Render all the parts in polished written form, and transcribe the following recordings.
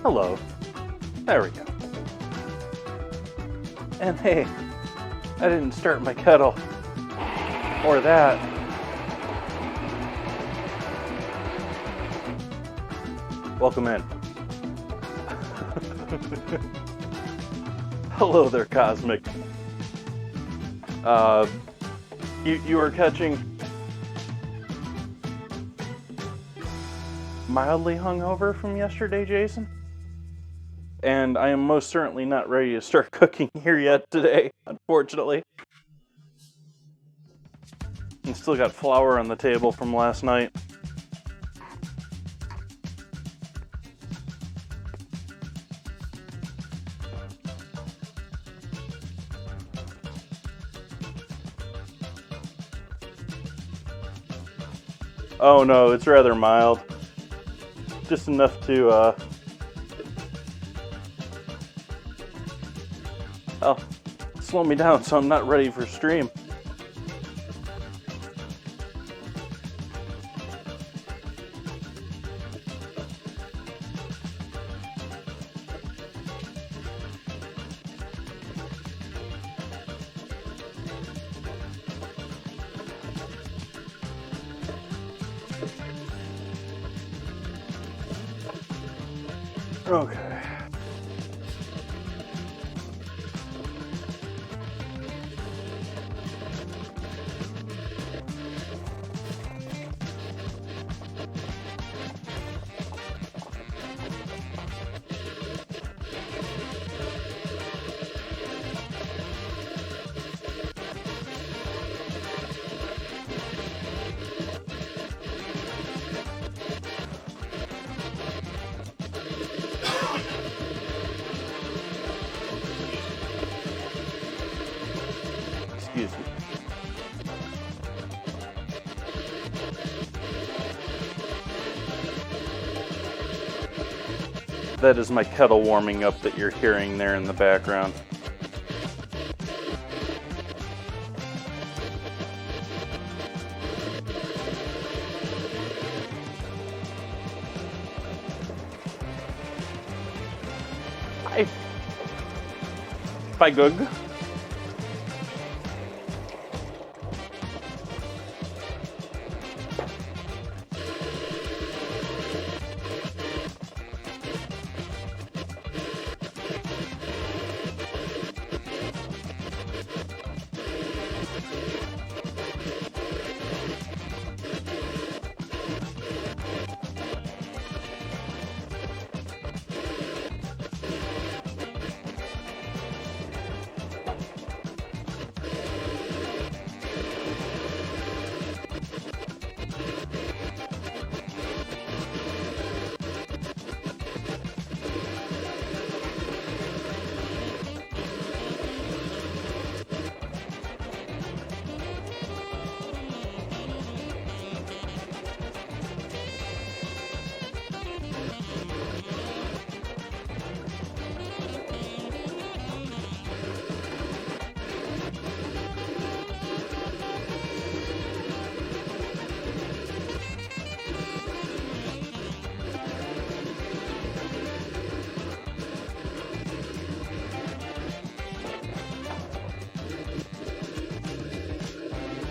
Hello. There we go. And hey, I didn't start my kettle. Or that. Welcome in. Hello there, Cosmic. You were catching mildly hungover from yesterday, Jason? And I am most certainly not ready to start cooking here yet today, unfortunately. And still got flour on the table from last night. Oh no, it's rather mild. Just enough to, slow me down so I'm not ready for stream. Okay. Excuse me. That is my kettle warming up that you're hearing there in the background. Bye, Gug.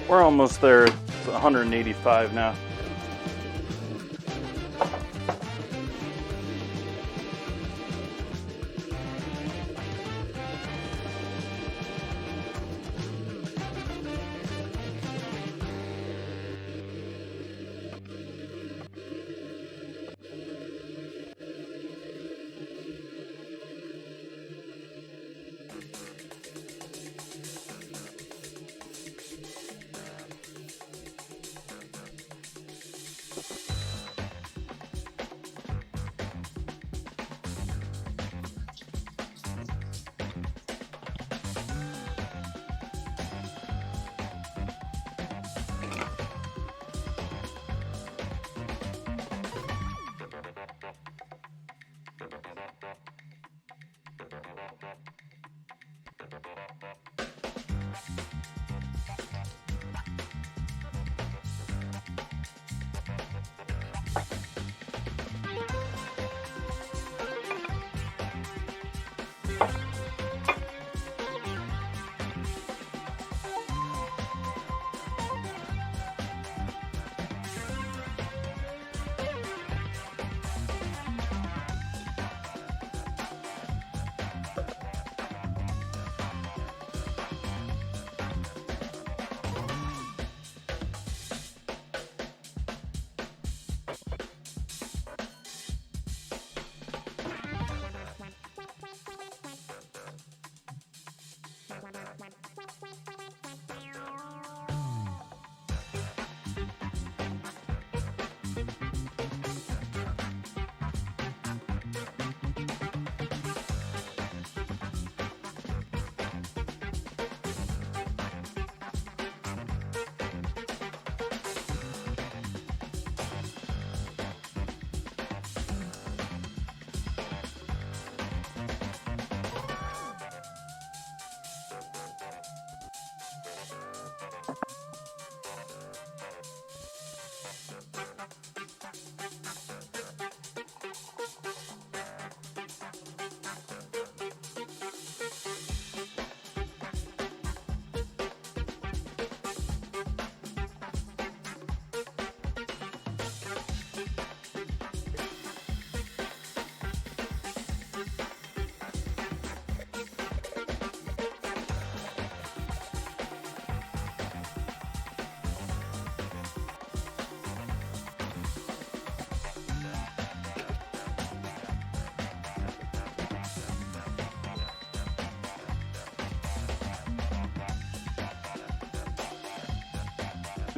We're almost there. It's 185 now.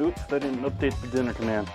Oops, I didn't update the dinner command.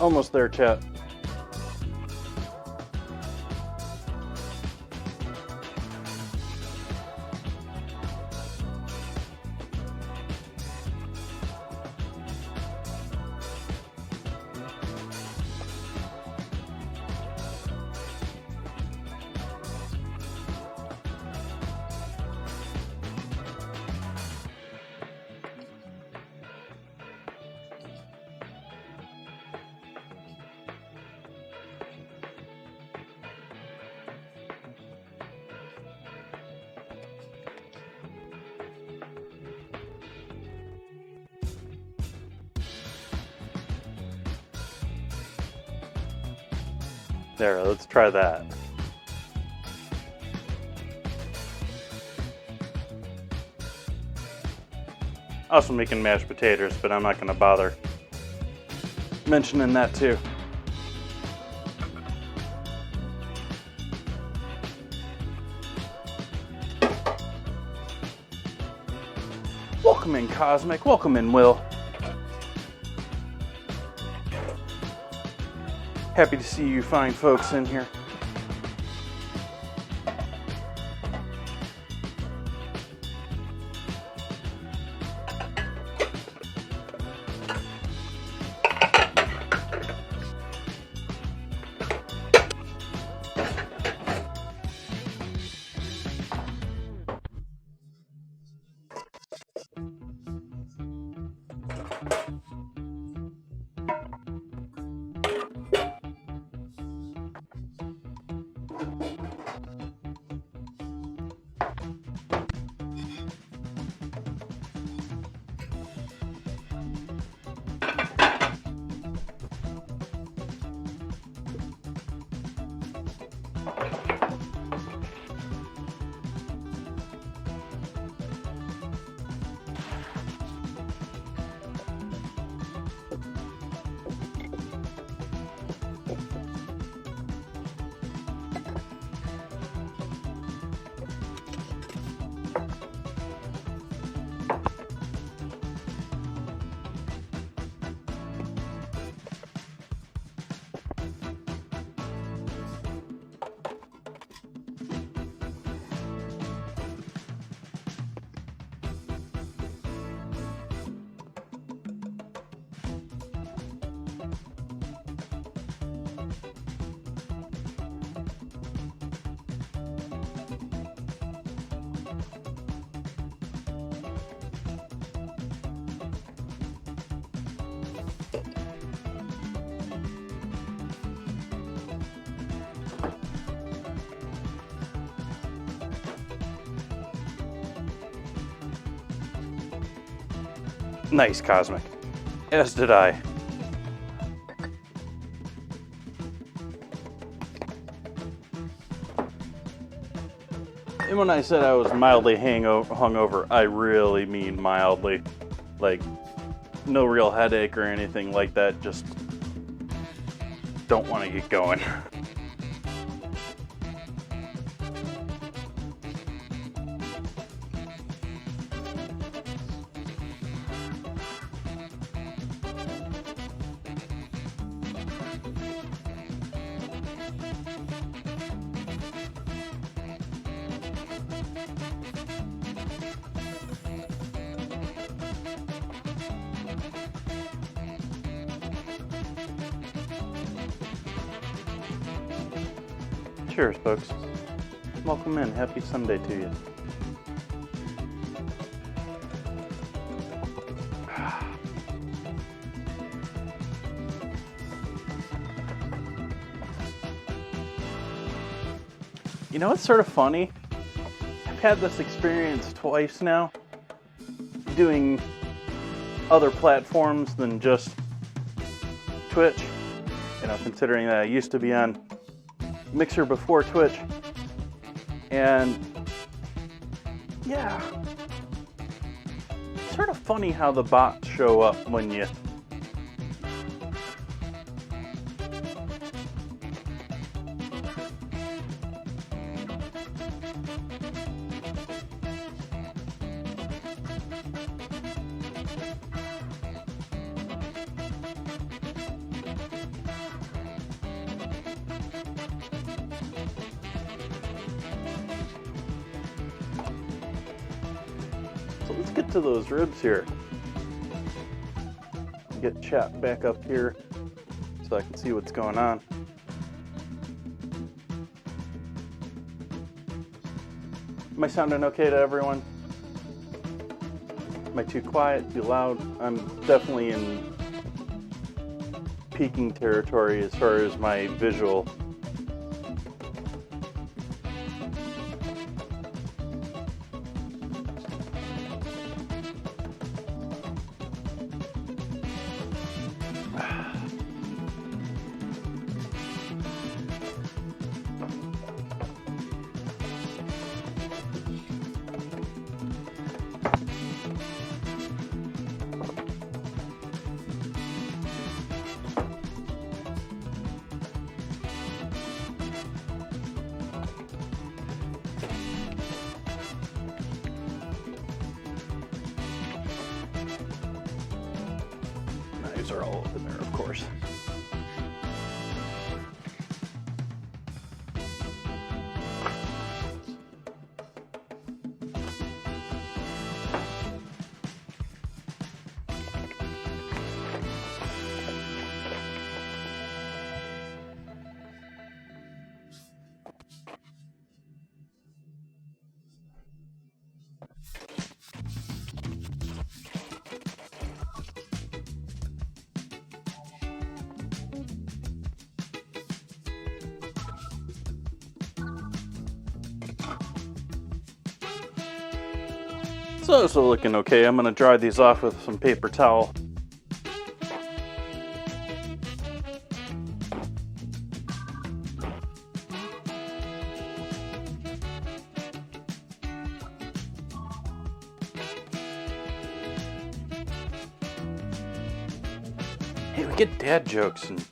Almost there, chat. There, let's try that. Also making mashed potatoes, but I'm not going to bother mentioning that too. Welcome in, Cosmic. Welcome in, Will. Happy to see you fine folks in here. Nice, Cosmic. As did I. And when I said I was mildly hungover, I really mean mildly. Like, No real headache or anything like that, just don't want to get going. Cheers, folks. Welcome in. Happy Sunday to you. You know, it's sort of funny. I've had this experience twice now, doing other platforms than just Twitch. You know, considering that I used to be on Mixer before Twitch, and yeah, it's sort of funny how the bots show up when you let's get to those ribs here. Get chat back up here so I can see what's going on. Am I sounding okay to everyone? Am I too quiet, too loud? I'm definitely in peaking territory as far as my visual. Knives are all up in there, of course. So those are looking okay. I'm going to dry these off with some paper towel. Hey, we get dad jokes in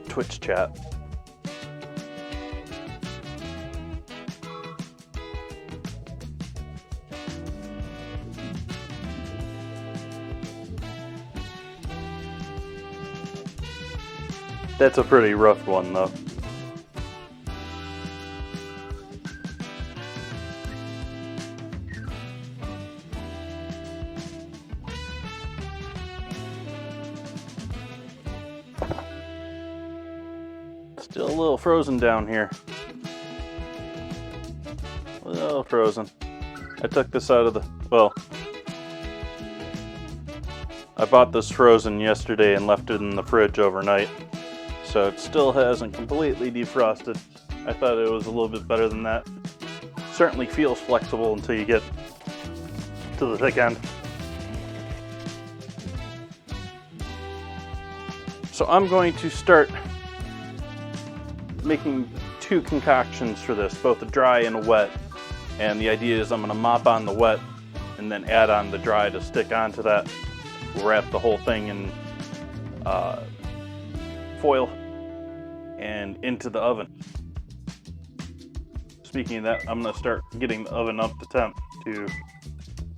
Twitch chat. That's a pretty rough one, though. Still a little frozen down here. A little frozen. I took this out of the... well, I bought this frozen yesterday and left it in the fridge overnight. So it still hasn't completely defrosted. I thought it was a little bit better than that. Certainly feels flexible until you get to the thick end. So I'm going to start making two concoctions for this, both a dry and a wet. And the idea is I'm going to mop on the wet and then add on the dry to stick onto that wrap the whole thing in foil and into the oven. Speaking of that, I'm going to start getting the oven up to temp to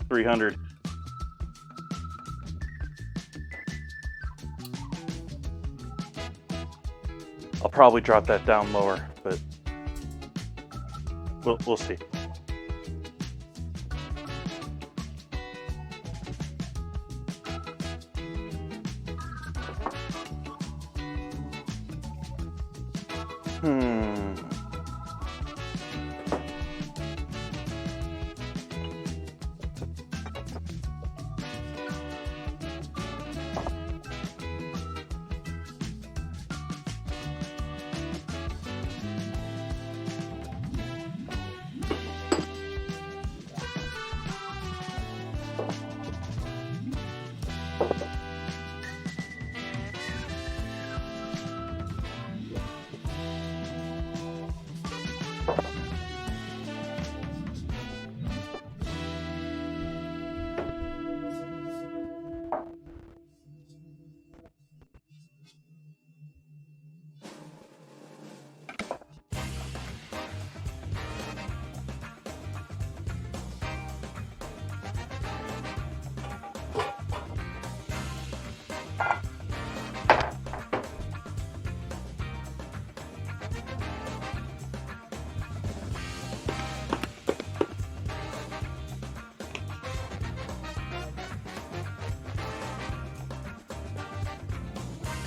300. I'll probably drop that down lower, but we'll see.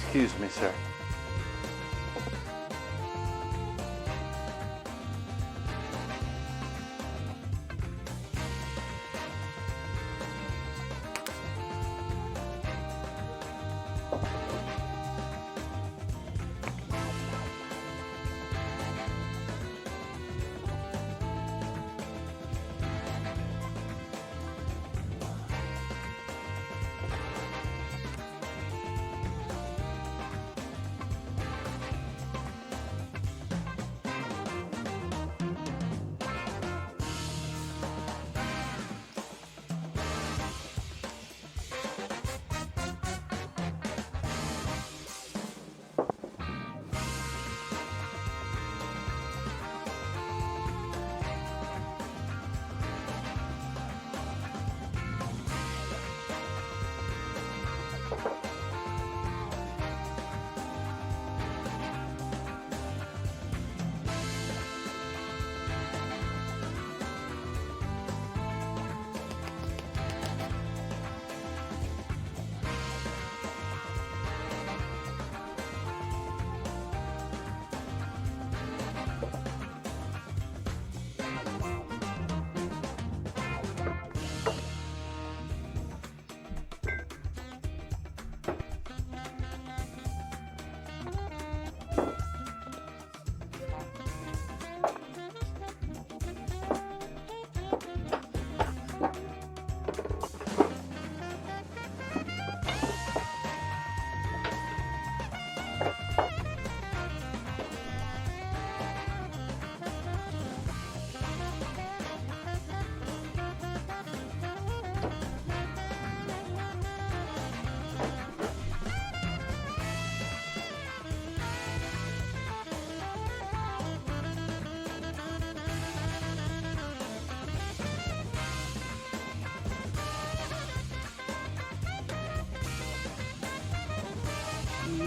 Excuse me, sir.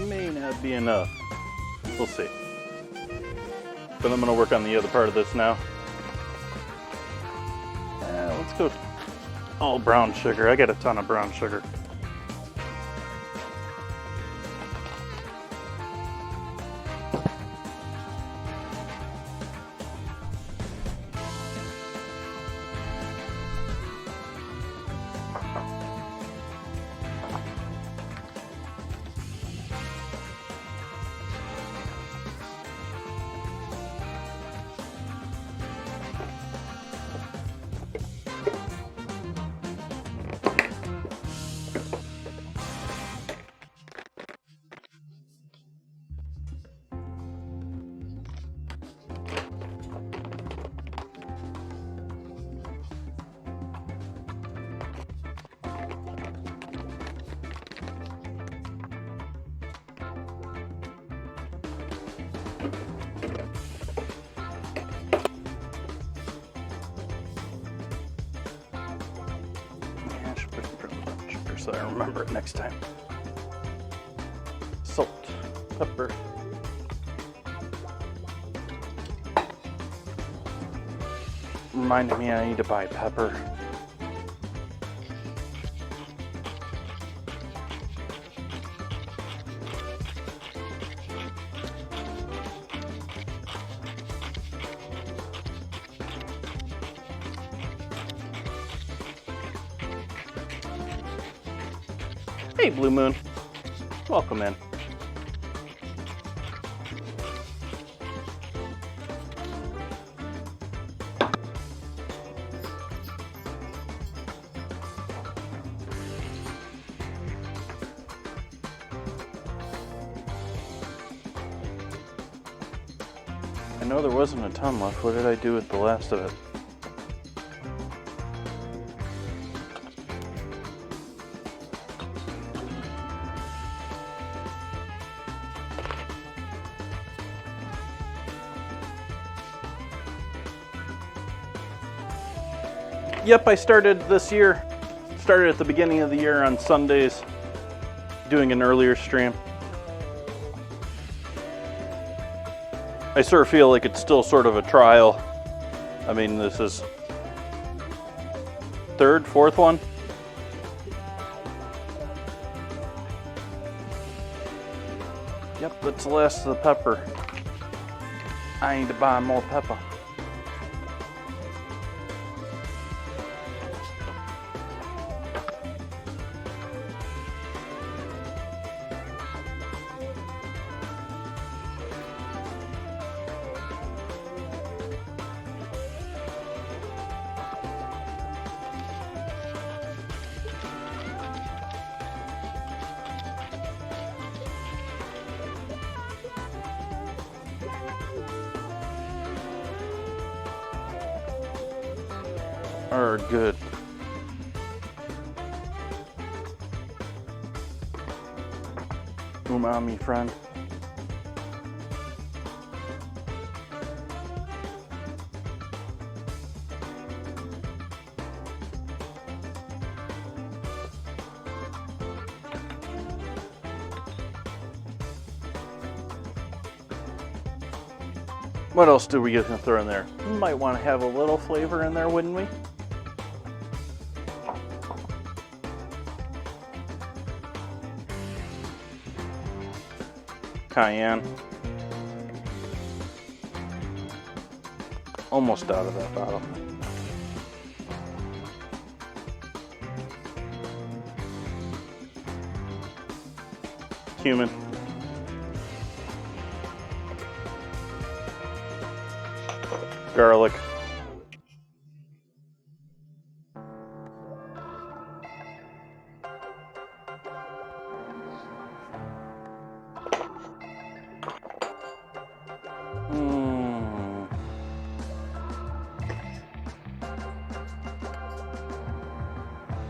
May not be enough. We'll see. But I'm going to work on the other part of this now. Let's go all brown sugar. I got a ton of brown sugar. so I remember it next time. Salt, pepper. Reminded me I need to buy pepper. Hey, Blue Moon. Welcome in. I know there wasn't a ton left. What did I do with the last of it? Yep, I started this year. Started at the beginning of the year on Sundays, doing an earlier stream. I sort of feel like it's still sort of a trial. I mean, this is third, fourth one. Yep, that's the last of the pepper. I need to buy more pepper. Are good. Umami, friend. What else do we get to throw in there? Might want to have a little flavor in there, wouldn't we? Cayenne. Almost out of that bottle. Cumin. Garlic.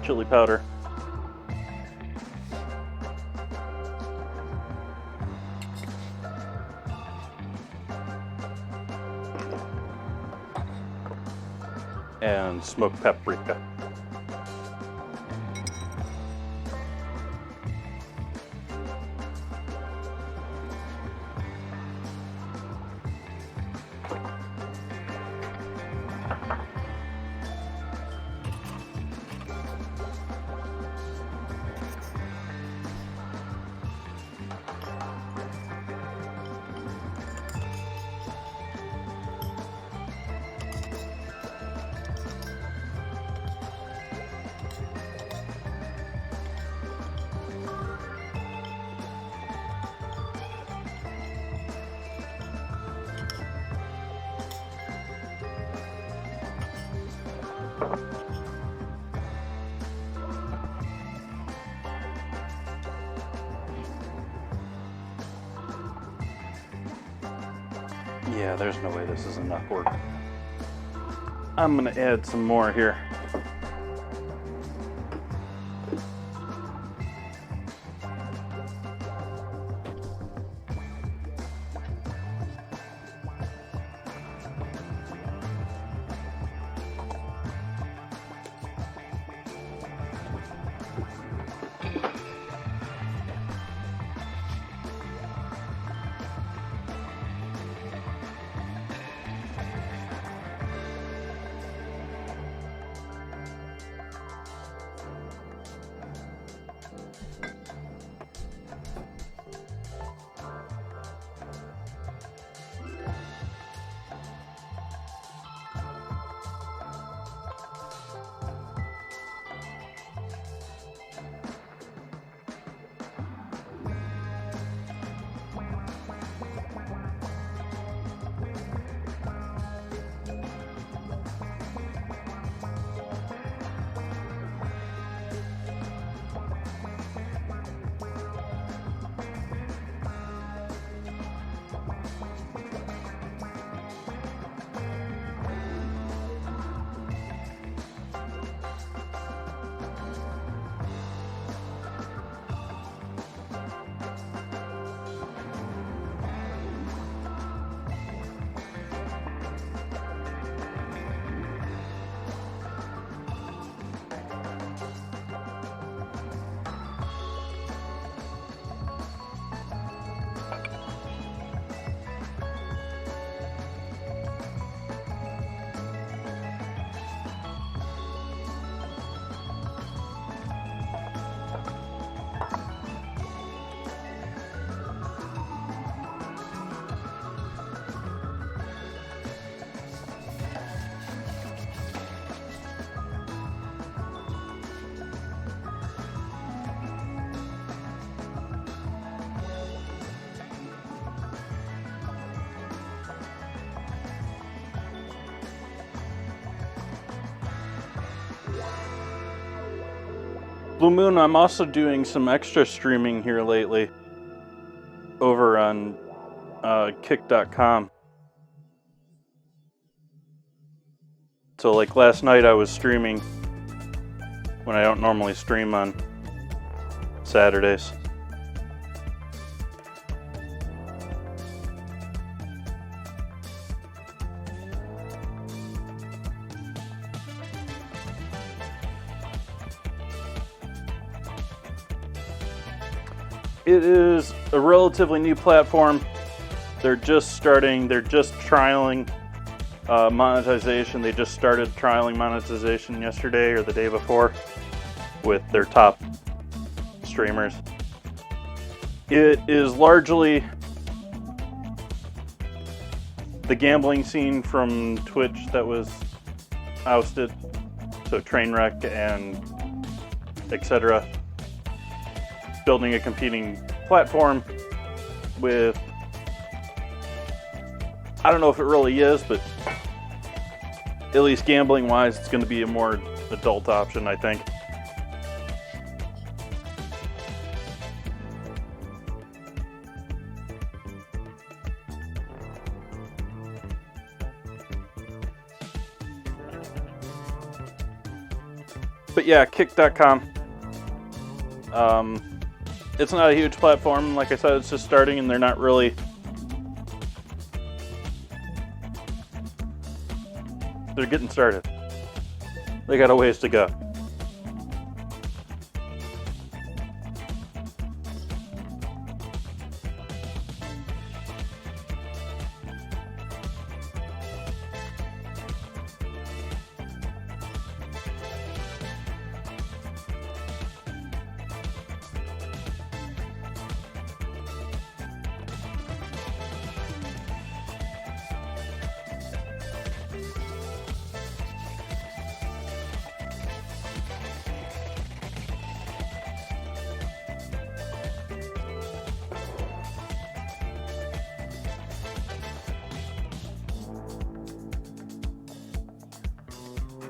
Chili powder. And smoked paprika. Yeah, there's no way this is enough work. I'm gonna add some more here. Blue Moon, I'm also doing some extra streaming here lately over on kick.com. So like last night I was streaming when I don't normally stream on Saturdays. It is a relatively new platform. They're just trialing monetization. They just started trialing monetization yesterday or the day before with their top streamers. It is largely the gambling scene from Twitch that was ousted, so Trainwreck and etc. Building a competing platform with, I don't know if it really is, but at least gambling wise, it's going to be a more adult option, I think. But yeah, kick.com. It's not a huge platform. Like I said, it's just starting and they're not really they're getting started. They got a ways to go.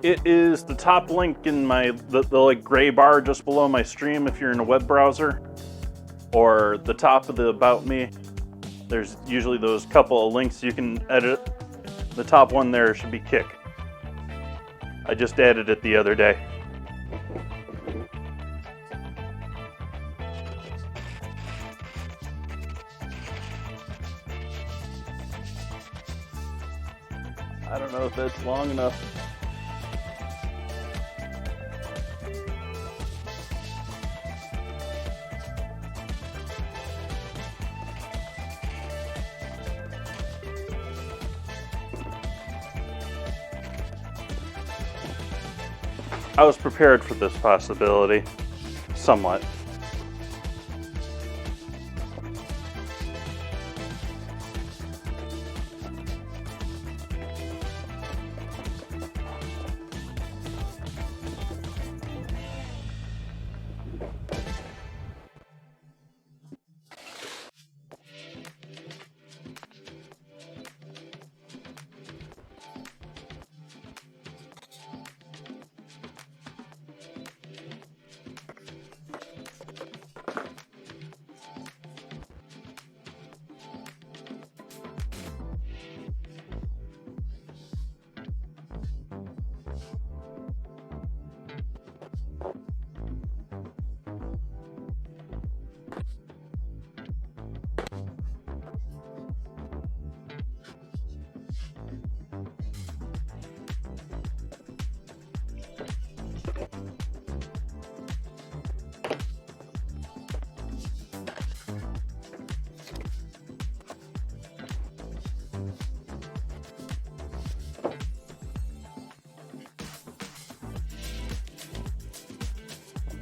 It is the top link in the like gray bar just below my stream if you're in a web browser, or the top of the About Me. There's usually those couple of links you can edit. The top one there should be Kick. I just added it the other day. I don't know if that's long enough. I was prepared for this possibility, somewhat.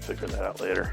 Figure that out later.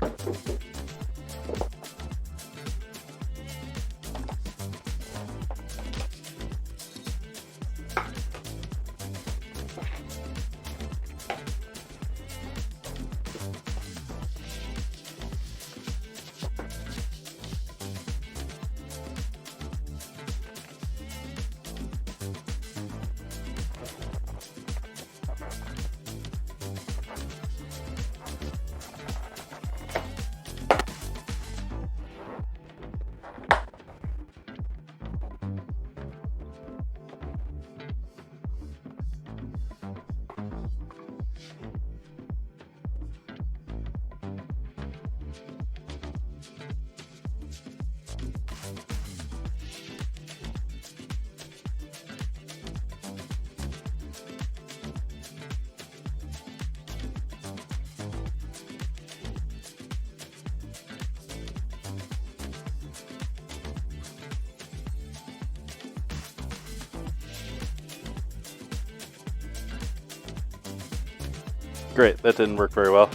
great. That didn't work very well.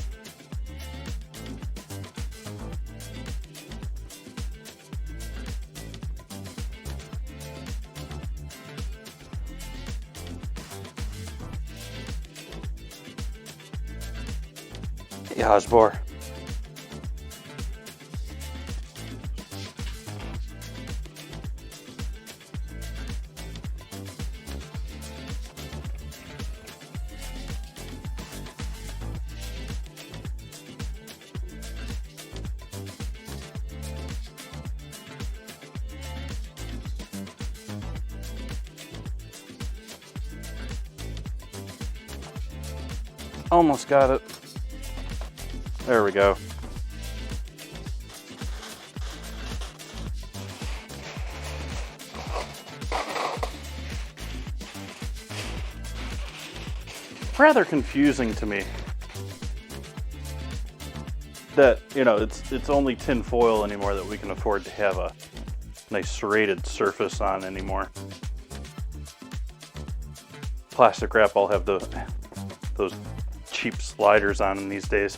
Yeah, Osbor. Almost got it. There we go. Rather confusing to me that, you know, it's only tin foil anymore that we can afford to have a nice serrated surface on anymore. Plastic wrap, I'll have those cheap sliders on them these days.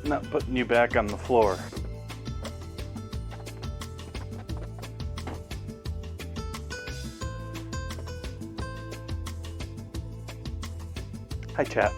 Not putting you back on the floor. Hi, chat.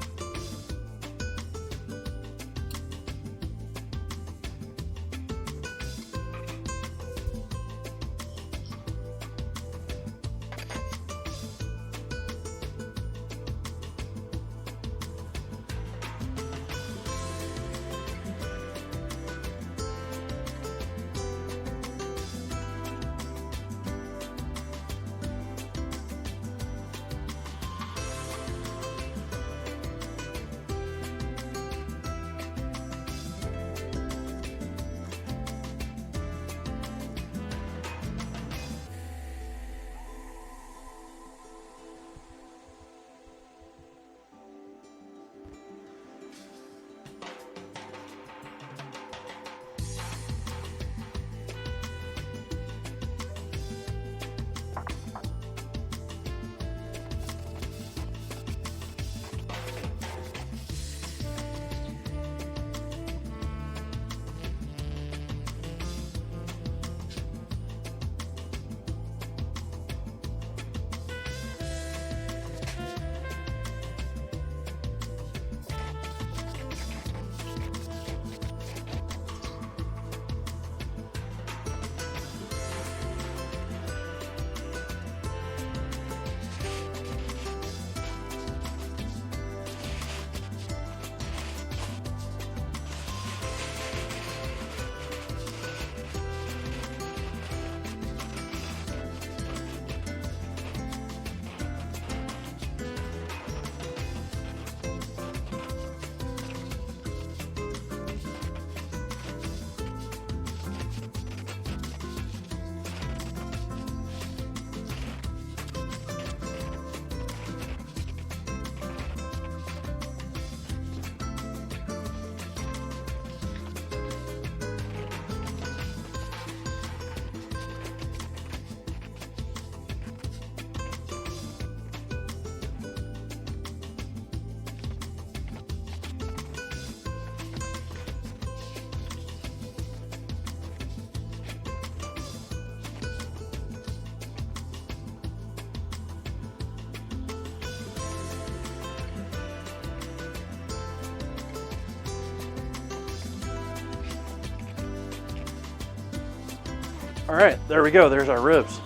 All right, there we go. There's our ribs.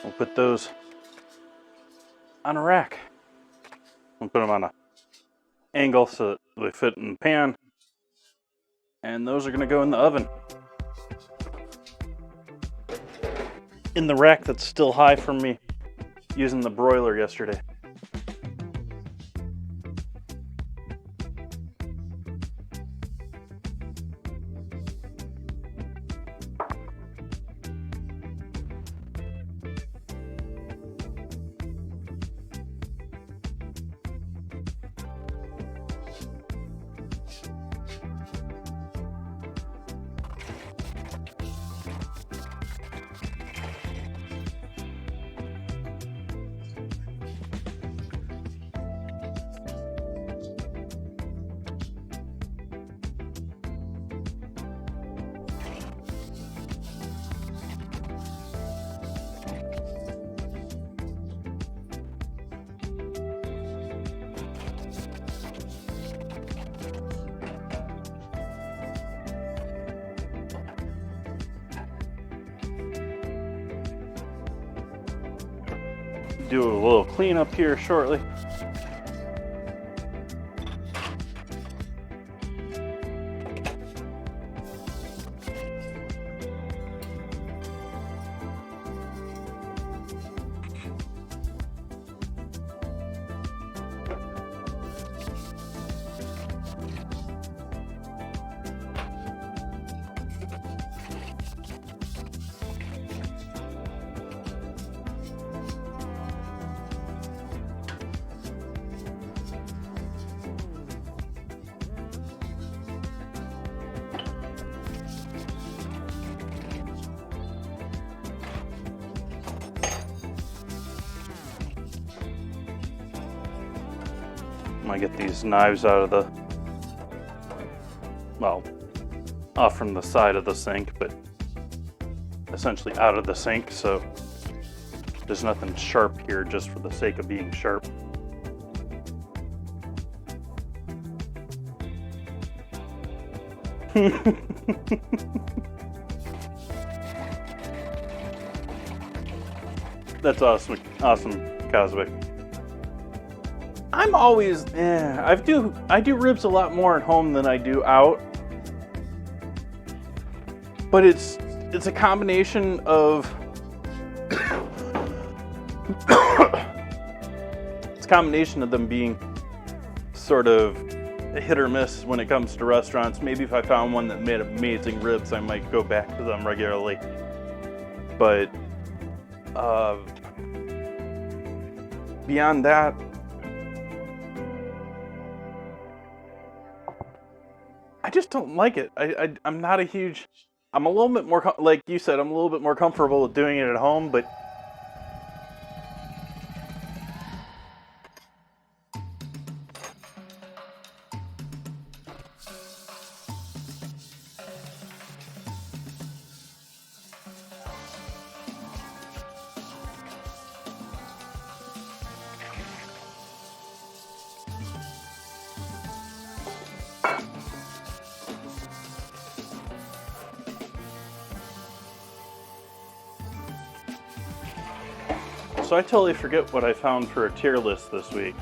We'll put those on a rack. I'll put them on an angle so that they fit in the pan. And those are going to go in the oven. In the rack that's still high from me using the broiler yesterday. Do a little cleanup here shortly. I get these knives out of the, well, off from the side of the sink, but essentially out of the sink, so there's nothing sharp here just for the sake of being sharp. That's awesome, Cosmic. I'm always, I do ribs a lot more at home than I do out. But it's a combination of it's a combination of them being sort of a hit or miss when it comes to restaurants. Maybe if I found one that made amazing ribs, I might go back to them regularly. But beyond that, I just don't like it. I'm not a huge... I'm a little bit more, like you said, I'm a little bit more comfortable with doing it at home, but... So I totally forget what I found for a tier list this week.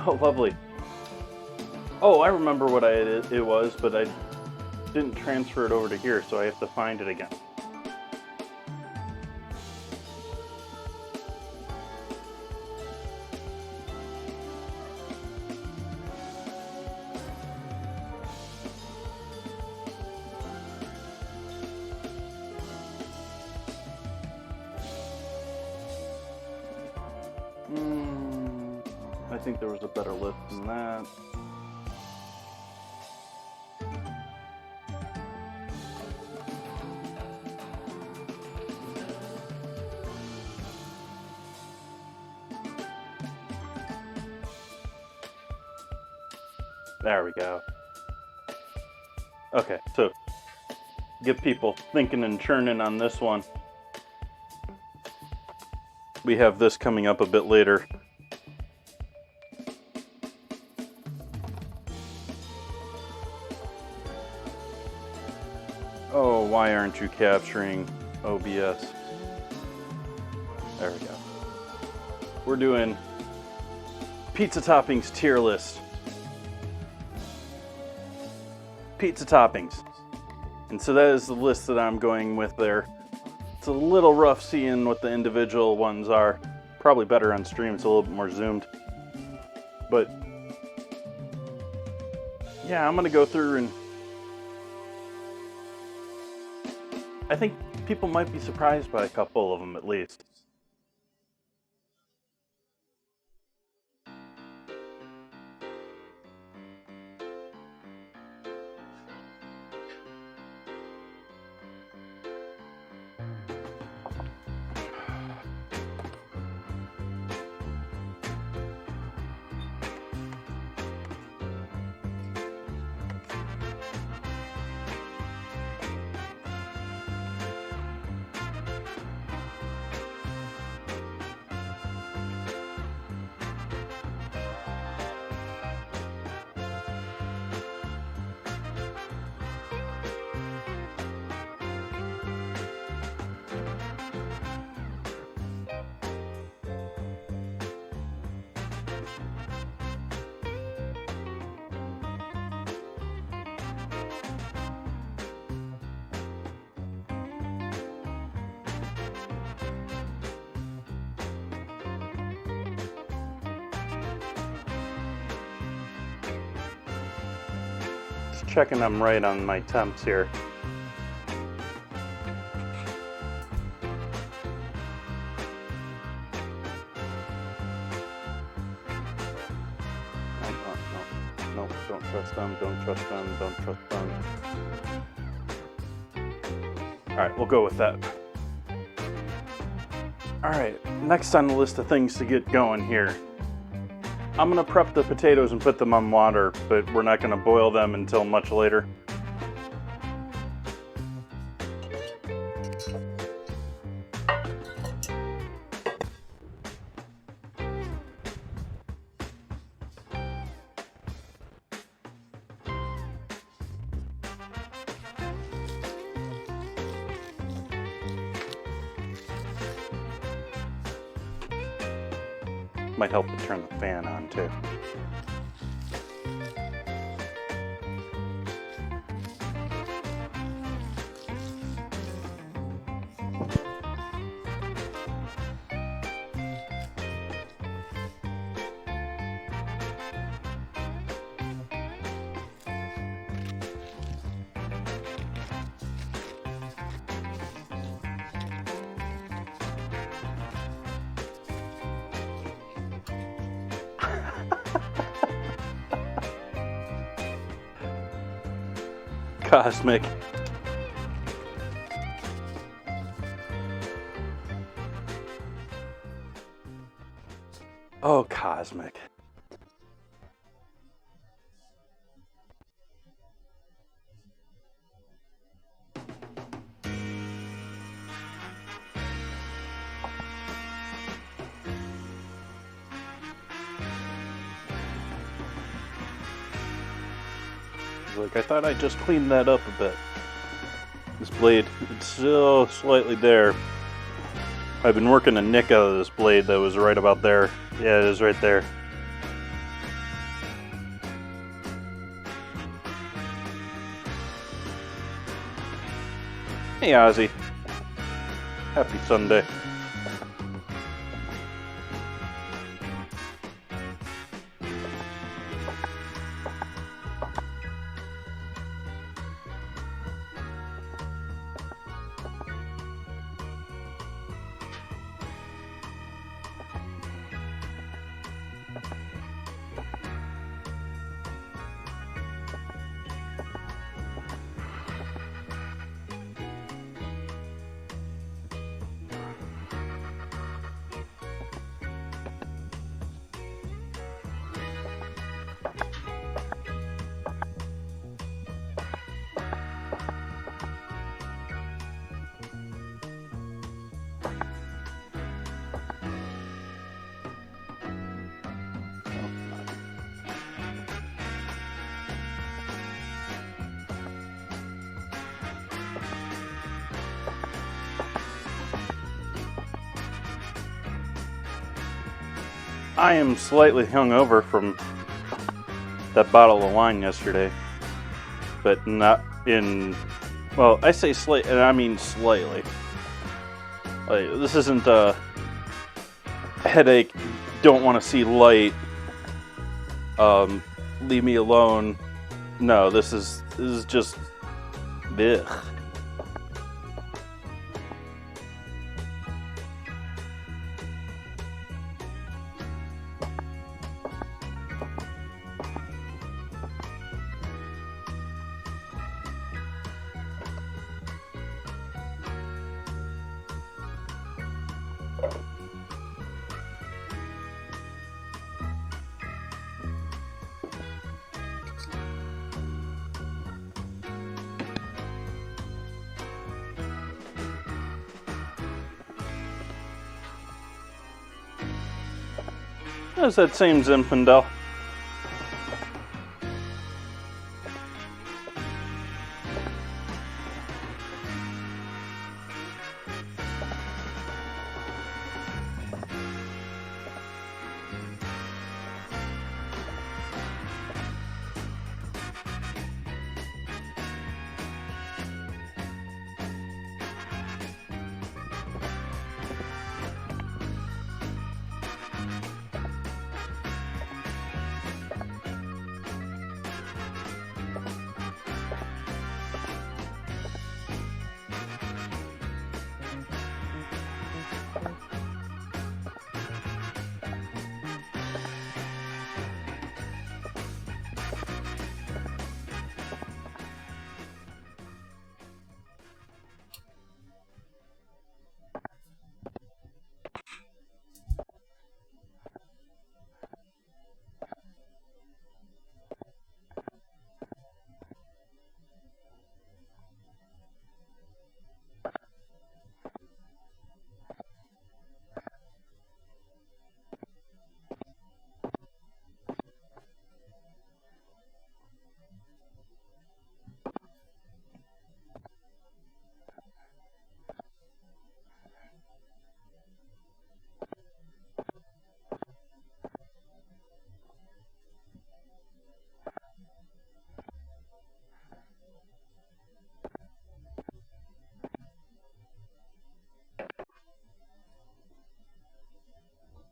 Oh, lovely. Oh, I remember what it was, but I didn't transfer it over to here, so I have to find it again. I think there was a better list than that. There we go. Okay, so get people thinking and churning on this one. We have this coming up a bit later. Oh, why aren't you capturing OBS? There we go. We're doing pizza toppings tier list. Pizza toppings. And so that is the list that I'm going with there. It's a little rough seeing what the individual ones are. Probably better on stream, it's a little bit more zoomed. But yeah, I'm gonna go through and I think people might be surprised by a couple of them at least. Just checking I'm right on my temps here. No, don't trust them, don't trust them, don't trust them. Alright, we'll go with that. Alright, next on the list of things to get going here. I'm gonna prep the potatoes and put them on water, but we're not gonna boil them until much later. Might help to turn the fan on too. Cosmic. Oh, Cosmic. Like, I thought I just cleaned that up a bit. This blade, it's still slightly there. I've been working a nick out of this blade that was right about there. Yeah, it is right there. Hey, Ozzy. Happy Sunday. I am slightly hungover from that bottle of wine yesterday, but not in, well, I say slight, and I mean slightly. Like, this isn't a headache, don't want to see light, leave me alone. No, this is just, ugh. There's that same Zinfandel.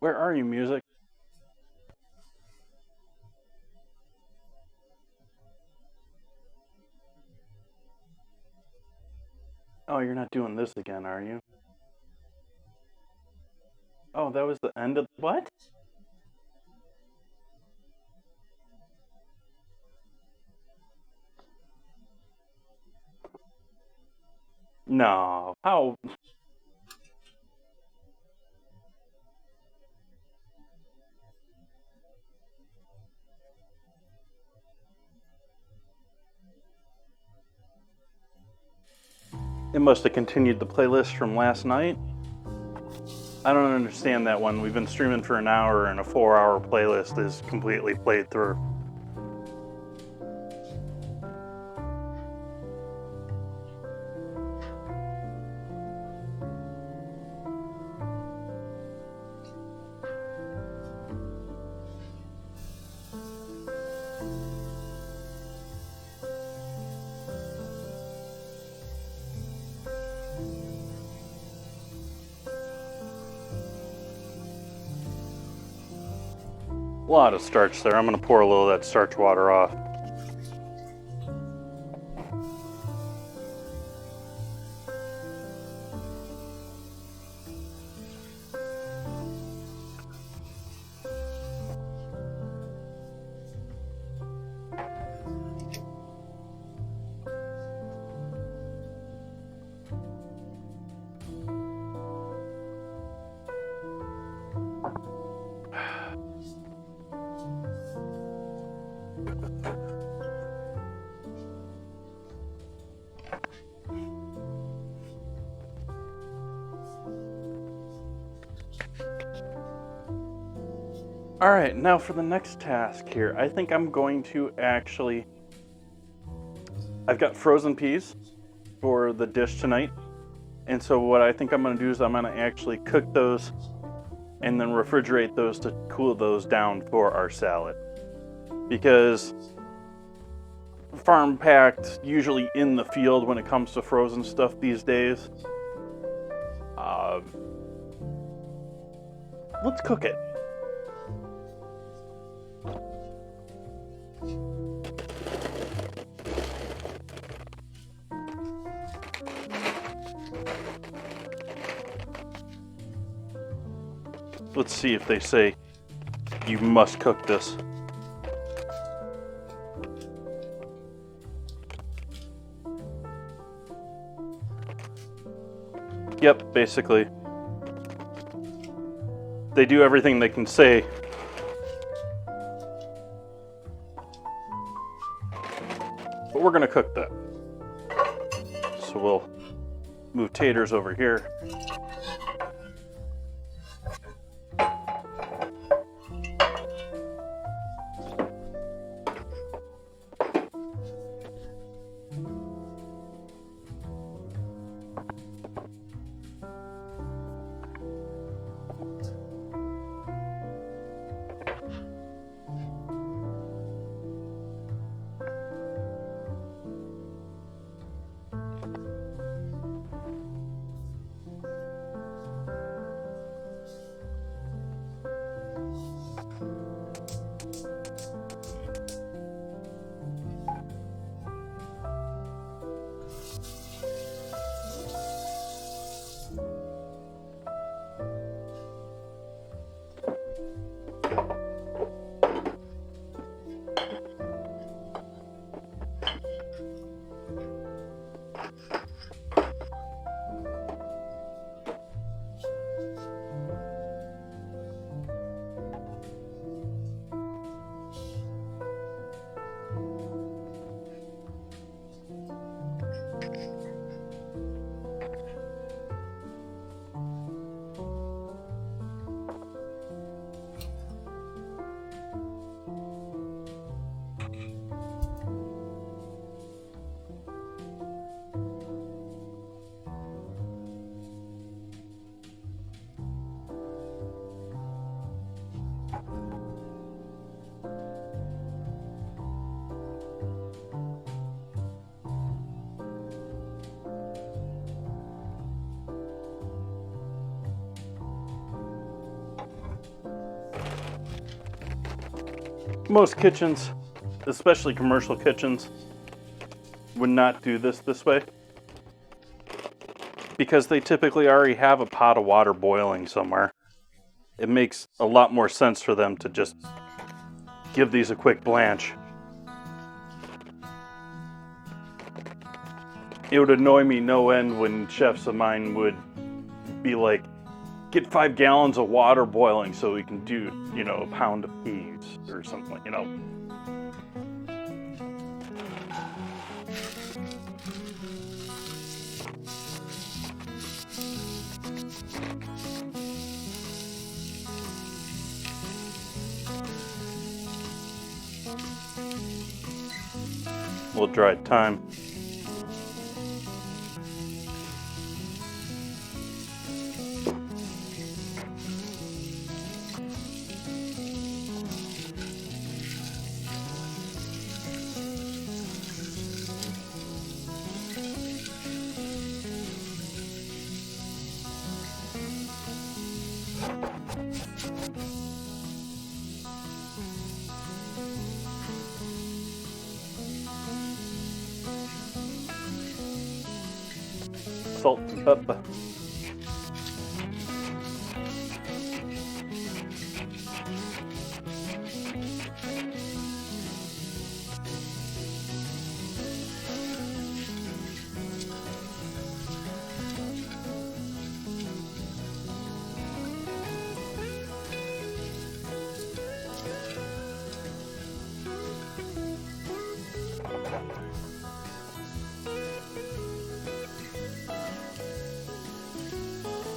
Where are you, music? Oh, you're not doing this again, are you? Oh, that was the end of what? No. How? It must have continued the playlist from last night. I don't understand that one. We've been streaming for an hour and a 4-hour playlist is completely played through. A lot of starch there. I'm going to pour a little of that starch water off. Alright, now for the next task here. I think I'm going to actually... I've got frozen peas for the dish tonight. And so what I think I'm going to do is I'm going to actually cook those and then refrigerate those to cool those down for our salad. Because farm packed, usually in the field when it comes to frozen stuff these days. Let's cook it. Let's see if they say you must cook this. Yep, basically. They do everything they can say. But we're gonna cook that. So we'll move taters over here. Most kitchens, especially commercial kitchens, would not do this way because they typically already have a pot of water boiling somewhere. It makes a lot more sense for them to just give these a quick blanch. It would annoy me no end when chefs of mine would be like, get 5 gallons of water boiling so we can do, a pound of peas or something, We'll dry thyme. Salt and pepper.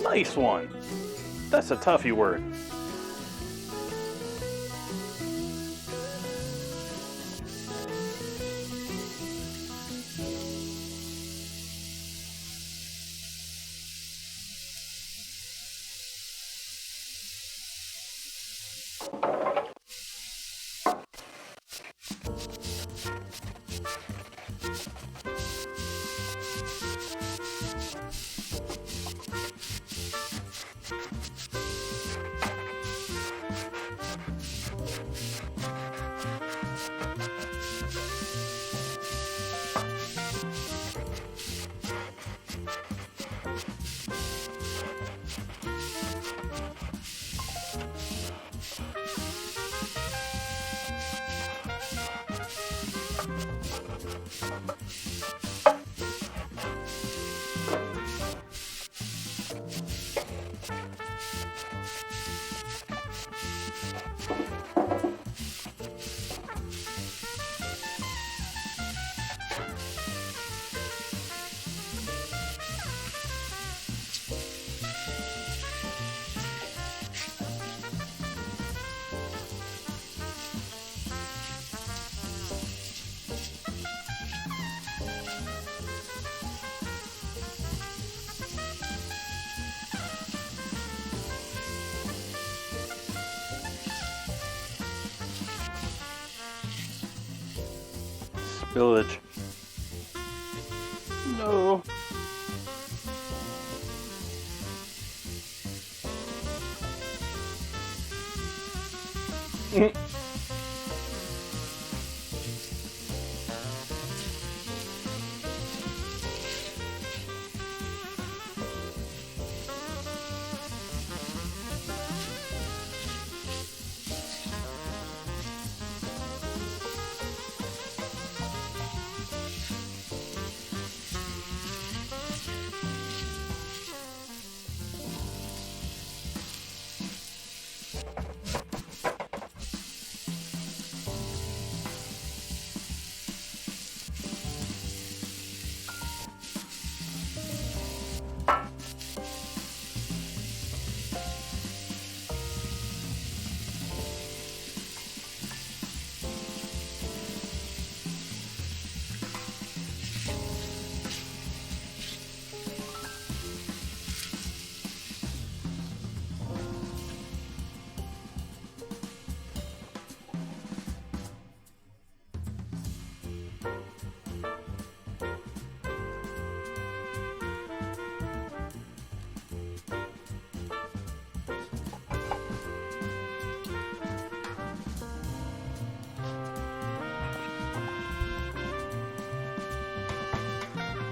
Nice one. That's a toughie word. Spillage. No.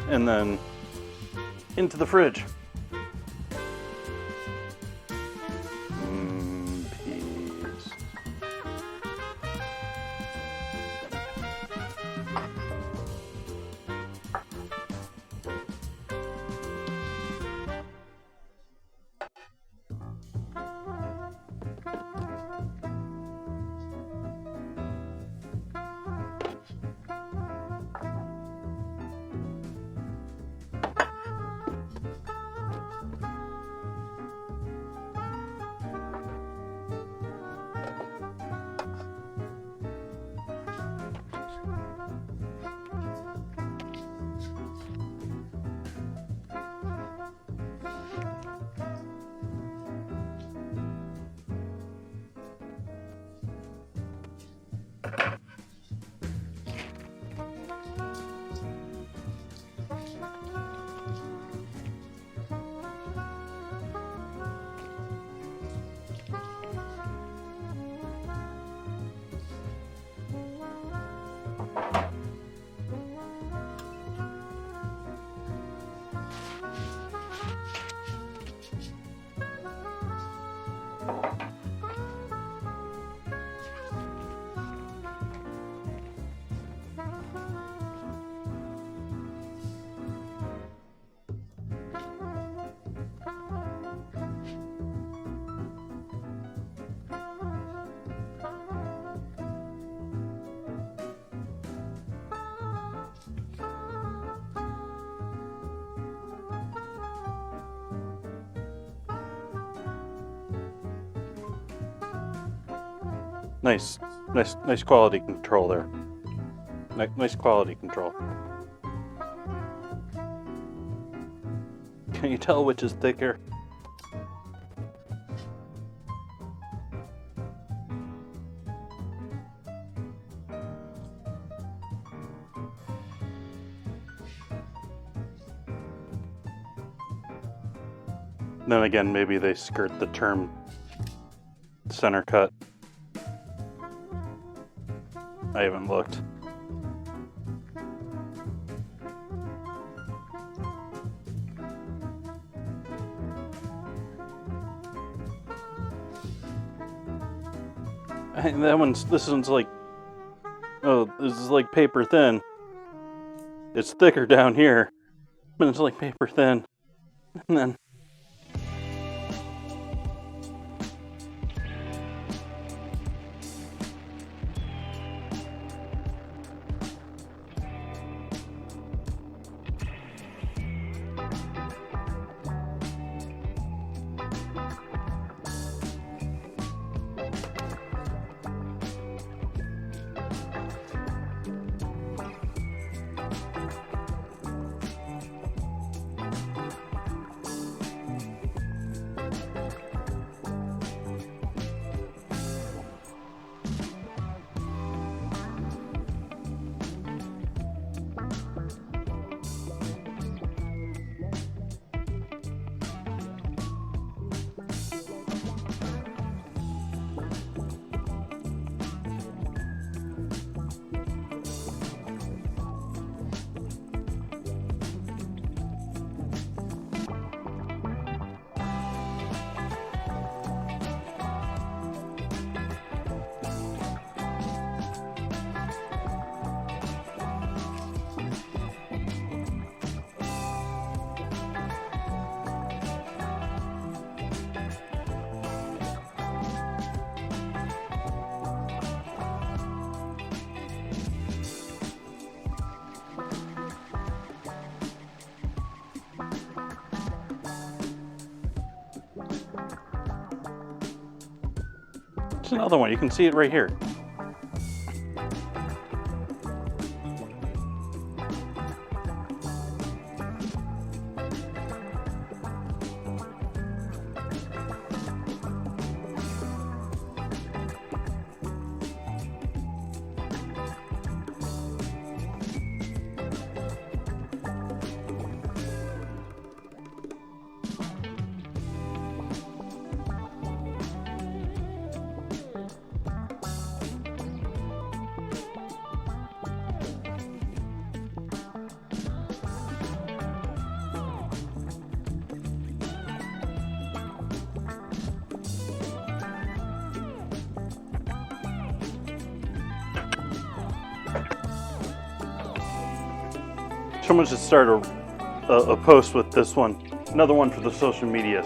And then into the fridge. Peas. Nice quality control there. Nice quality control. Can you tell which is thicker? Then again, maybe they skirt the term center cut. I haven't looked. This one's like, oh, this is like paper thin. it's thicker down here, but it's like paper thin. And then it's another one. You can see it right here. Someone should start a post with this one. Another one for the social medias.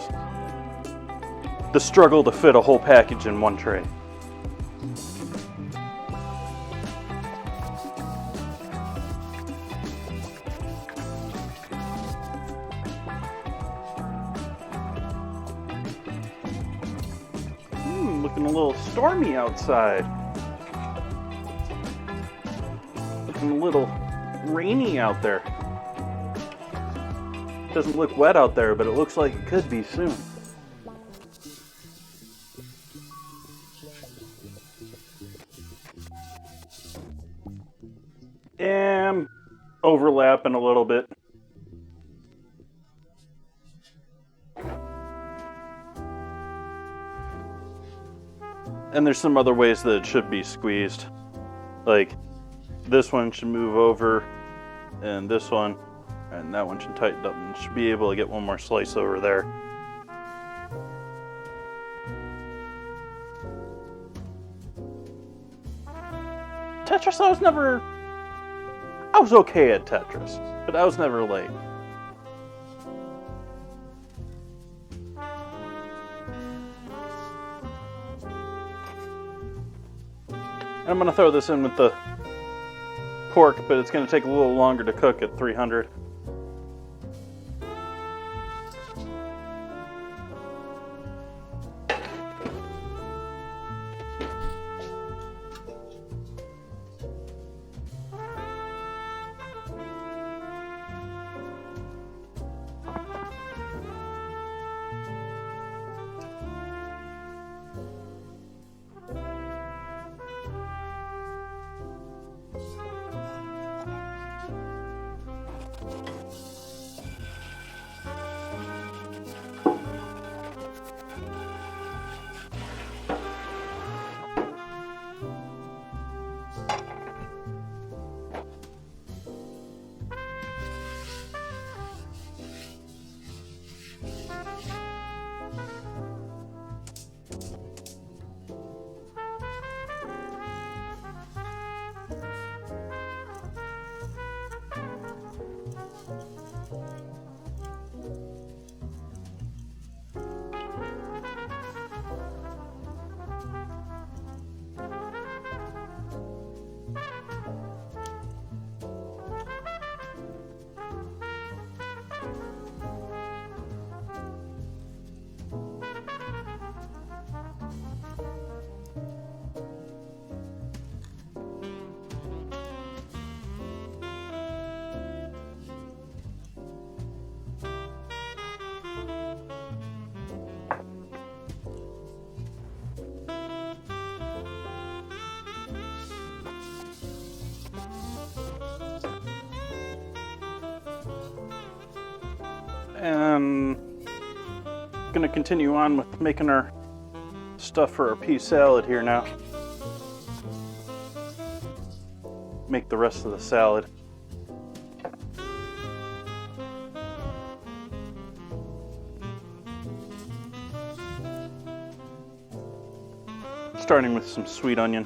The struggle to fit a whole package in one tray. Looking a little stormy outside. Looking a little rainy out there. Doesn't look wet out there, but it looks like it could be soon. And overlapping a little bit. And there's some other ways that it should be squeezed. Like this one should move over, and this one, and that one should tighten up, and should be able to get one more slice over there. Tetris, I was okay at Tetris, but I was never late. And I'm going to throw this in with the pork, but it's going to take a little longer to cook at 300. And gonna continue on with making our stuff for our pea salad here now. Make the rest of the salad. Starting with some sweet onion.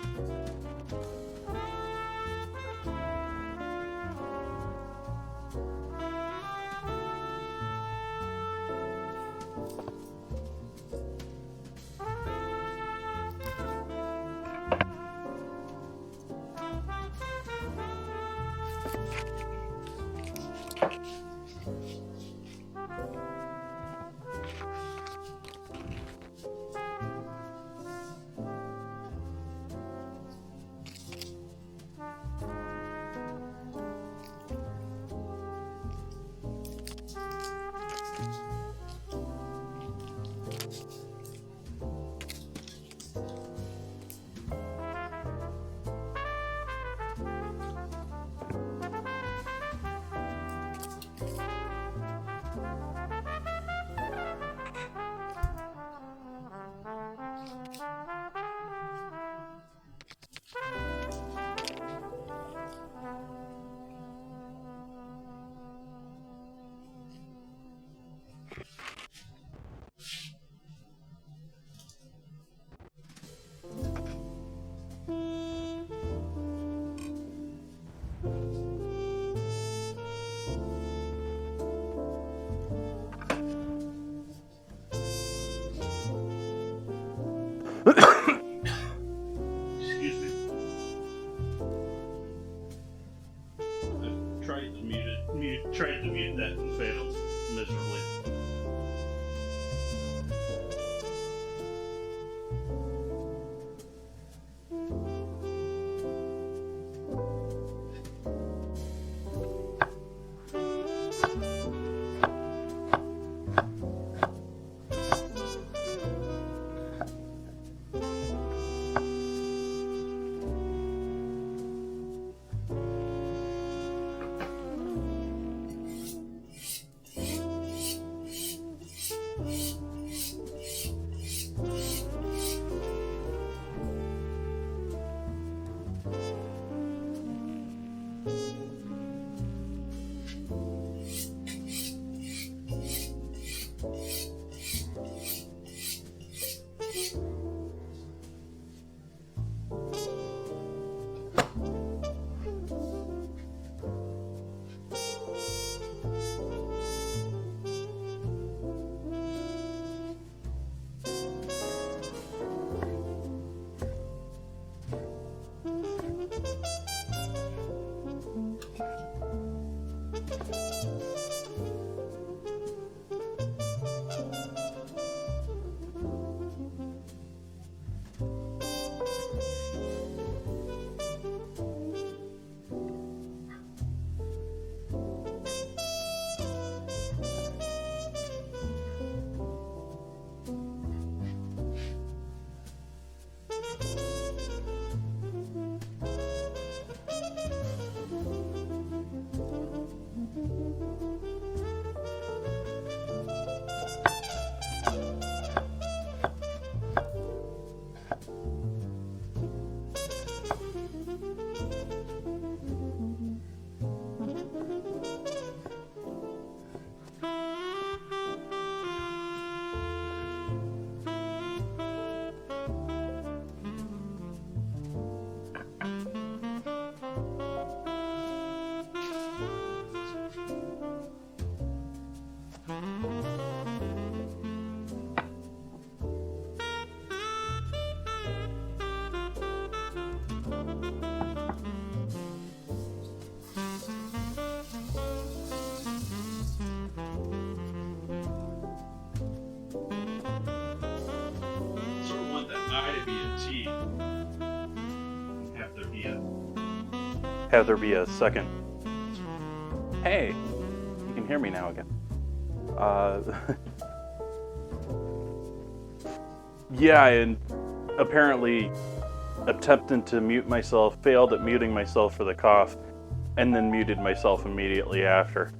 Excuse me. I tried to mute that and failed miserably. Have there be a second. Hey, you can hear me now again. Yeah, and apparently attempting to mute myself, failed at muting myself for the cough, and then muted myself immediately after.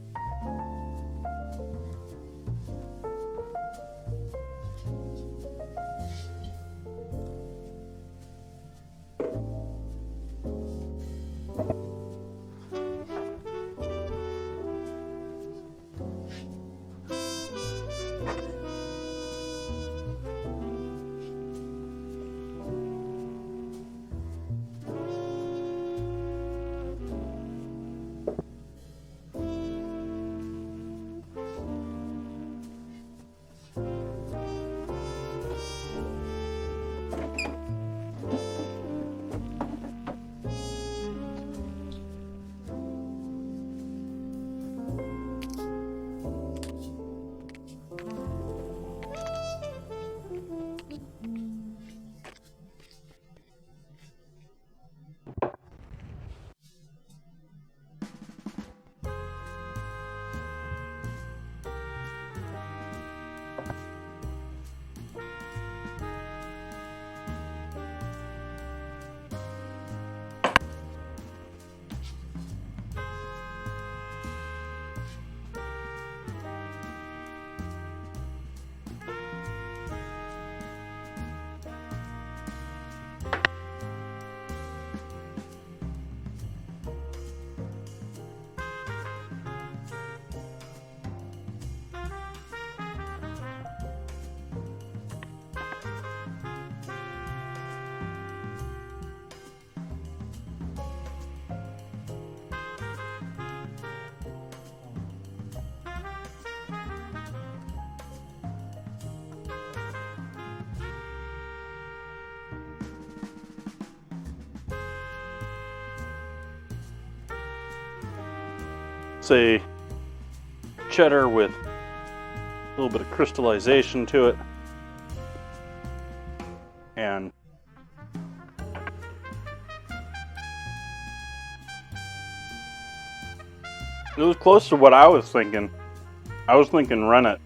It's a cheddar with a little bit of crystallization to it. And it was close to what I was thinking. I was thinking rennet.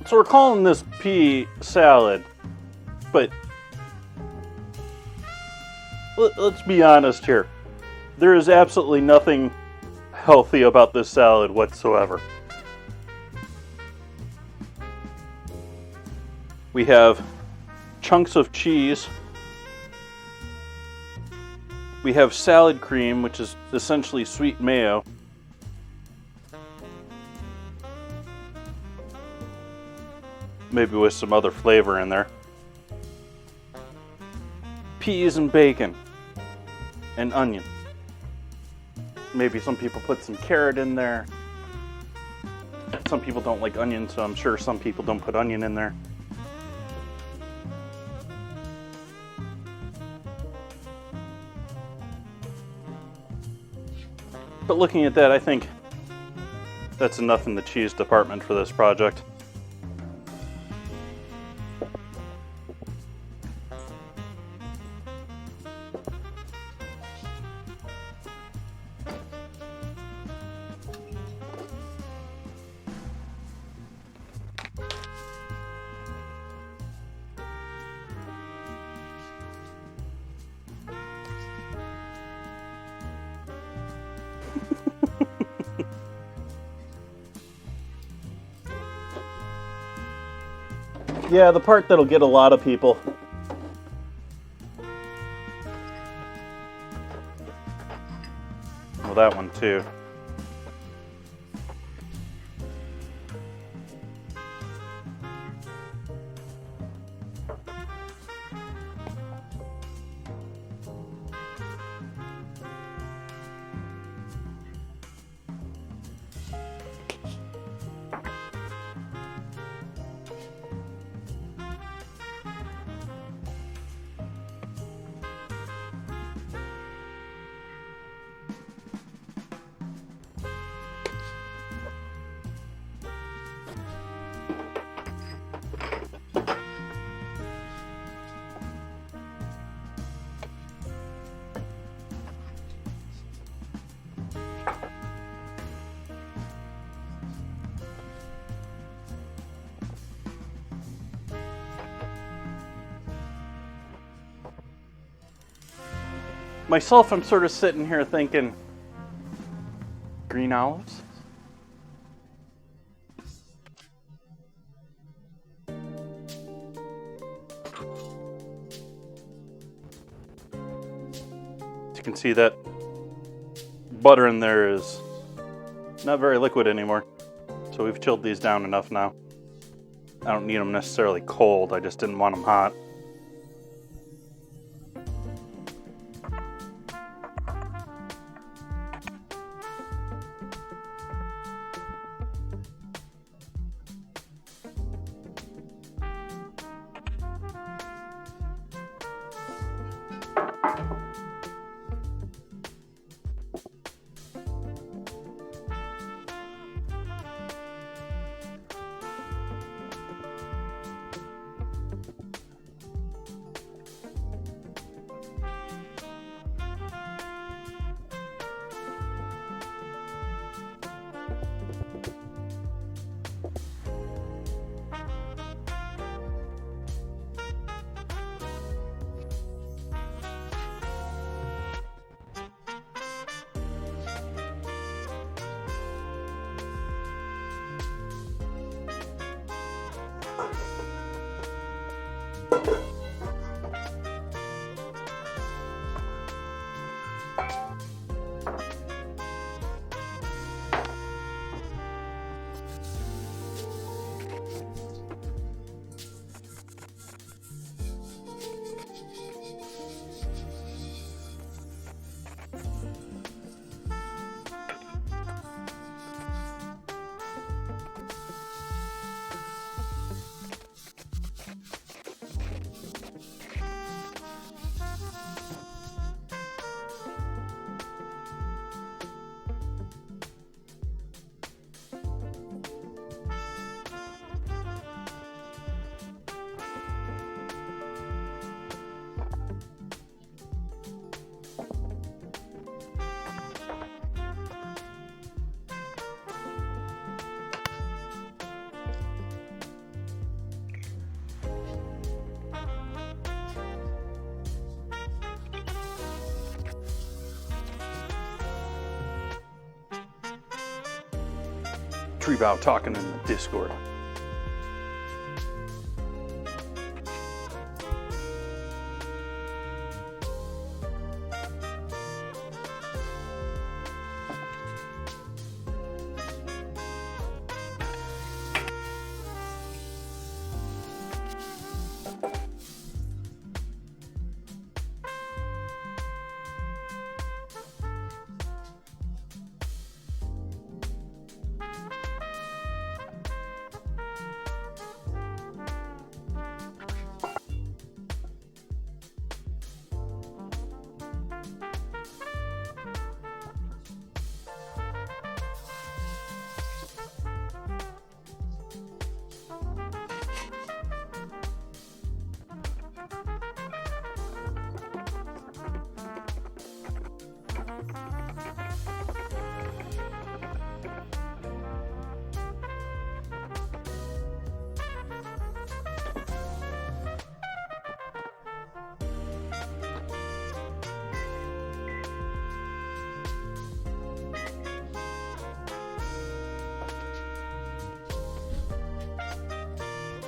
So we're calling this pea salad, but let's be honest here. There is absolutely nothing healthy about this salad whatsoever. We have chunks of cheese. We have salad cream, which is essentially sweet mayo. Maybe with some other flavor in there. Peas and bacon. And onion. Maybe some people put some carrot in there. Some people don't like onion, so I'm sure some people don't put onion in there. But looking at that, I think that's enough in the cheese department for this project. Yeah, the part that'll get a lot of people. Well, that one too. Myself, I'm sort of sitting here thinking, green olives? As you can see, that butter in there is not very liquid anymore. So we've chilled these down enough now. I don't need them necessarily cold, I just didn't want them hot. Tree Bow talking in the Discord.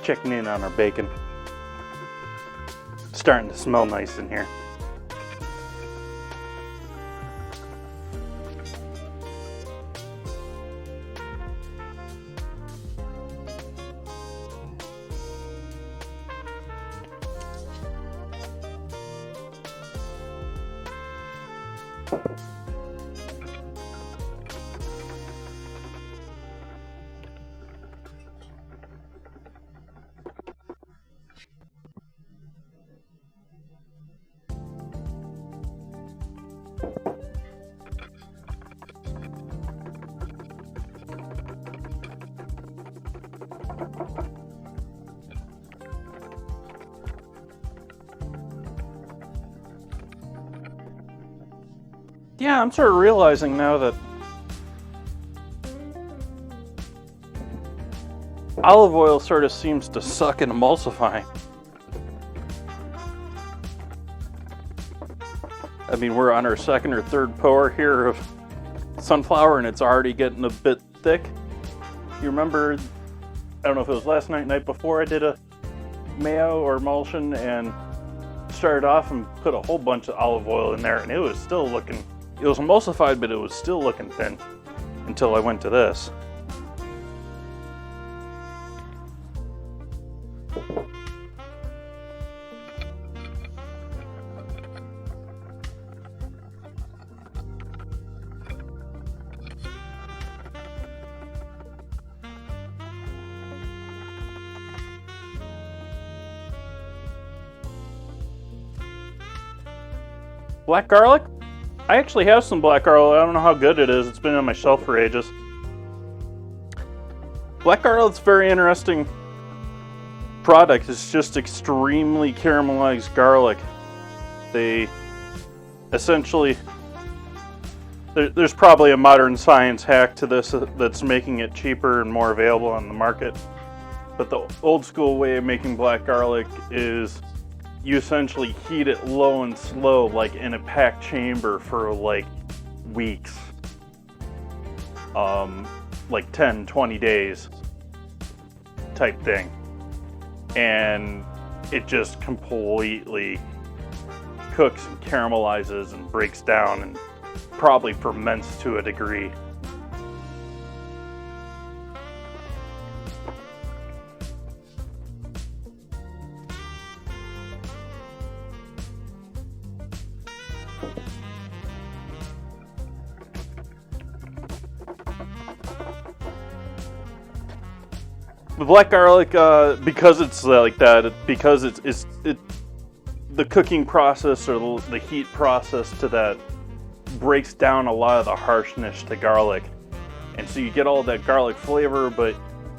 Checking in on our bacon. Starting to smell nice in here. Yeah, I'm sort of realizing now that olive oil sort of seems to suck and emulsify. I mean, we're on our second or third pour here of sunflower and it's already getting a bit thick. You remember, I don't know if it was last night before, I did a mayo or emulsion and started off and put a whole bunch of olive oil in there and it was still looking, it was emulsified, but it was still looking thin until I went to this. Black garlic? I actually have some black garlic. I don't know how good it is. It's been on my shelf for ages. Black garlic's a very interesting product. It's just extremely caramelized garlic. They essentially, there's probably a modern science hack to this that's making it cheaper and more available on the market. But the old school way of making black garlic is you essentially heat it low and slow, like in a packed chamber for like weeks. Like 10, 20 days type thing. And it just completely cooks and caramelizes and breaks down and probably ferments to a degree. The black garlic, because it's like that, because it's the cooking process or the heat process to that breaks down a lot of the harshness to garlic, and so you get all that garlic flavor, but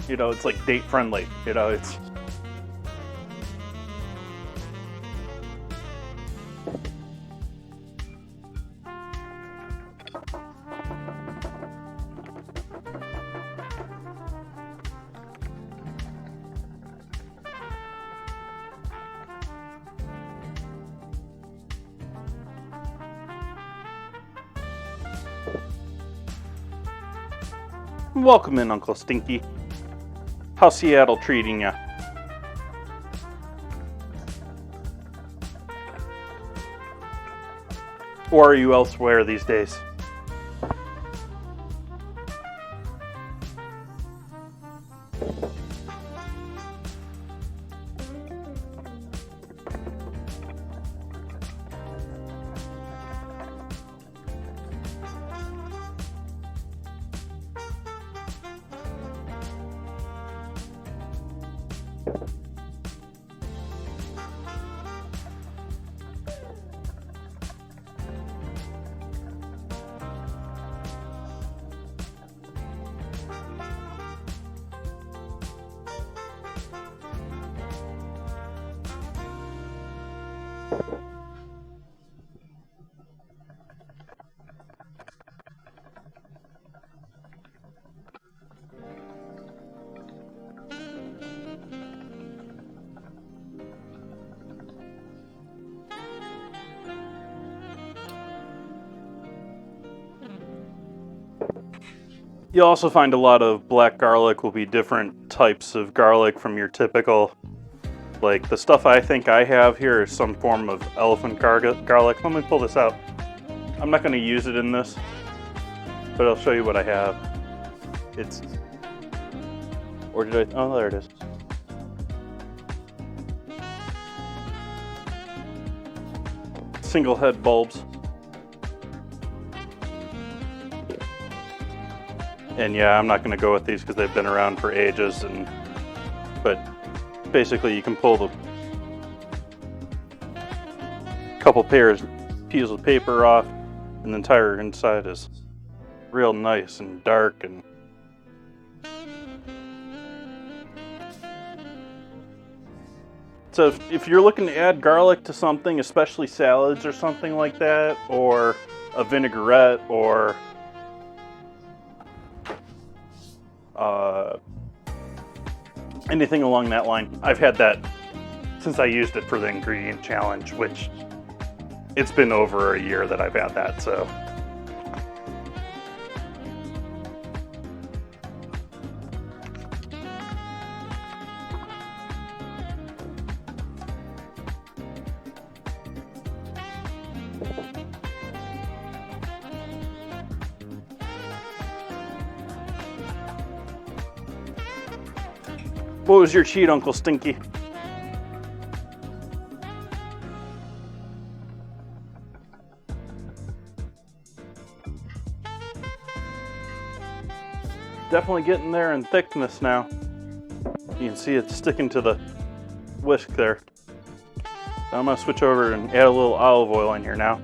you know it's like date friendly. You know, it's. Welcome in, Uncle Stinky. How's Seattle treating ya? Or are you elsewhere these days? You'll also find a lot of black garlic will be different types of garlic from your typical, like the stuff I think I have here is some form of elephant garlic. Let me pull this out. I'm not going to use it in this, but I'll show you what I have. It's, or did I, oh there it is. Single head bulbs. And yeah, I'm not going to go with these because they've been around for ages. But basically, you can pull the couple pieces of paper off, and the entire inside is real nice and dark. And so, if you're looking to add garlic to something, especially salads or something like that, or a vinaigrette, or anything along that line. I've had that since I used it for the ingredient challenge, which it's been over a year that I've had that, so. What was your cheat, Uncle Stinky? Definitely getting there in thickness now. You can see it sticking to the whisk there. I'm gonna switch over and add a little olive oil in here now.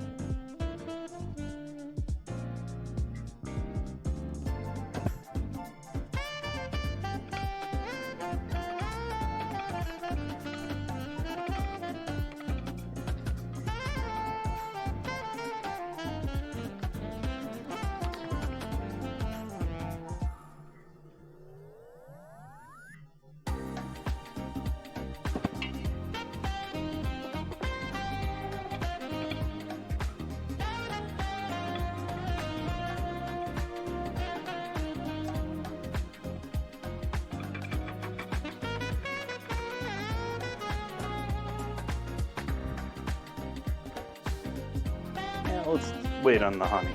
Let's wait on the honey.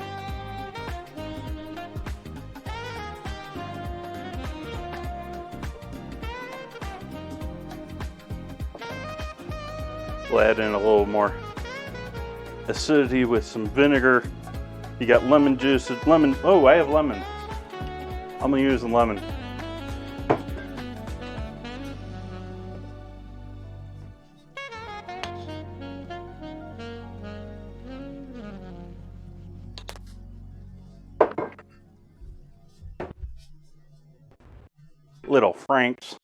We'll add in a little more acidity with some vinegar. You got lemon juice, lemon. Oh, I have lemon. I'm gonna use the lemon. Little Franks.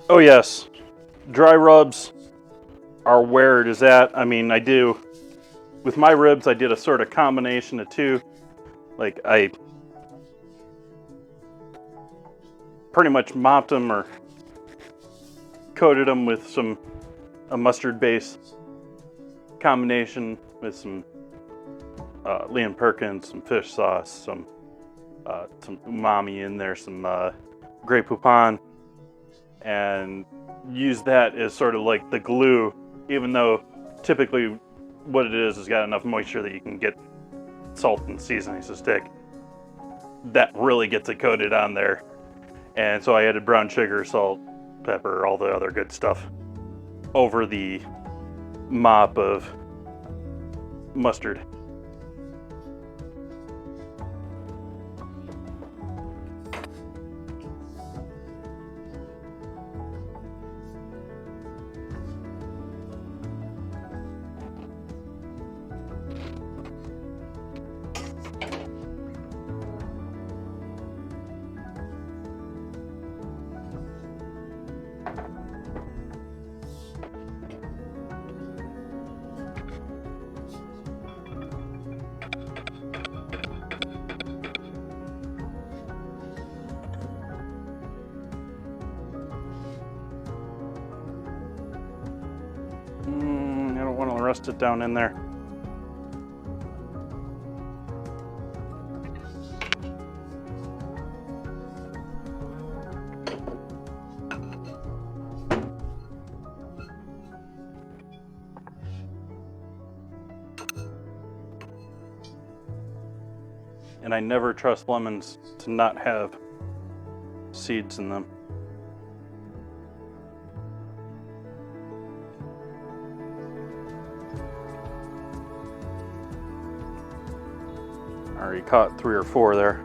Oh yes, dry rubs are where it is at. I mean, I do with my ribs, I did a sort of combination of two. Like I pretty much mopped them or coated them with a mustard base combination with some Liam Perkins, some fish sauce, some umami in there, some Grey Poupon, and use that as sort of like the glue, even though typically what it is got enough moisture that you can get salt and seasonings to stick. That really gets it coated on there. And so I added brown sugar, salt, pepper, all the other good stuff over the mop of mustard. I don't want to rust it down in there. And I never trust lemons to not have seeds in them. I already caught 3 or 4 there.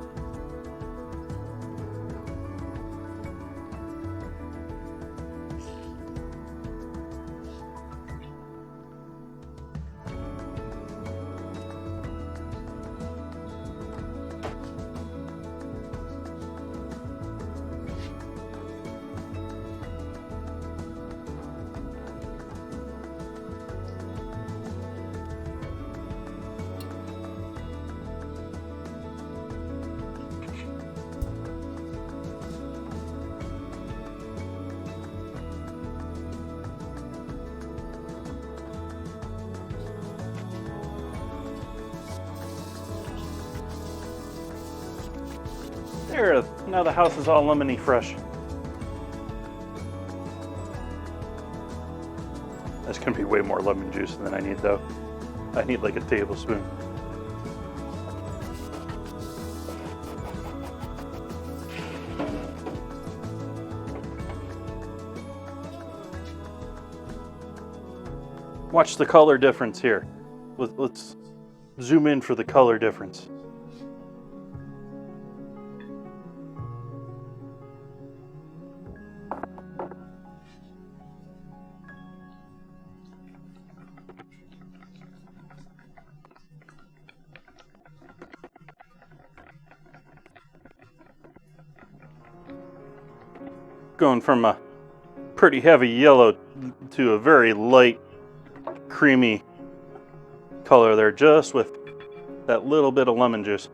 There, now the house is all lemony fresh. That's gonna be way more lemon juice than I need though. I need like a tablespoon. Watch the color difference here. Let's zoom in for the color difference. Going from a pretty heavy yellow to a very light creamy color there, just with that little bit of lemon juice.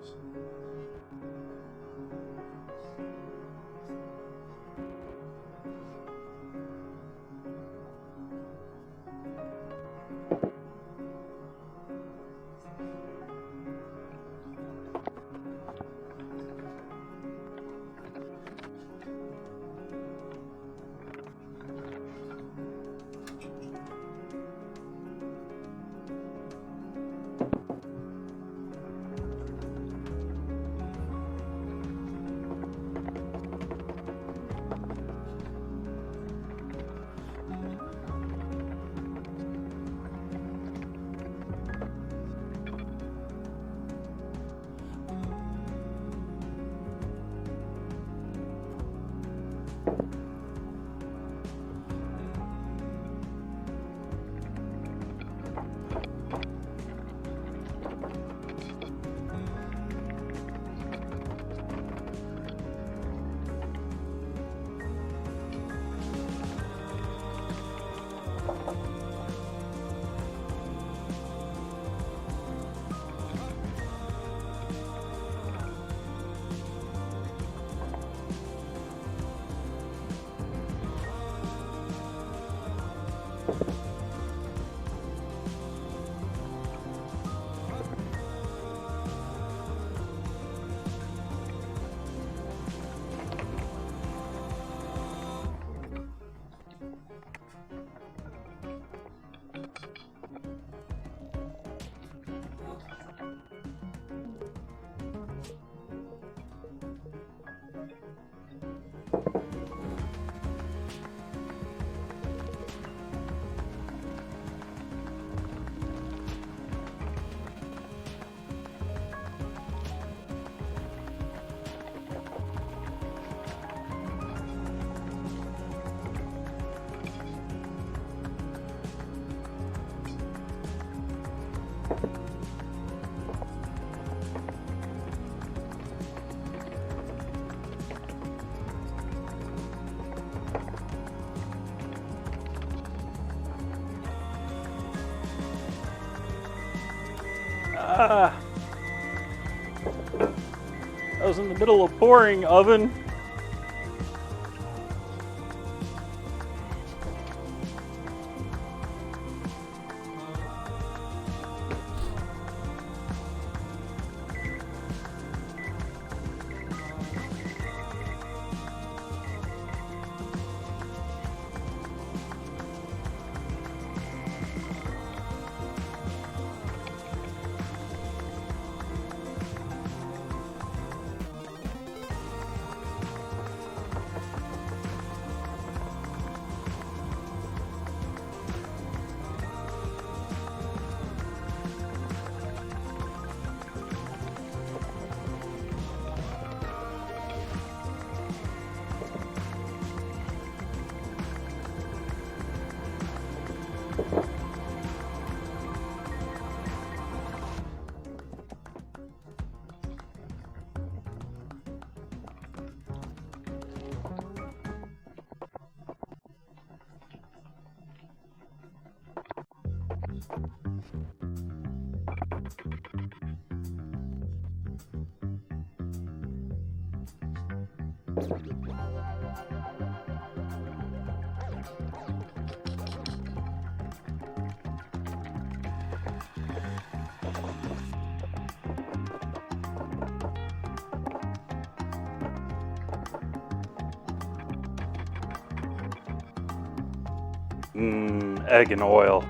I was in the middle of pouring, oven. Egg and oil.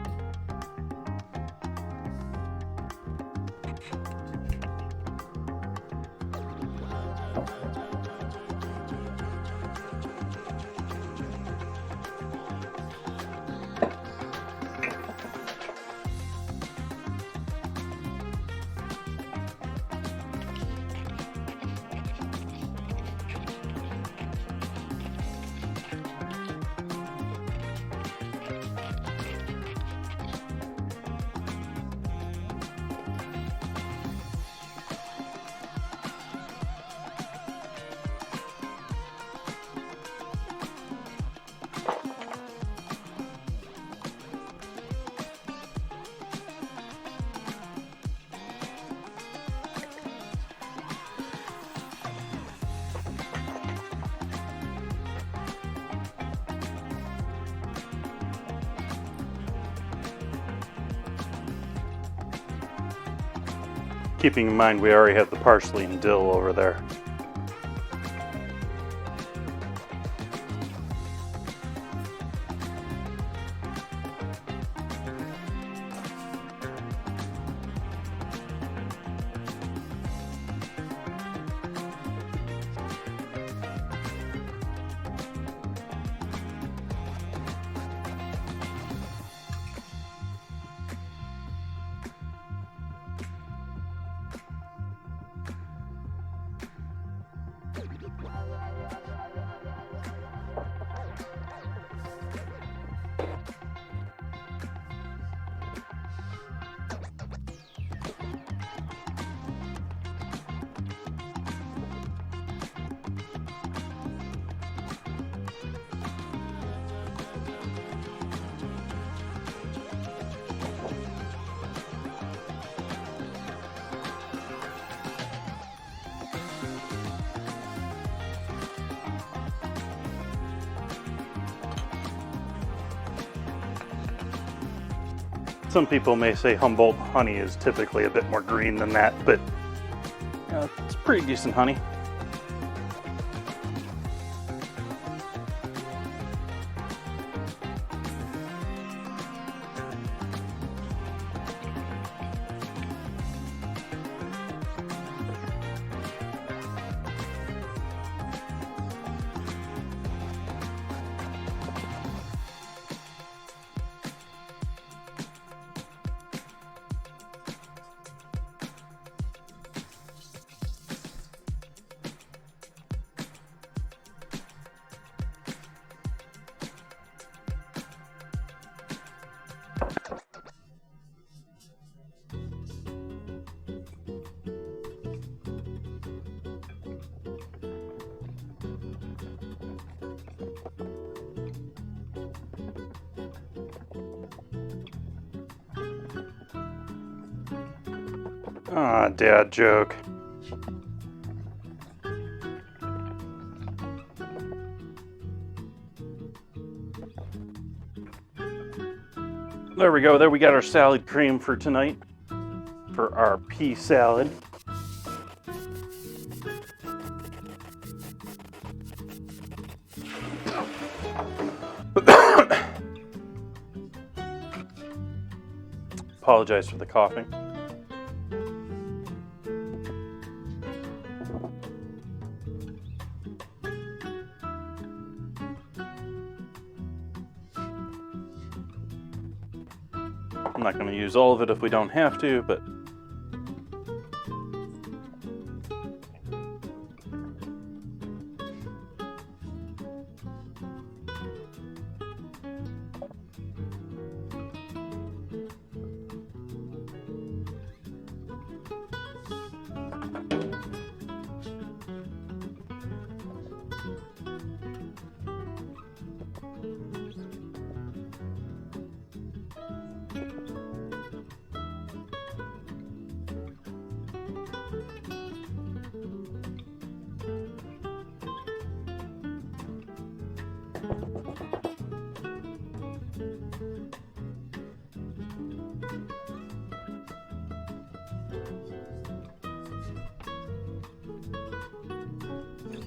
Keeping in mind we already have the parsley and dill over there. Some people may say Humboldt honey is typically a bit more green than that, but it's pretty decent honey. Ah, dad joke. There we go. There we got our salad cream for tonight. For our pea salad. Apologize for the coughing. I'm not going to use all of it if we don't have to, but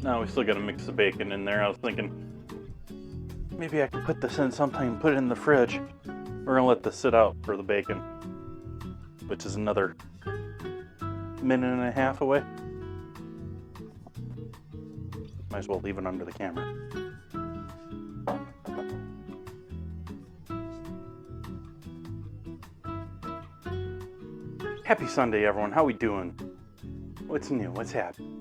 now we still got to mix the bacon in there. I was thinking maybe I could put this in sometime and put it in the fridge. We're going to let this sit out for the bacon, which is another minute and a half away. Might as well leave it under the camera. Happy Sunday, everyone. How we doing? What's new? What's happening?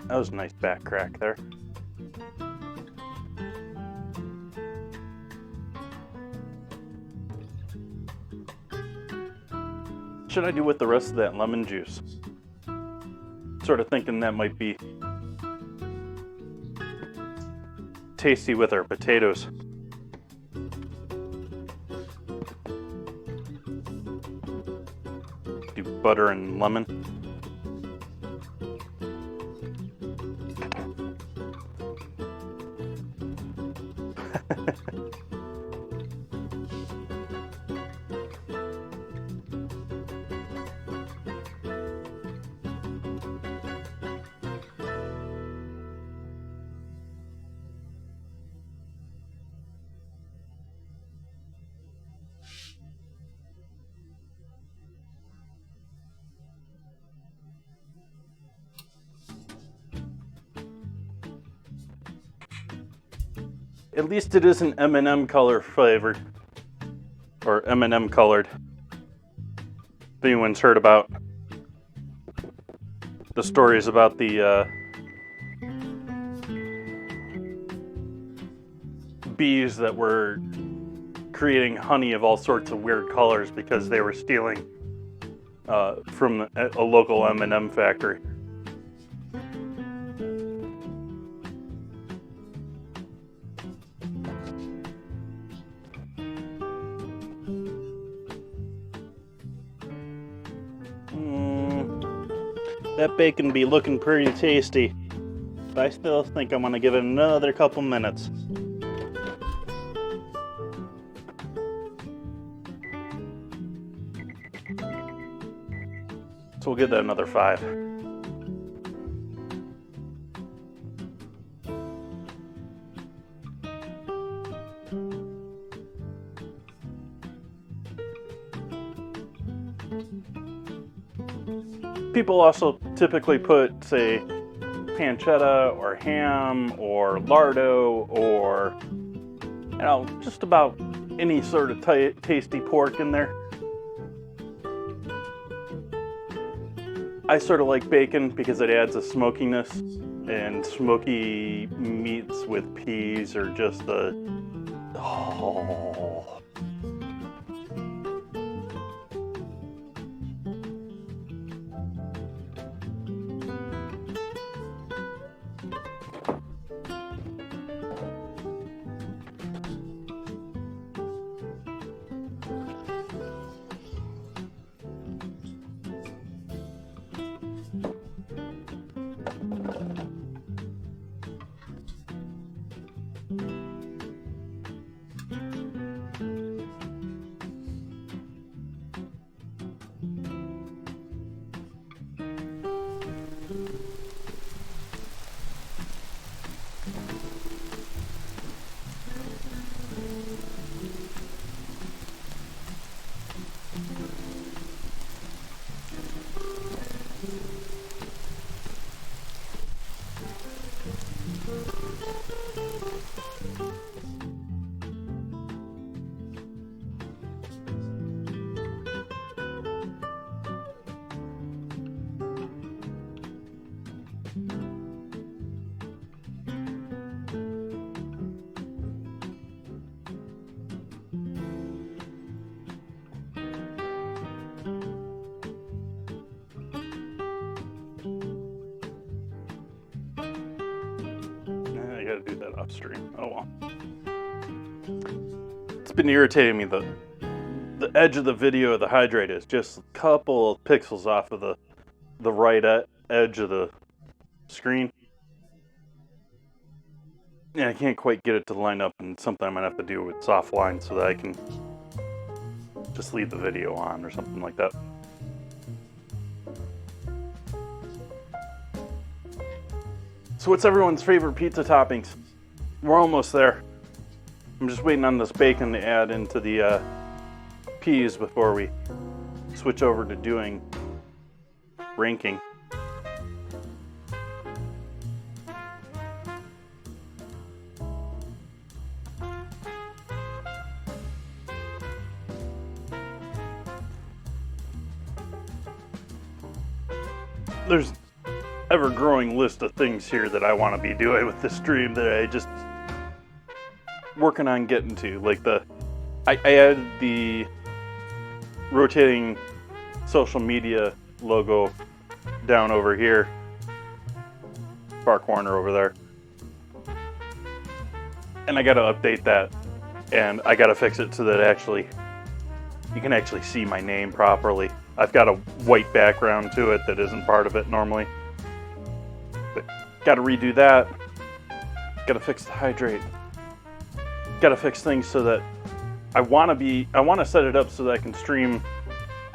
That was a nice back crack there. What should I do with the rest of that lemon juice? Sort of thinking that might be tasty with our potatoes. Do butter and lemon. At least it isn't M&M color flavored, or M&M colored. If anyone's heard about the stories about the bees that were creating honey of all sorts of weird colors because they were stealing from a local M&M factory. That bacon be looking pretty tasty, but I still think I'm gonna give it another couple minutes. So we'll give that another 5. People also typically put, say, pancetta or ham or lardo or, you know, just about any sort of tasty pork in there. I sort of like bacon because it adds a smokiness, and smoky meats with peas are just the, oh. off stream. Oh well. It's been irritating me. The edge of the video of the hydrate is just a couple of pixels off of the right edge of the screen. Yeah, I can't quite get it to line up, and something I might have to do with softline so that I can just leave the video on or something like that. So what's everyone's favorite pizza toppings? We're almost there. I'm just waiting on this bacon to add into the peas before we switch over to doing ranking. There's ever-growing list of things here that I want to be doing with this stream that I just working on getting to. Like I added the rotating social media logo down over here, far corner over there, and I got to update that, and I got to fix it so that actually you can actually see my name properly. I've got a white background to it that isn't part of it normally. But got to redo that. Got to fix the hydrate. Got to fix things so that I want to set it up so that I can stream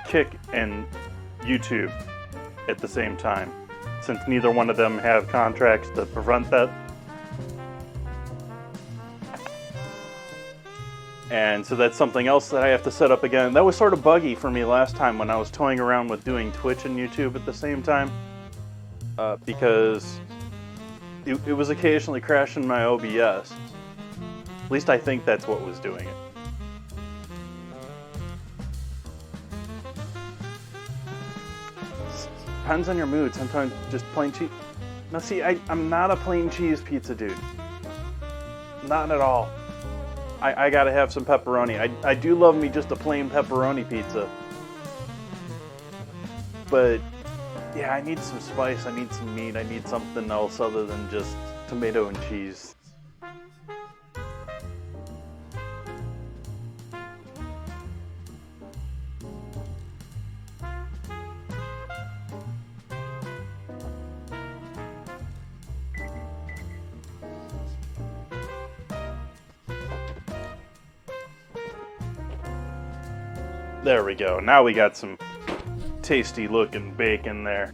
Kick and YouTube at the same time, since neither one of them have contracts to prevent that. And so that's something else that I have to set up again. That was sort of buggy for me last time when I was toying around with doing Twitch and YouTube at the same time, because it was occasionally crashing my OBS. At least I think that's what was doing it. Depends on your mood. Sometimes just plain cheese. Now see, I'm not a plain cheese pizza dude. Not at all. I gotta have some pepperoni. I do love me just a plain pepperoni pizza. But yeah, I need some spice, I need some meat, I need something else other than just tomato and cheese. There we go. Now we got some tasty looking bacon there.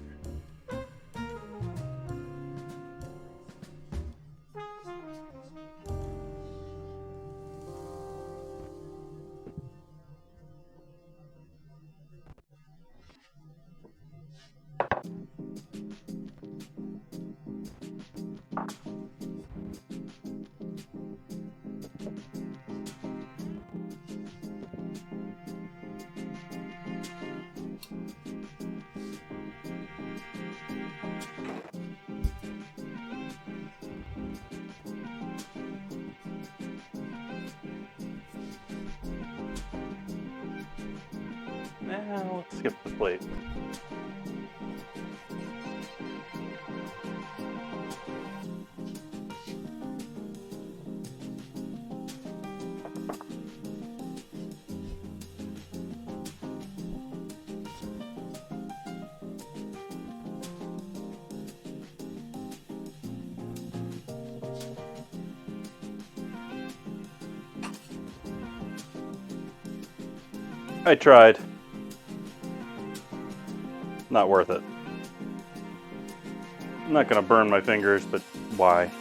Now let's skip the plate. I tried. Not worth it. I'm not gonna burn my fingers, but why?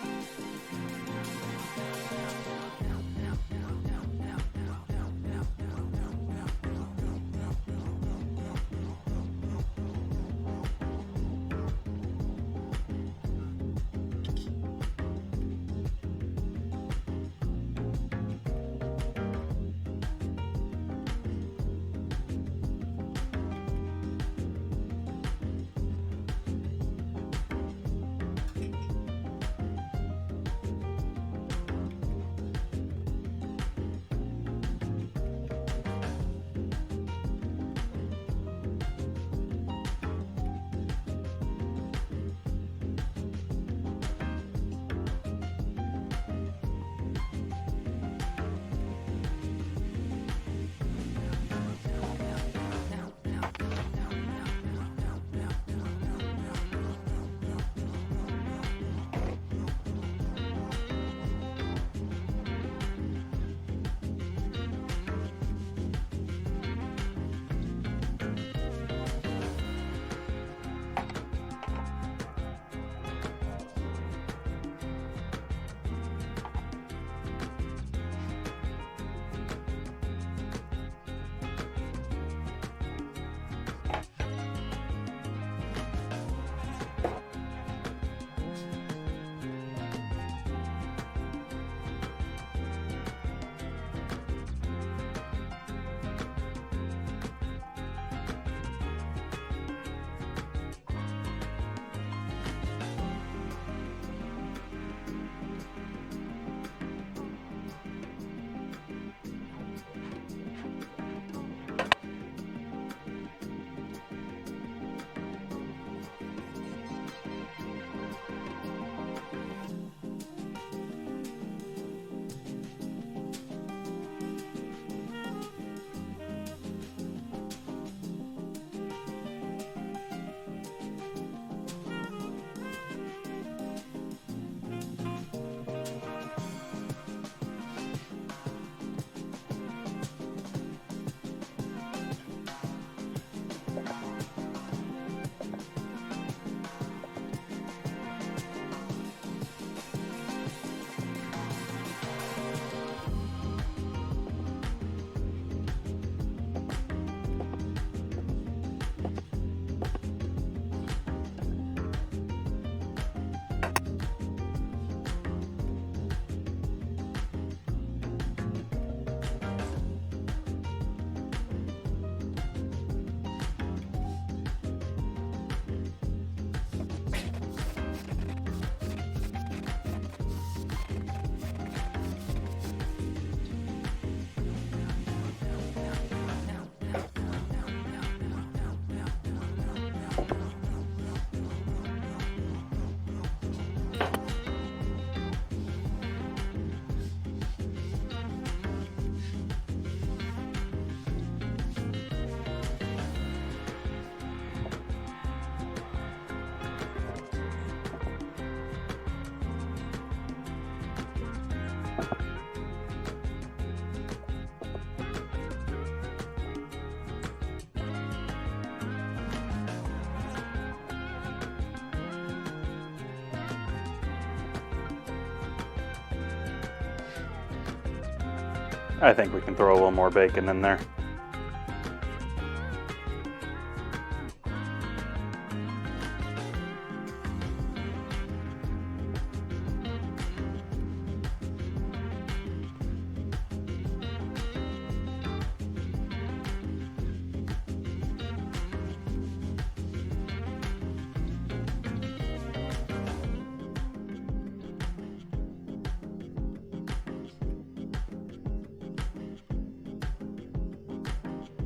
I think we can throw a little more bacon in there.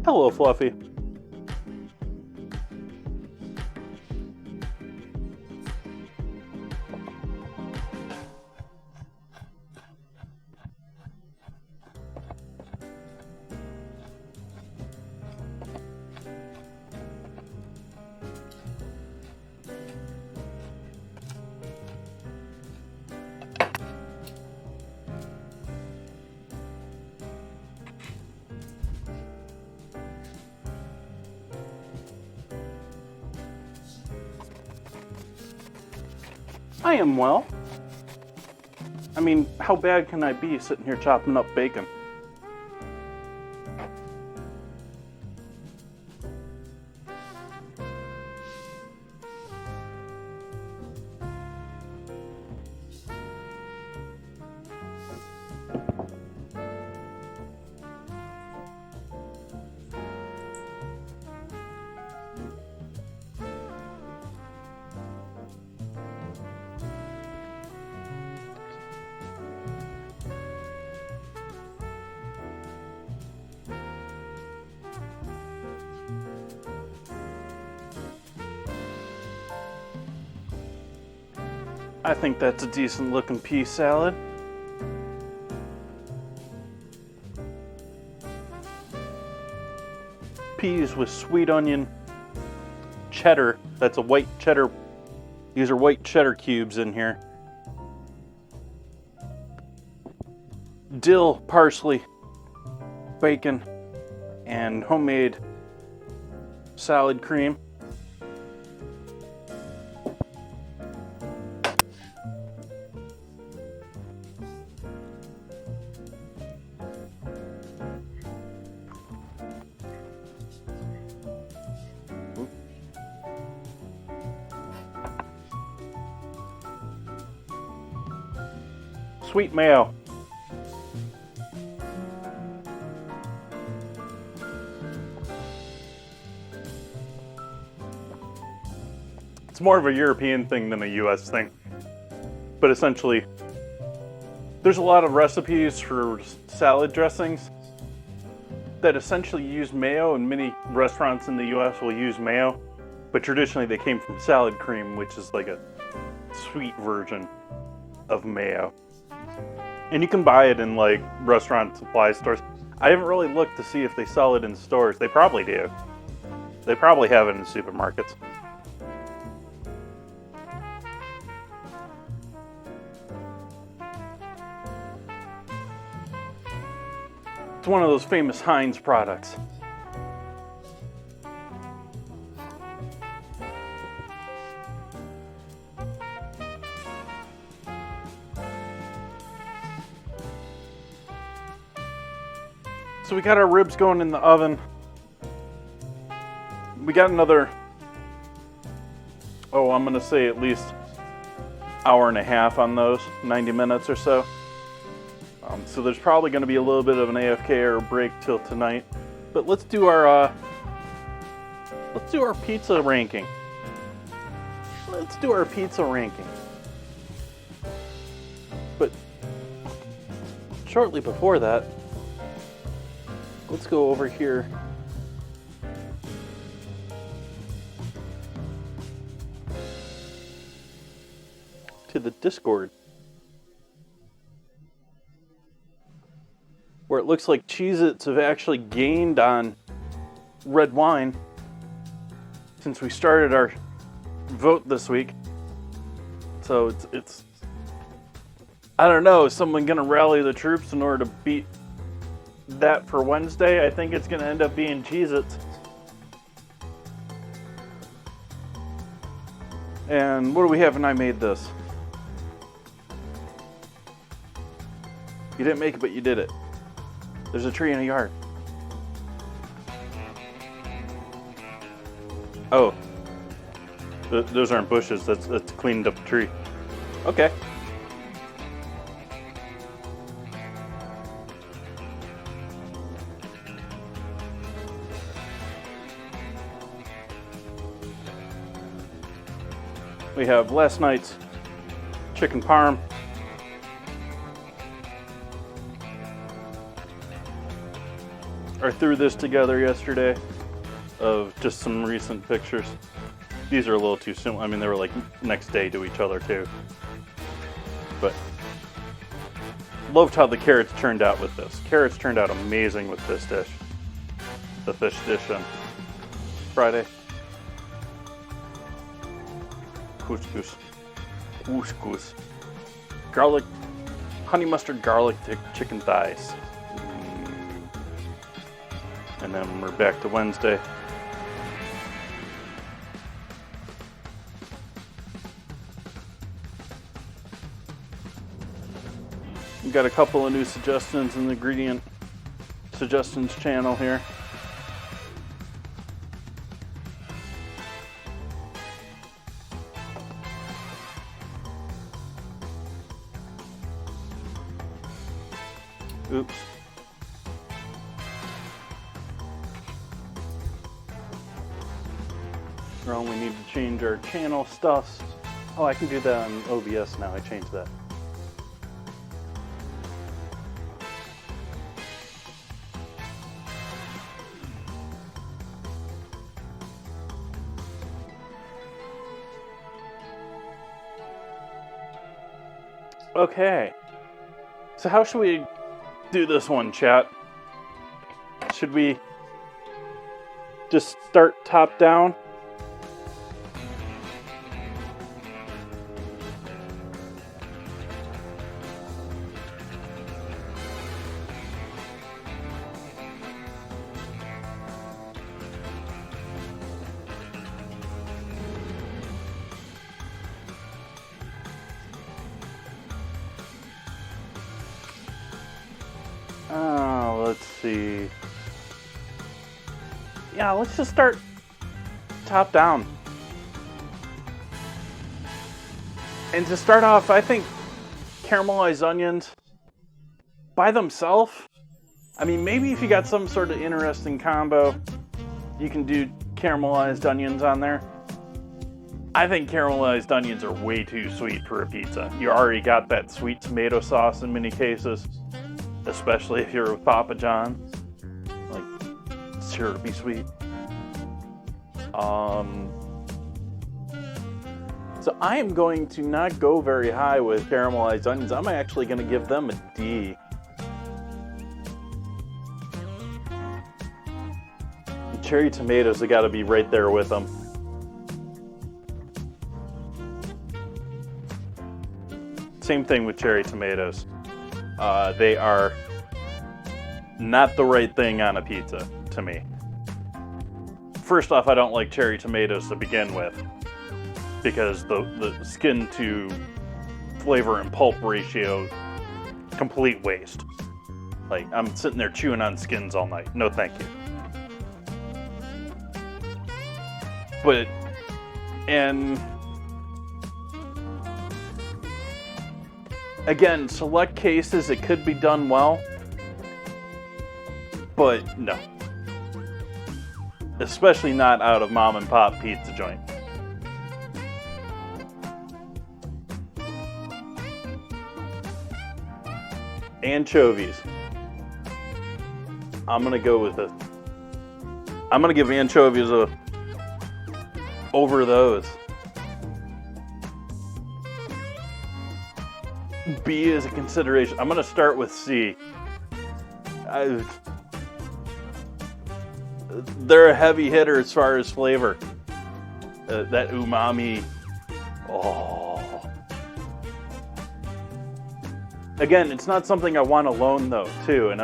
Hello, Fluffy. I am well. I mean, how bad can I be sitting here chopping up bacon? I think that's a decent looking pea salad. Peas with sweet onion, cheddar. That's a white cheddar. These are white cheddar cubes in here. Dill, parsley, bacon, and homemade salad cream. Sweet mayo. It's more of a European thing than a US thing. But essentially, there's a lot of recipes for salad dressings that essentially use mayo, and many restaurants in the US will use mayo. But traditionally they came from salad cream, which is like a sweet version of mayo. And you can buy it in like restaurant supply stores. I haven't really looked to see if they sell it in stores. They probably do. They probably have it in supermarkets. It's one of those famous Heinz products. So we got our ribs going in the oven. We got another, I'm gonna say at least hour and a half on those, 90 minutes or so. So there's probably gonna be a little bit of an AFK or a break till tonight. But let's do our pizza ranking. Let's do our pizza ranking. But shortly before that, let's go over here to the Discord, where it looks like Cheez-Its have actually gained on red wine since we started our vote this week. So it's I don't know, is someone gonna rally the troops in order to beat that for Wednesday? I think it's gonna end up being Cheez-Its. And what do we have when I made this? You didn't make it, but you did it. There's a tree in a yard. Oh. Those aren't bushes. That's a cleaned up tree. Okay. We have last night's chicken parm. I threw this together yesterday of just some recent pictures. These are a little too similar. I mean, they were like next day to each other too. But loved how the carrots turned out with this. Carrots turned out amazing with this dish. The fish dish on Friday. Couscous. Couscous. Garlic, honey mustard garlic chicken thighs. And then we're back to Wednesday. We've got a couple of new suggestions in the ingredient suggestions channel here. Oops. We need to change our channel stuff. Oh, I can do that on OBS now. I changed that. Okay. So how should we do this one, chat? Should we just start top down? Let's see. Yeah, let's just start top down. And to start off, I think caramelized onions by themselves, I mean, maybe if you got some sort of interesting combo, you can do caramelized onions on there. I think caramelized onions are way too sweet for a pizza. You already got that sweet tomato sauce in many cases, especially if you're with Papa John's. Like, syrupy sweet. So I am going to not go very high with caramelized onions. I'm actually going to give them a D. And cherry tomatoes have got to be right there with them. Same thing with cherry tomatoes. They are not the right thing on a pizza to me. First off, I don't like cherry tomatoes to begin with because the skin to flavor and pulp ratio, complete waste. Like, I'm sitting there chewing on skins all night. No thank you. But, and again, select cases, it could be done well, but no. Especially not out of mom and pop pizza joint. Anchovies. I'm gonna give anchovies a over those. B is a consideration. I'm gonna start with C. They're a heavy hitter as far as flavor. That umami. Oh. Again, it's not something I want alone though, too. And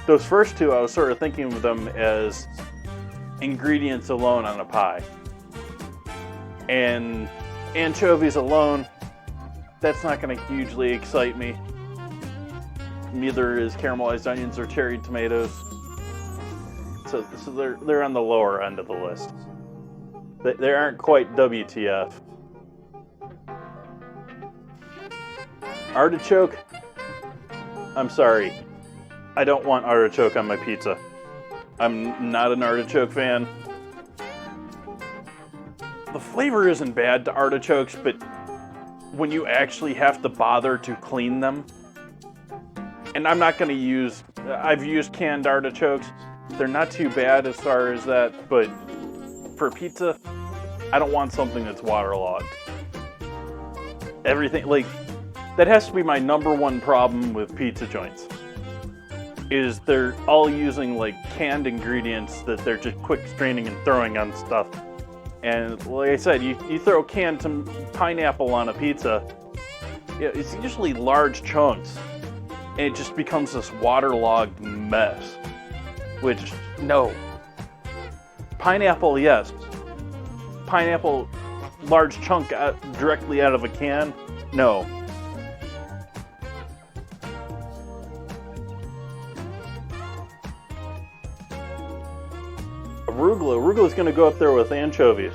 those first two, I was sort of thinking of them as ingredients alone on a pie. And anchovies alone, that's not going to hugely excite me. Neither is caramelized onions or cherry tomatoes. So they're on the lower end of the list. They aren't quite WTF. Artichoke? I'm sorry. I don't want artichoke on my pizza. I'm not an artichoke fan. The flavor isn't bad to artichokes, but when you actually have to bother to clean them, and I'm not going to use, I've used canned artichokes. They're not too bad as far as that, but for pizza, I don't want something that's waterlogged. Everything, like, that has to be my number one problem with pizza joints, is they're all using like canned ingredients that they're just quick straining and throwing on stuff. And like I said, you throw canned pineapple on a pizza, it's usually large chunks, and it just becomes this waterlogged mess. Which, no. Pineapple, yes. Pineapple, large chunk directly out of a can, no. Arugula's going to go up there with anchovies.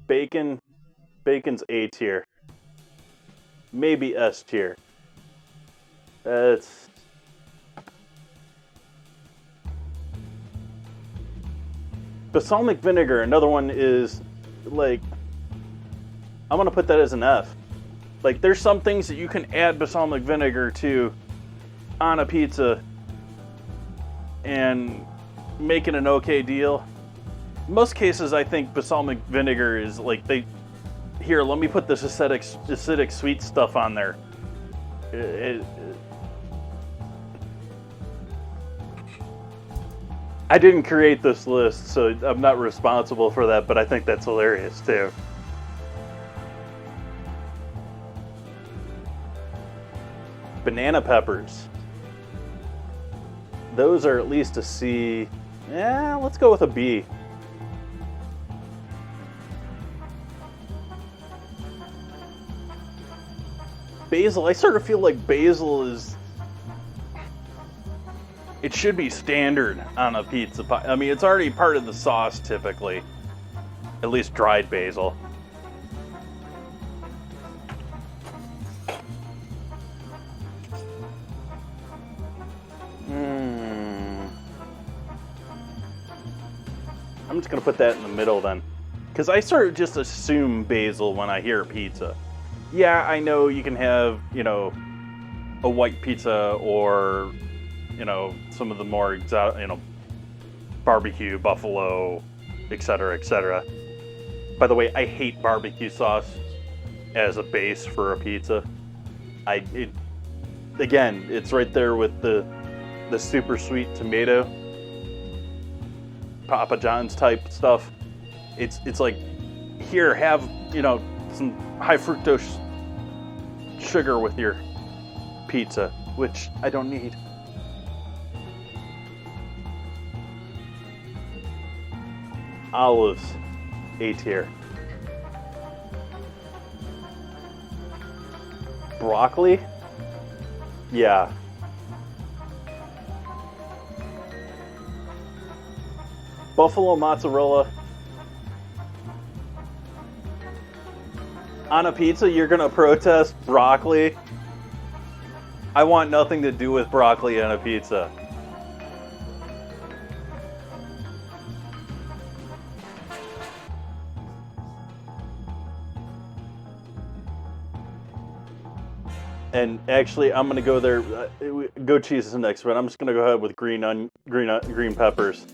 Bacon's A tier. Maybe S tier. It's balsamic vinegar. Another one is like, I'm going to put that as an F. Like, there's some things that you can add balsamic vinegar to on a pizza and make it an okay deal. In most cases, I think balsamic vinegar is like, here, let me put this acidic sweet stuff on there. I didn't create this list, so I'm not responsible for that, but I think that's hilarious too. Banana peppers. Those are at least a C. Yeah, let's go with a B. Basil, I sort of feel like basil is... It should be standard on a pizza pie. I mean, it's already part of the sauce typically. At least dried basil. I'm just gonna put that in the middle then. Because I sort of just assume basil when I hear pizza. Yeah, I know you can have, a white pizza or, some of the more exotic, barbecue, buffalo, etc., etc. By the way, I hate barbecue sauce as a base for a pizza. Again, it's right there with the super sweet tomato, Papa John's type stuff. It's like, here, have, some high fructose sugar with your pizza, which I don't need. Olives, A tier. Broccoli? Yeah. Buffalo mozzarella. On a pizza, you're gonna protest broccoli? I want nothing to do with broccoli on a pizza. And actually, I'm gonna go there. Goat cheese is the next one. I'm just gonna go ahead with green peppers.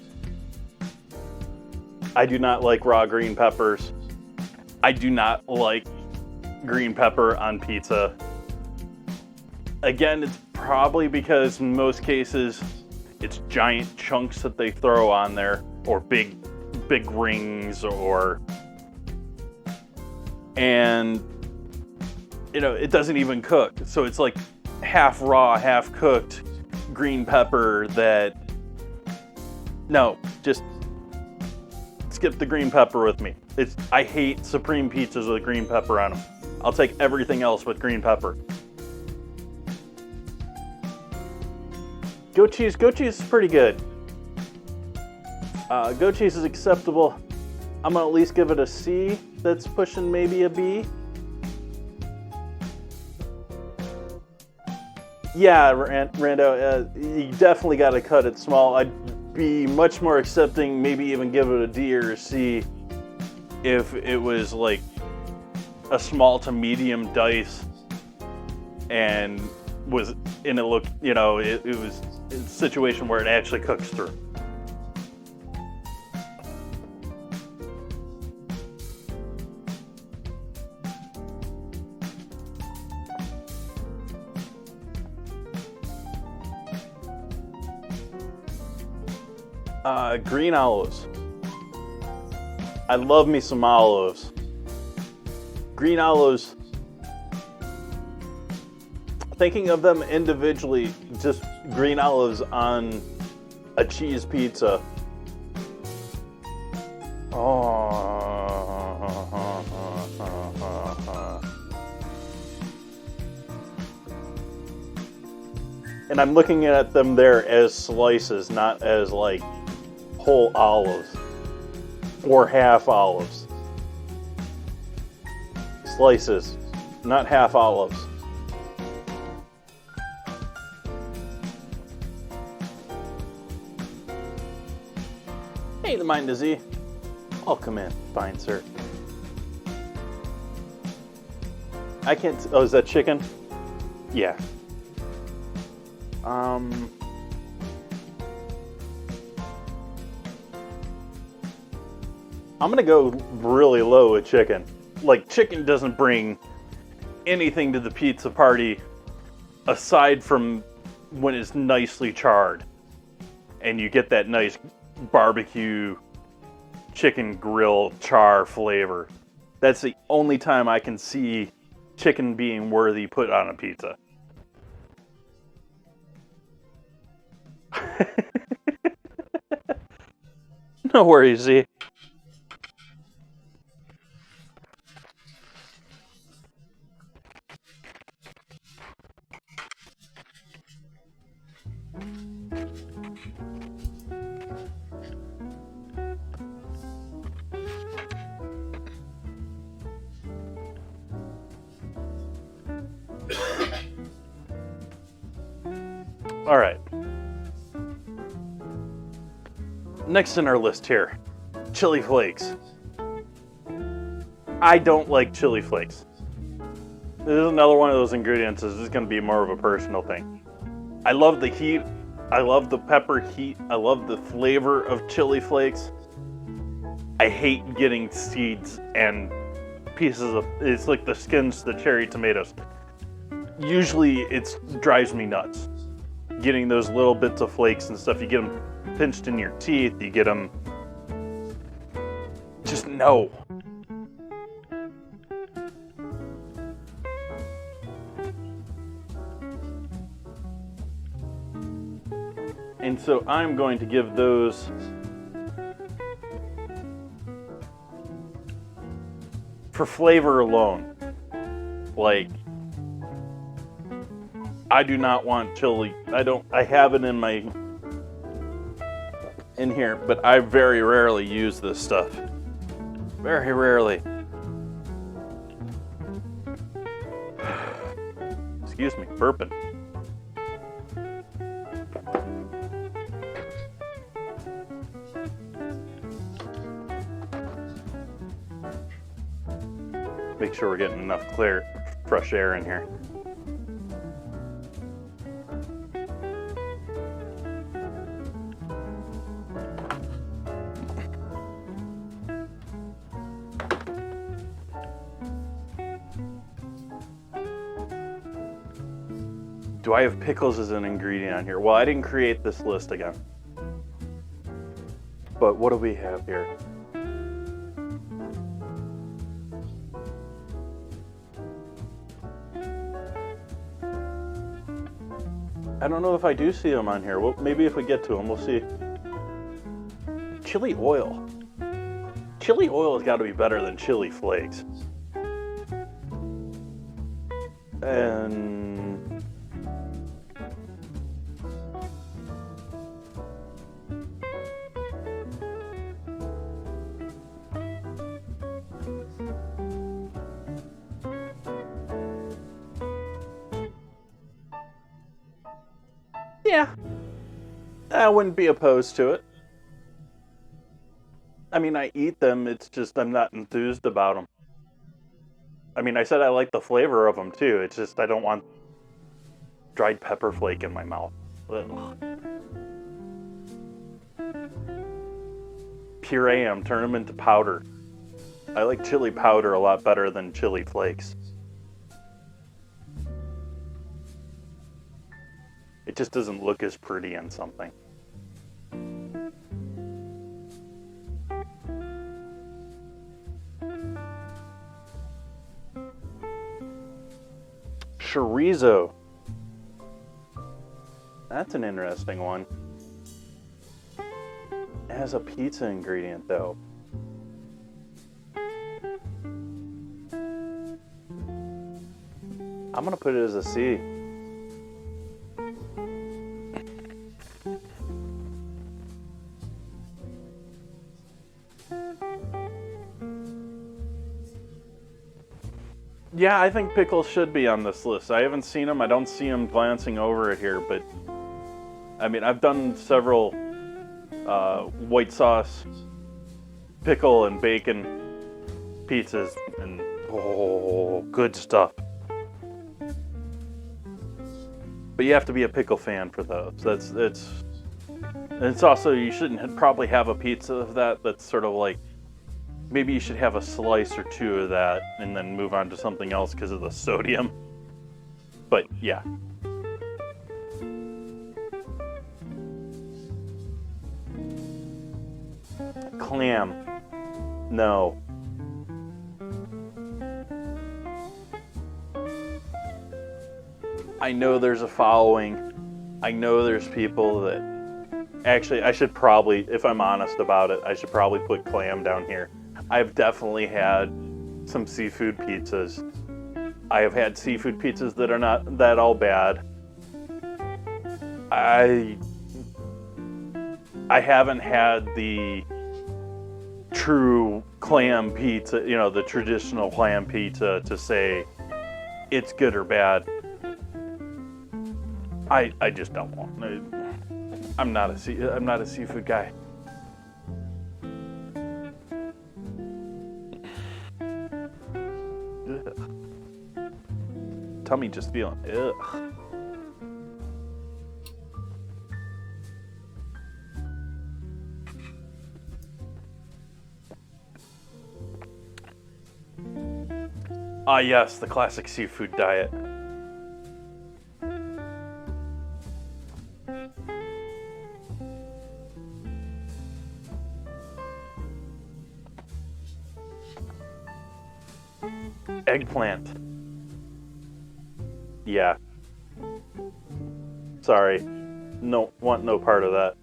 I do not like raw green peppers. I do not like green pepper on pizza. Again, it's probably because in most cases it's giant chunks that they throw on there, or big rings, and it doesn't even cook. So it's like half raw, half cooked green pepper that, no, just skip the green pepper with me. I hate supreme pizzas with green pepper on them. I'll take everything else with green pepper. Goat cheese is pretty good. Goat cheese is acceptable. I'm gonna at least give it a C. That's pushing maybe a B. Yeah, Rando, you definitely got to cut it small. I'd be much more accepting, maybe even give it a D or a C if it was like a small to medium dice and was in a look, you know, it was a situation where it actually cooks through. Green olives. I love me some olives. Green olives, thinking of them individually, just green olives on a cheese pizza. And I'm looking at them there as slices, not as like whole olives or half olives. Slices, not half olives. Hey, the mind is E. I'll come in. Fine, sir. I can't. Oh, is that chicken? Yeah. I'm gonna go really low with chicken. Like, chicken doesn't bring anything to the pizza party aside from when it's nicely charred and you get that nice barbecue chicken grill char flavor. That's the only time I can see chicken being worthy put on a pizza. No worries, Z. All right. Next in our list here, chili flakes. I don't like chili flakes. This is another one of those ingredients. This is going to be more of a personal thing. I love the heat. I love the pepper heat. I love the flavor of chili flakes. I hate getting seeds and pieces of, it's like the skins, the cherry tomatoes. Usually it drives me nuts. Getting those little bits of flakes and stuff, you get them pinched in your teeth, you get them, just no. And so I'm going to give those for flavor alone. Like, I do not want chili. I have it in here, but I very rarely use this stuff. Very rarely. Excuse me, burping. Make sure we're getting enough clear, fresh air in here. Do I have pickles as an ingredient on here? Well, I didn't create this list again. But what do we have here? I don't know if I do see them on here. Well, maybe if we get to them, we'll see. Chili oil. Chili oil has got to be better than chili flakes. And yeah, I wouldn't be opposed to it. I mean, I eat them, it's just I'm not enthused about them. I mean, I said I like the flavor of them too, it's just I don't want dried pepper flake in my mouth. Ugh. Puree them, turn them into powder. I like chili powder a lot better than chili flakes. It just doesn't look as pretty in something. Chorizo. That's an interesting one. It has a pizza ingredient though. I'm gonna put it as a C. Yeah, I think pickles should be on this list. I haven't seen them. I don't see them glancing over it here, but I mean, I've done several white sauce, pickle, and bacon pizzas, and oh, good stuff. But you have to be a pickle fan for those. It's also, you shouldn't probably have a pizza of that. That's sort of like, maybe you should have a slice or two of that and then move on to something else because of the sodium. But yeah. Clam. No. I know there's a following. I know there's people that... Actually, I should probably, if I'm honest about it, I should probably put clam down here. I've definitely had some seafood pizzas. I have had seafood pizzas that are not that all bad. I haven't had the true clam pizza, you know, the traditional clam pizza to say it's good or bad. I just don't want. I'm not a seafood guy. Ugh. Tummy just feeling ugh. Ah yes, the classic seafood diet. Eggplant. Yeah. Sorry. No, want no part of that.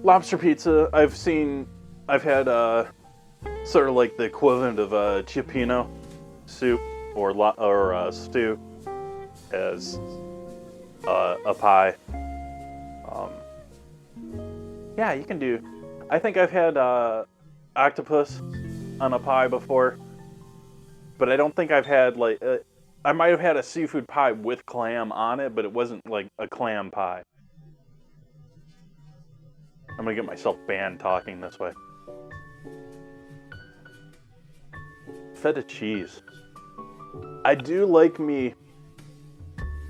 Lobster pizza, I've had sort of like the equivalent of a cioppino soup or stew as a pie. Yeah, you can do. I think I've had octopus on a pie before, but I don't think I've had like I might have had a seafood pie with clam on it, but it wasn't like a clam pie. I'm gonna get myself banned talking this way. Feta cheese. I do like me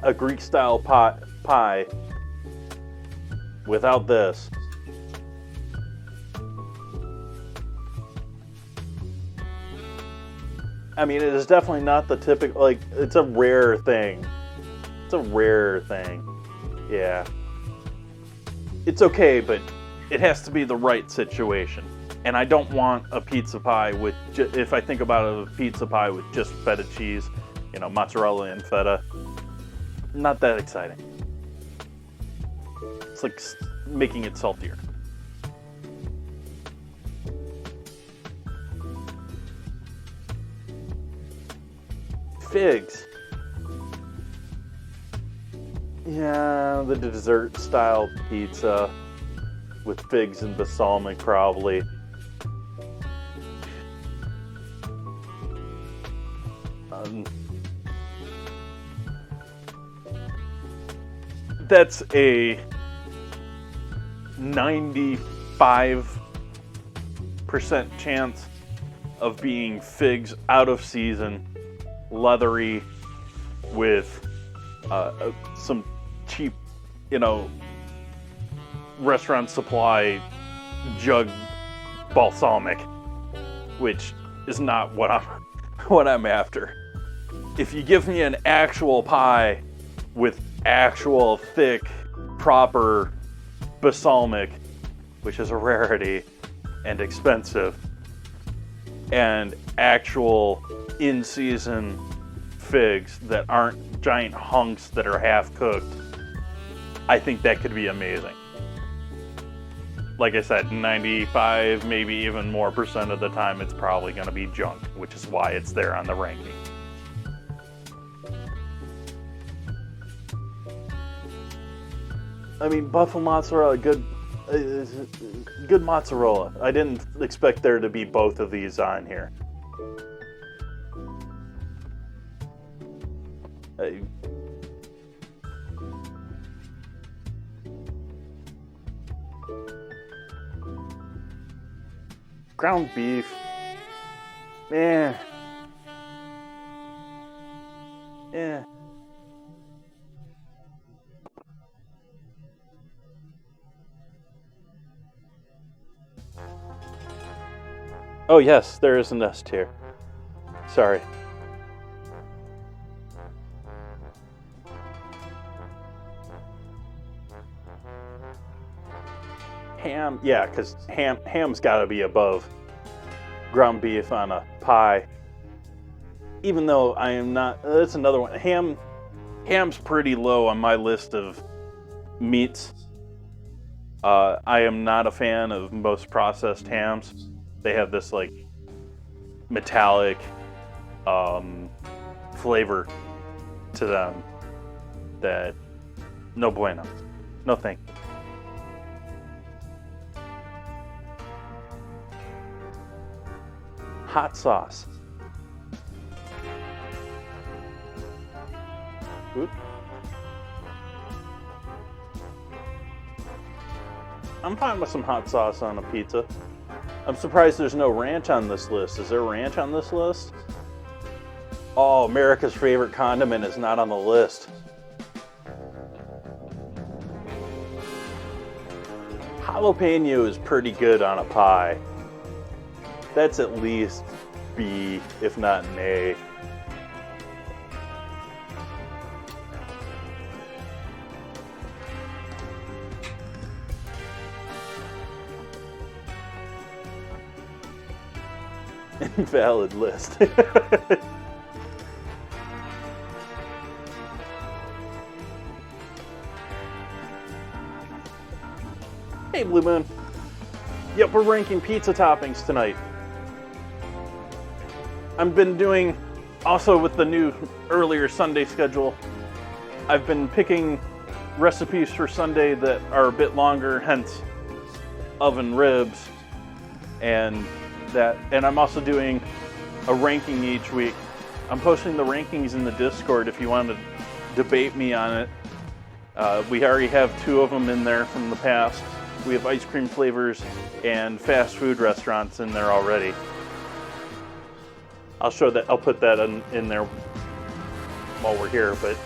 a Greek style pie without this. I mean, it is definitely not the typical, like, it's a rare thing. It's a rare thing. Yeah. It's okay, but it has to be the right situation. And I don't want a pizza pie with, if I think about a pizza pie with just feta cheese, you know, mozzarella and feta. Not that exciting. It's like making it saltier. Figs. Yeah, the dessert style pizza with figs and balsamic probably. That's a 95% chance of being figs out of season, leathery, with some cheap, restaurant supply jug balsamic, which is not what I'm after. If you give me an actual pie with actual thick, proper balsamic, which is a rarity and expensive, and actual in-season figs that aren't giant hunks that are half cooked, I think that could be amazing. Like I said, 95, maybe even more % of the time, it's probably going to be junk, which is why it's there on the ranking. I mean, buffalo mozzarella, good mozzarella. I didn't expect there to be both of these on here. Ground beef, man. Yeah. Oh yes, there is a nest here. Sorry. Ham, yeah, because ham's got to be above ground beef on a pie. Even though I am not, that's another one. Ham's pretty low on my list of meats. I am not a fan of most processed hams. They have this like metallic flavor to them that no bueno. No thank you. Hot sauce. Oop. I'm fine with some hot sauce on a pizza. I'm surprised there's no ranch on this list. Is there ranch on this list? Oh, America's favorite condiment is not on the list. Jalapeno is pretty good on a pie. That's at least B, if not an A. Invalid list. Hey, Blue Moon. Yep, we're ranking pizza toppings tonight. I've been doing, also with the new earlier Sunday schedule, I've been picking recipes for Sunday that are a bit longer, hence oven ribs, and I'm also doing a ranking each week. I'm posting the rankings in the Discord if you want to debate me on it. We already have 2 of them in there from the past. We have ice cream flavors and fast food restaurants in there already. I'll put that in there while we're here, but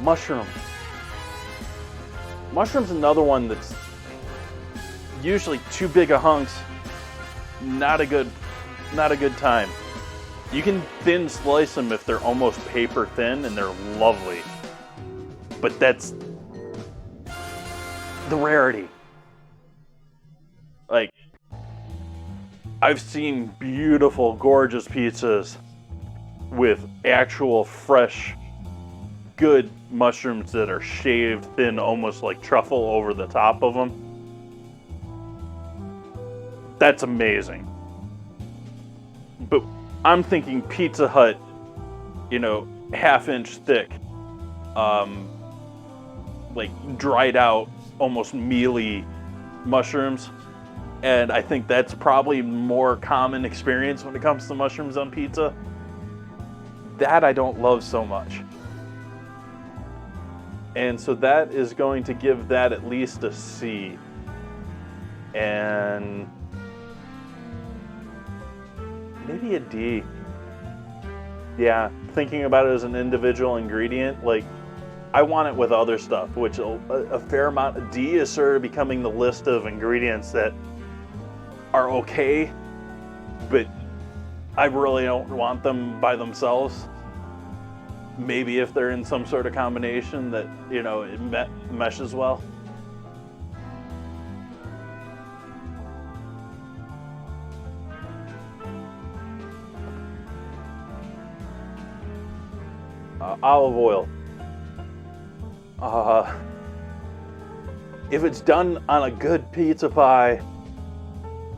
mushroom. Mushroom's another one that's usually too big a hunks. Not a good time. You can thin slice them if they're almost paper thin and they're lovely. But that's the rarity. Like, I've seen beautiful, gorgeous pizzas with actual fresh, good mushrooms that are shaved thin, almost like truffle over the top of them. That's amazing. But I'm thinking Pizza Hut, you know, half-inch thick, like dried out, almost mealy mushrooms. And I think that's probably more common experience when it comes to mushrooms on pizza. That I don't love so much. And so that is going to give that at least a C. And maybe a D. Yeah, thinking about it as an individual ingredient, like, I want it with other stuff, which a fair amount of D is sort of becoming the list of ingredients that are okay, but I really don't want them by themselves. Maybe if they're in some sort of combination that, you know, it meshes well. Olive oil. If it's done on a good pizza pie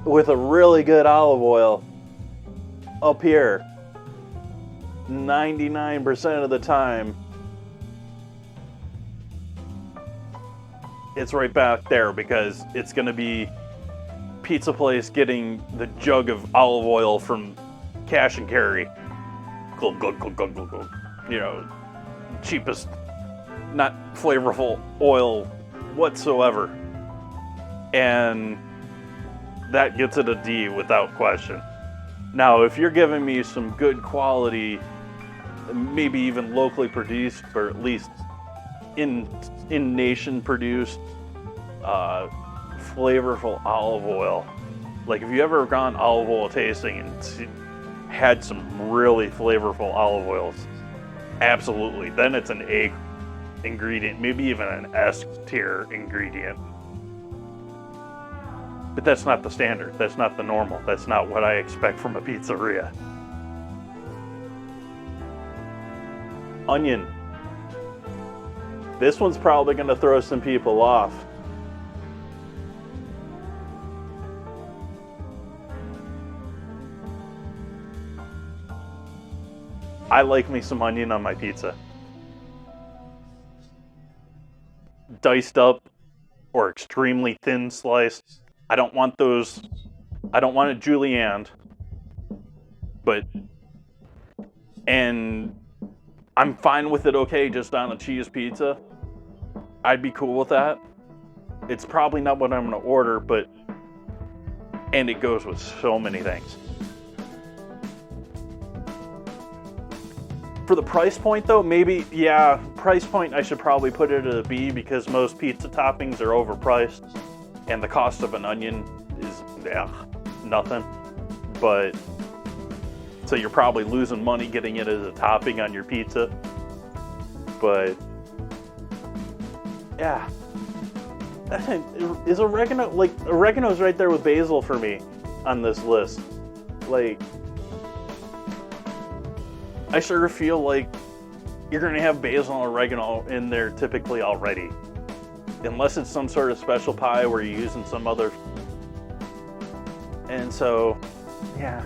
with a really good olive oil, up here, 99% of the time, it's right back there, because it's going to be pizza place getting the jug of olive oil from cash and carry. Glug, glug, glug, glug, glug, glug. You know, cheapest, not flavorful oil whatsoever. And that gets it a D without question. Now, if you're giving me some good quality, maybe even locally produced, or at least in nation produced, flavorful olive oil, like if you ever gone olive oil tasting and had some really flavorful olive oils, absolutely, then it's an A ingredient, maybe even an S tier ingredient. But that's not the standard. That's not the normal. That's not what I expect from a pizzeria. Onion. This one's probably going to throw some people off. I like me some onion on my pizza. Diced up or extremely thin sliced. I don't want those, I don't want it julienned, and I'm fine with it okay just on a cheese pizza. I'd be cool with that. It's probably not what I'm gonna order, and it goes with so many things. For the price point though, maybe, yeah, price point I should probably put it at a B, because most pizza toppings are overpriced. And the cost of an onion is nothing. But so you're probably losing money getting it as a topping on your pizza. But yeah, is oregano, like, oregano's right there with basil for me on this list. Like, I sure feel like you're gonna have basil and oregano in there typically already. Unless it's some sort of special pie where you're using some other. And so, yeah.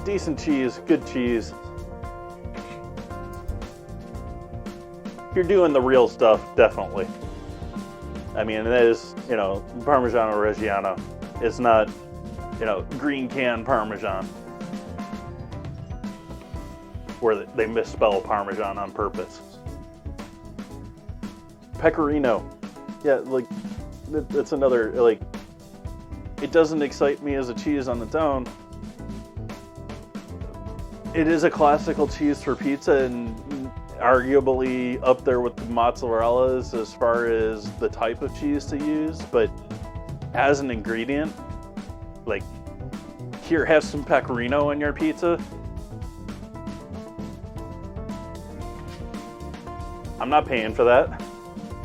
Decent cheese, good cheese. If you're doing the real stuff, definitely. I mean, it is, you know, Parmigiano Reggiano. It's not, you know, green can Parmesan, where they misspell Parmesan on purpose. Pecorino. Yeah, like, that's another, like, it doesn't excite me as a cheese on its own. It is a classical cheese for pizza, and arguably up there with the mozzarellas as far as the type of cheese to use, but as an ingredient, like, here, have some pecorino in your pizza. I'm not paying for that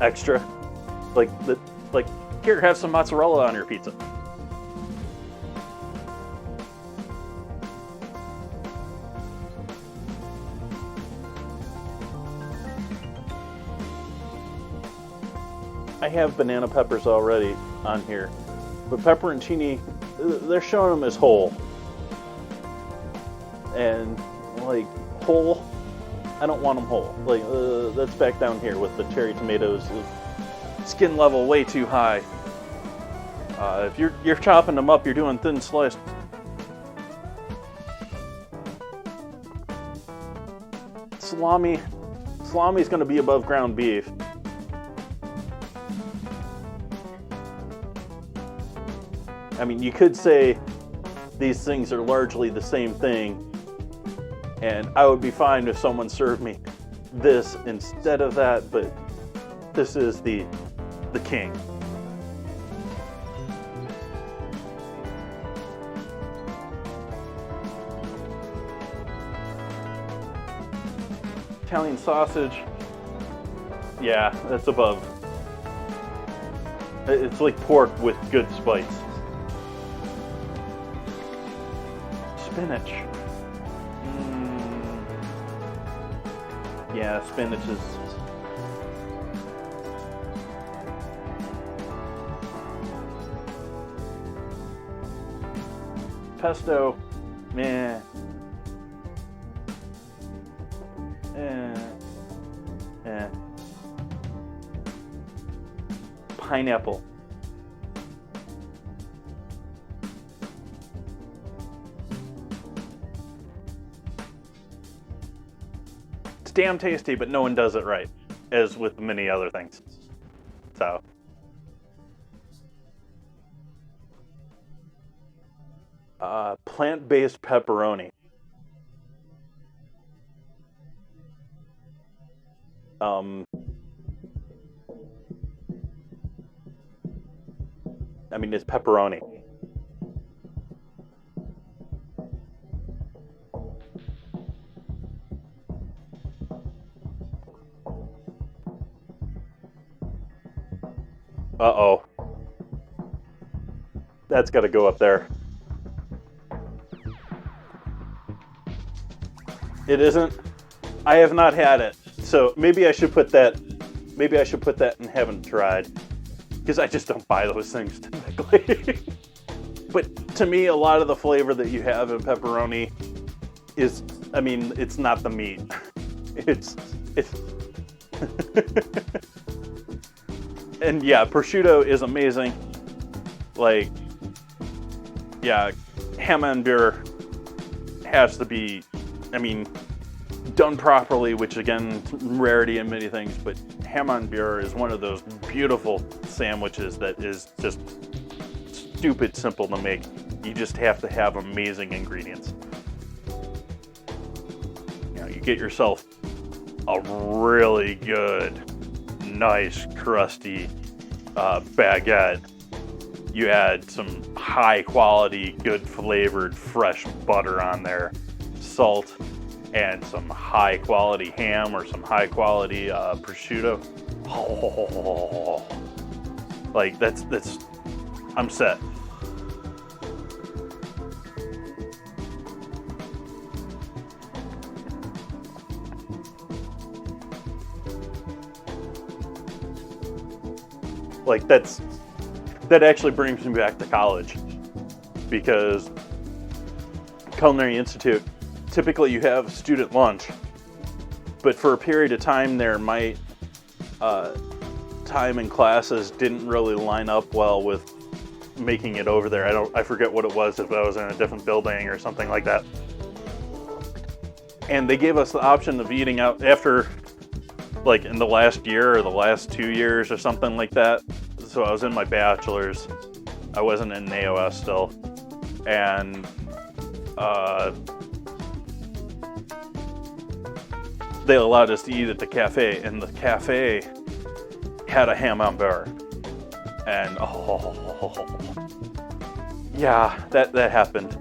extra. Like, here, have some mozzarella on your pizza. I have banana peppers already on here, but pepperoncini, they're showing them as whole. And like whole, I don't want them whole. Like that's back down here with the cherry tomatoes, skin level way too high. If you're chopping them up, you're doing thin sliced. Salami's going to be above ground beef. I mean, you could say these things are largely the same thing, and I would be fine if someone served me this instead of that, but this is the king. Italian sausage, yeah, that's above. It's like pork with good spice. Spinach. Yeah, spinach is... Pesto, meh. Pineapple. It's damn tasty, but no one does it right, as with many other things. So. Plant-based pepperoni. I mean, it's pepperoni. Uh-oh. That's got to go up there. It isn't? I have not had it. So maybe I should put that in haven't tried. Because I just don't buy those things typically. But to me, a lot of the flavor that you have in pepperoni is, I mean, it's not the meat. It's and yeah, prosciutto is amazing. Like, yeah, Camembert has to be, I mean, done properly, which again, rarity in many things, but Camembert is one of those beautiful sandwiches that is just stupid simple to make. You just have to have amazing ingredients. You know, you get yourself a really good, nice, crusty baguette. You add some high quality, good flavored, fresh butter on there, salt, and some high quality ham or some high quality prosciutto. Oh, like that's I'm set. Like that actually brings me back to college, because Culinary Institute, typically you have student lunch, but for a period of time there, my time in classes didn't really line up well with making it over there. I forget what it was, if I was in a different building or something like that. And they gave us the option of eating out after, like in the last year or the last 2 years or something like that. So I was in my bachelor's. I wasn't in AOS still. And they allowed us to eat at the cafe, and the cafe had a Camembert. And yeah, that happened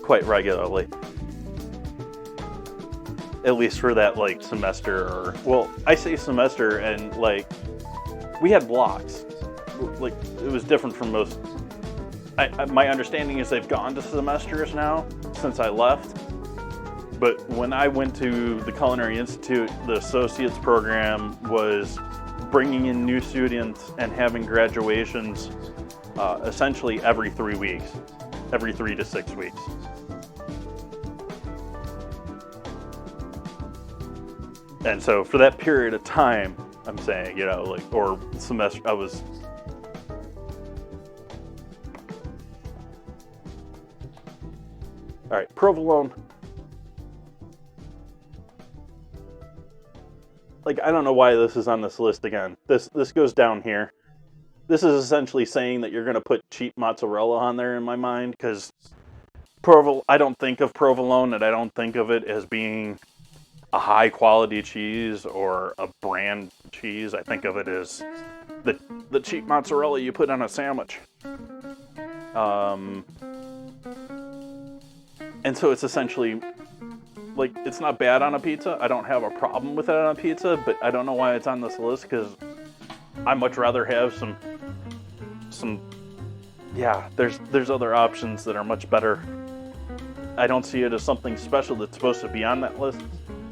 quite regularly. At least for that like semester, or well, I say semester, and like we had blocks. Like it was different from most. My understanding is they've gone to semesters now since I left. But when I went to the Culinary Institute, the associate's program was bringing in new students and having graduations essentially every 3 weeks, every 3 to 6 weeks. And so for that period of time, I'm saying, you know, like, or semester, I was... All right, provolone. Like, I don't know why this is on this list again. This goes down here. This is essentially saying that you're going to put cheap mozzarella on there in my mind, because I don't think of provolone, and I don't think of it as being a high quality cheese or a brand cheese. I think of it as the cheap mozzarella you put on a sandwich. And so it's essentially, like, it's not bad on a pizza. I don't have a problem with it on a pizza, but I don't know why it's on this list, because I much rather have some yeah, there's other options that are much better. I don't see it as something special that's supposed to be on that list.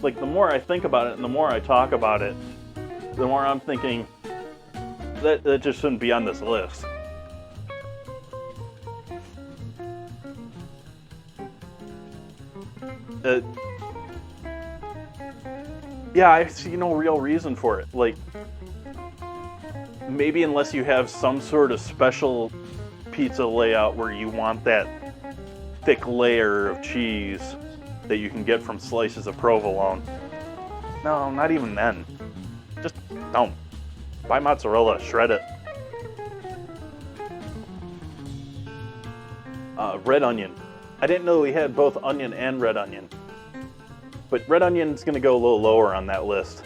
Like, the more I think about it and the more I talk about it, the more I'm thinking that just shouldn't be on this list. Yeah, I see no real reason for it. Like, maybe unless you have some sort of special pizza layout where you want that thick layer of cheese that you can get from slices of provolone. No, not even then. Just don't. Buy mozzarella, shred it. Red onion. I didn't know we had both onion and red onion. But red onion's going to go a little lower on that list.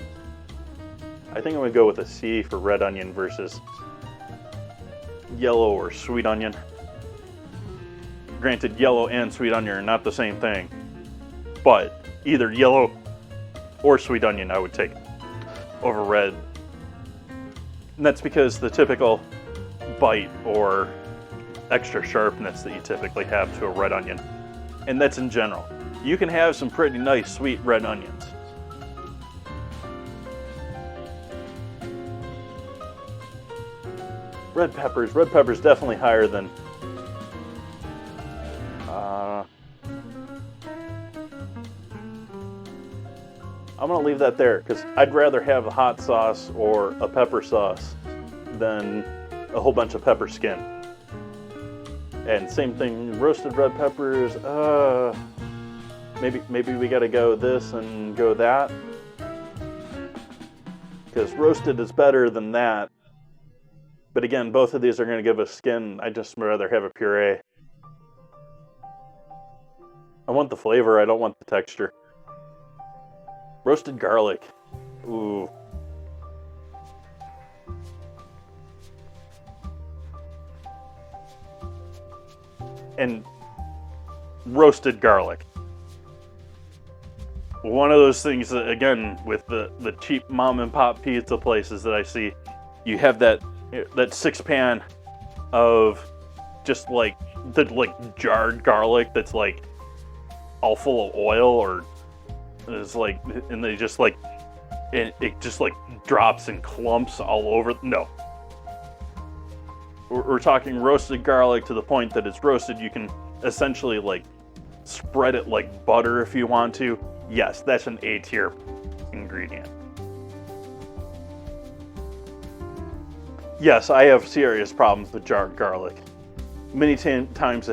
I think I'm going to go with a C for red onion versus yellow or sweet onion. Granted, yellow and sweet onion are not the same thing. But either yellow or sweet onion I would take over red. And that's because the typical bite or extra sharpness that you typically have to a red onion. And that's in general. You can have some pretty nice sweet red onions. Red peppers definitely higher than I'm gonna leave that there, because I'd rather have a hot sauce or a pepper sauce than a whole bunch of pepper skin. And same thing, roasted red peppers, maybe we gotta go this and go that, because roasted is better than that. But again, both of these are going to give us skin. I'd just rather have a puree. I want the flavor, I don't want the texture. Roasted garlic. Ooh. And roasted garlic. One of those things that, again, with the cheap mom and pop pizza places that I see, you have that 6-pan of just like the jarred garlic that's like all full of oil, or is like, and they just like it just like drops in clumps all over. No, we're talking roasted garlic to the point that it's roasted. You can essentially like spread it like butter if you want to. Yes, that's an A-tier ingredient. Yes, I have serious problems with jarred garlic. Many times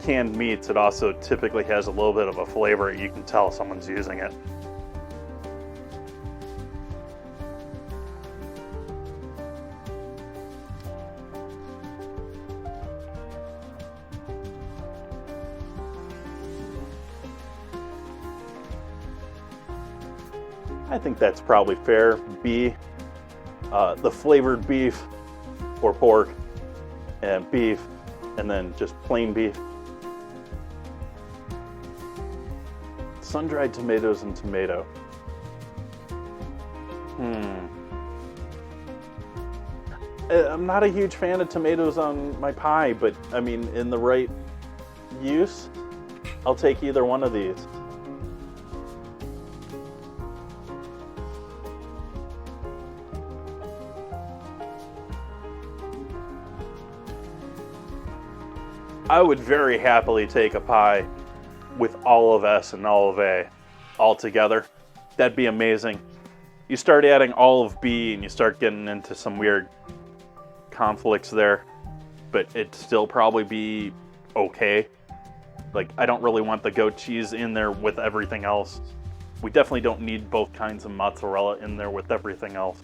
canned meats, it also typically has a little bit of a flavor. You can tell someone's using it. I think that's probably fair. B. The flavored beef or pork, and beef, and then just plain beef. Sun-dried tomatoes and tomato. I'm not a huge fan of tomatoes on my pie, but I mean, in the right use, I'll take either one of these. I would very happily take a pie with all of S and all of A all together. That'd be amazing. You start adding all of B and you start getting into some weird conflicts there, but it'd still probably be okay. Like, I don't really want the goat cheese in there with everything else. We definitely don't need both kinds of mozzarella in there with everything else.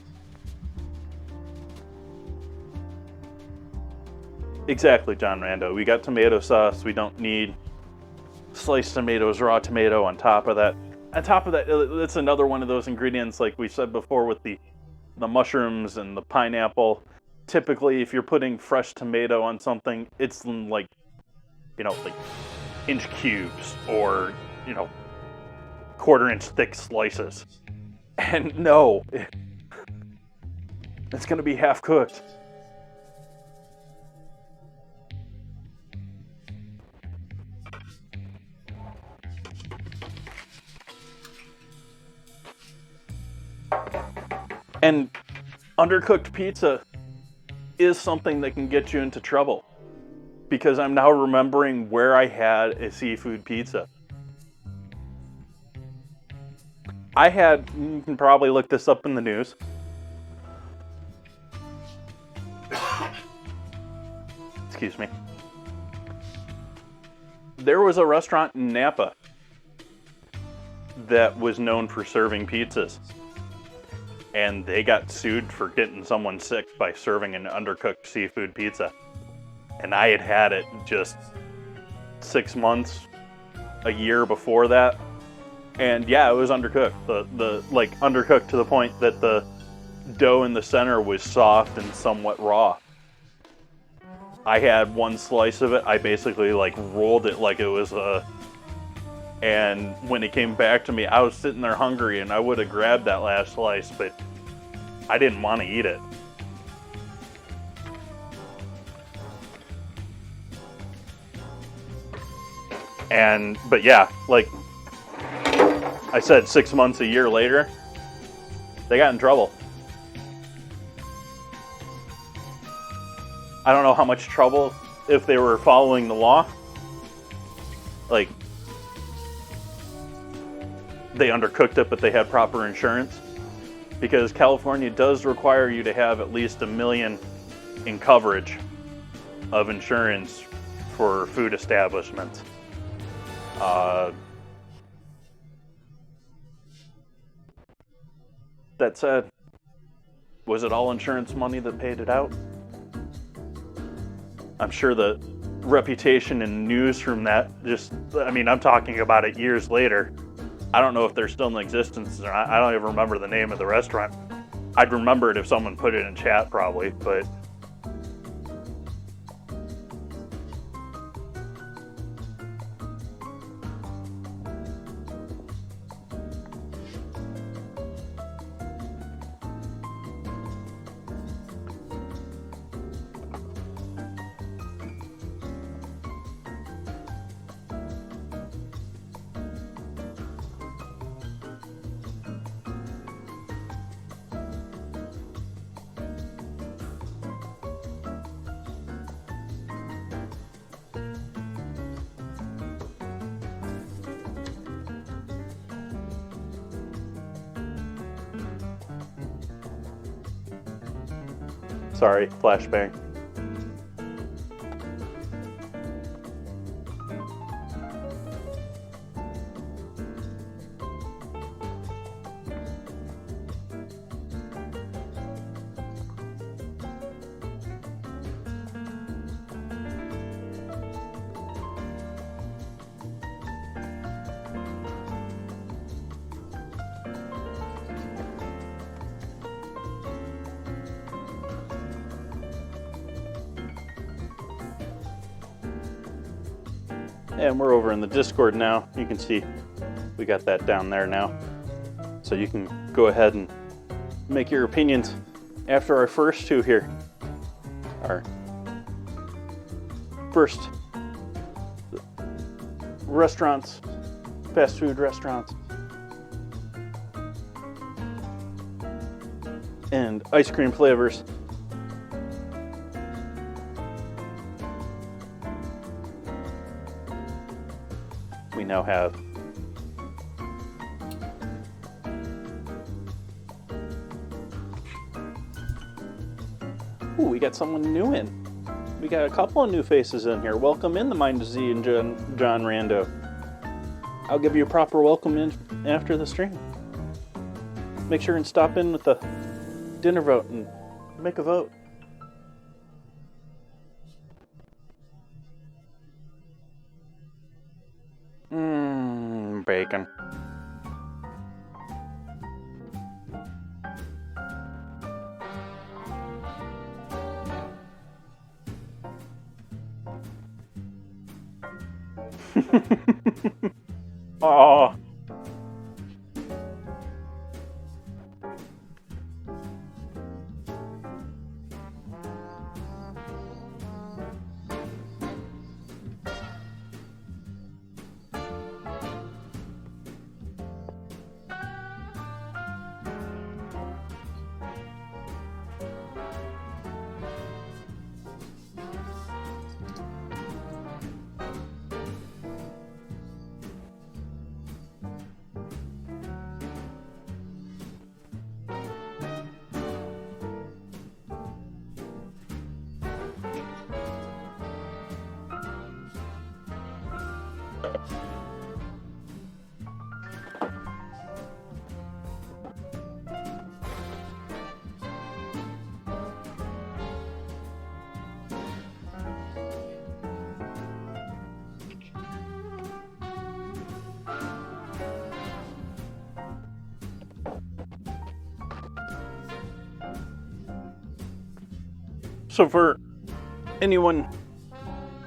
Exactly, John Rando. We got tomato sauce. We don't need sliced tomatoes, raw tomato on top of that. On top of that, it's another one of those ingredients, like we said before, with the mushrooms and the pineapple. Typically, if you're putting fresh tomato on something, it's like, like inch cubes or, 1/4-inch thick slices. And no, it's going to be half cooked. And undercooked pizza is something that can get you into trouble, because I'm now remembering where I had a seafood pizza. You can probably look this up in the news. Excuse me. There was a restaurant in Napa that was known for serving pizzas. And they got sued for getting someone sick by serving an undercooked seafood pizza. And I had it just 6 months, a year before that. And yeah, it was undercooked. Undercooked to the point that the dough in the center was soft and somewhat raw. I had one slice of it. I basically rolled it like it was and when it came back to me, I was sitting there hungry and I would have grabbed that last slice, but I didn't want to eat it. But yeah, like I said, 6 months, a year later, they got in trouble. I don't know how much trouble, if they were following the law. Like, they undercooked it, but they had proper insurance. Because California does require you to have at least $1 million in coverage of insurance for food establishments. That said, was it all insurance money that paid it out? I'm sure the reputation and news from that I'm talking about it years later. I don't know if they're still in existence or not. I don't even remember the name of the restaurant. I'd remember it if someone put it in chat probably, but sorry, flashbang. And we're over in the Discord now. You can see we got that down there now. So you can go ahead and make your opinions after our first two here. Our first restaurants, fast food restaurants, and ice cream flavors. now have. Ooh, we got someone new in. We got a couple of new faces in here. Welcome in the Mind of Z and John Rando. I'll give you a proper welcome in after the stream. Make sure and stop in with the dinner vote and make a vote. Bacon. Oh. So for anyone,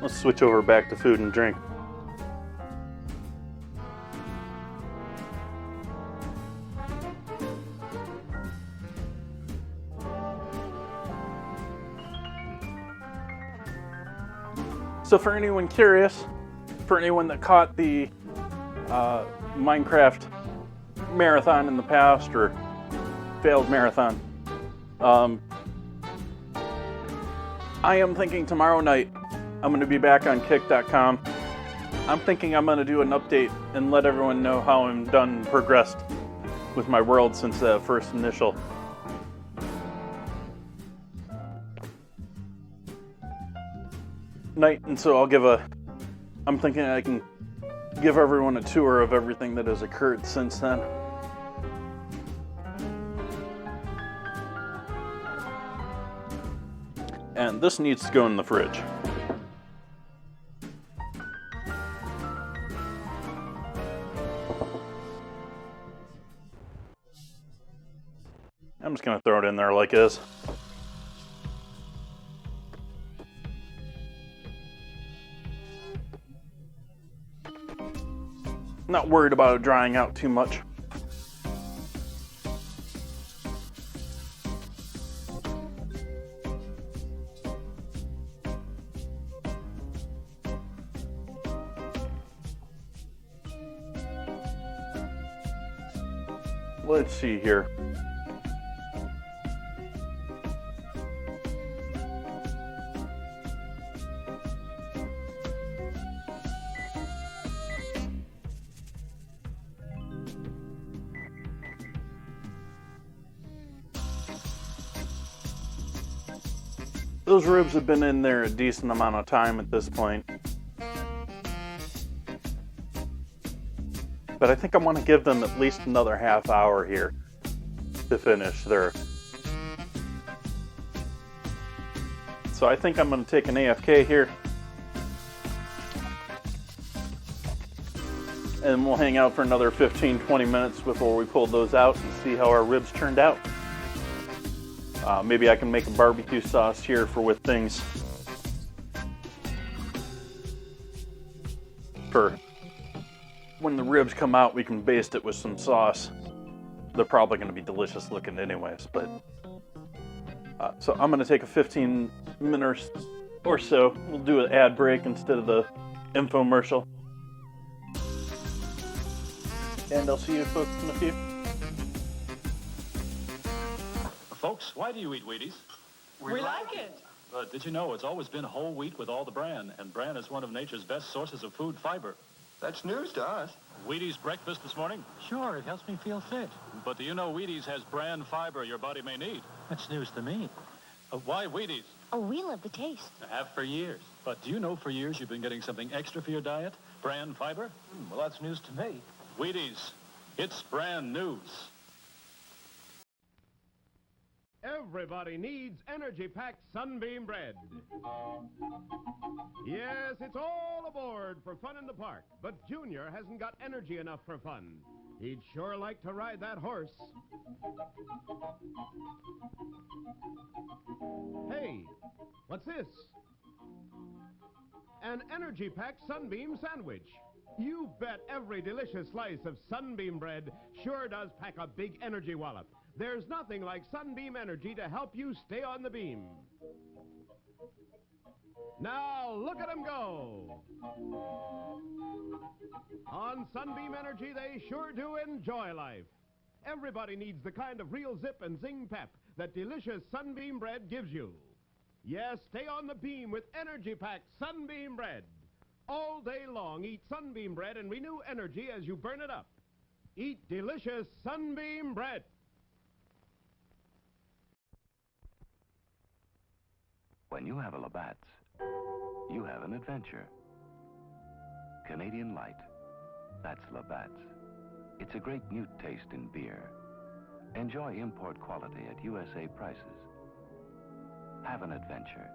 let's switch over back to food and drink. So for anyone curious, for anyone that caught the Minecraft marathon in the past or failed marathon, I am thinking tomorrow night I'm going to be back on kick.com. I'm thinking I'm going to do an update and let everyone know how I'm done and progressed with my world since the first initial. Night, and so I'm thinking I can give everyone a tour of everything that has occurred since then. And this needs to go in the fridge. I'm just gonna throw it in there like this. Not worried about it drying out too much. Let's see here. Those ribs have been in there a decent amount of time at this point. But I think I want to give them at least another half hour here to finish their... So I think I'm going to take an AFK here. And we'll hang out for another 15-20 minutes before we pull those out and see how our ribs turned out. Maybe I can make a barbecue sauce here for with things. For when the ribs come out, we can baste it with some sauce. They're probably going to be delicious looking anyways, but... so I'm going to take a 15-minute or so. We'll do an ad break instead of the infomercial. And I'll see you folks in a few. Folks, why do you eat Wheaties? We like it. But did you know it's always been whole wheat with all the bran, and bran is one of nature's best sources of food fiber. That's news to us. Wheaties breakfast this morning? Sure, it helps me feel fit. But do you know Wheaties has bran fiber your body may need? That's news to me. Why Wheaties? Oh, we love the taste. I have for years. But do you know for years you've been getting something extra for your diet? Bran fiber? Well, that's news to me. Wheaties. It's brand news. Everybody needs energy-packed Sunbeam bread. Yes, it's all aboard for fun in the park, but Junior hasn't got energy enough for fun. He'd sure like to ride that horse. Hey, what's this? An energy-packed Sunbeam sandwich. You bet every delicious slice of Sunbeam bread sure does pack a big energy wallop. There's nothing like Sunbeam Energy to help you stay on the beam. Now, look at them go. On Sunbeam Energy, they sure do enjoy life. Everybody needs the kind of real zip and zing pep that delicious Sunbeam bread gives you. Yes, stay on the beam with energy-packed Sunbeam bread. All day long, eat Sunbeam bread and renew energy as you burn it up. Eat delicious Sunbeam bread. When you have a Labatt's, you have an adventure. Canadian Light, that's Labatt's. It's a great new taste in beer. Enjoy import quality at USA prices. Have an adventure.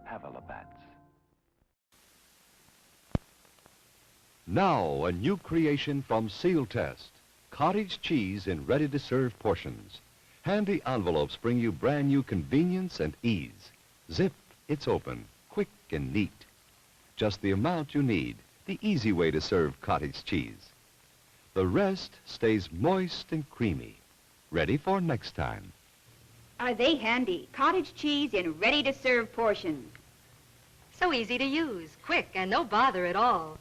Have a Labatt's. Now, a new creation from Seal Test. Cottage cheese in ready-to-serve portions. Handy envelopes bring you brand new convenience and ease. Zip, it's open, quick and neat. Just the amount you need, the easy way to serve cottage cheese. The rest stays moist and creamy, ready for next time. Are they handy? Cottage cheese in ready-to-serve portions. So easy to use, quick, and no bother at all.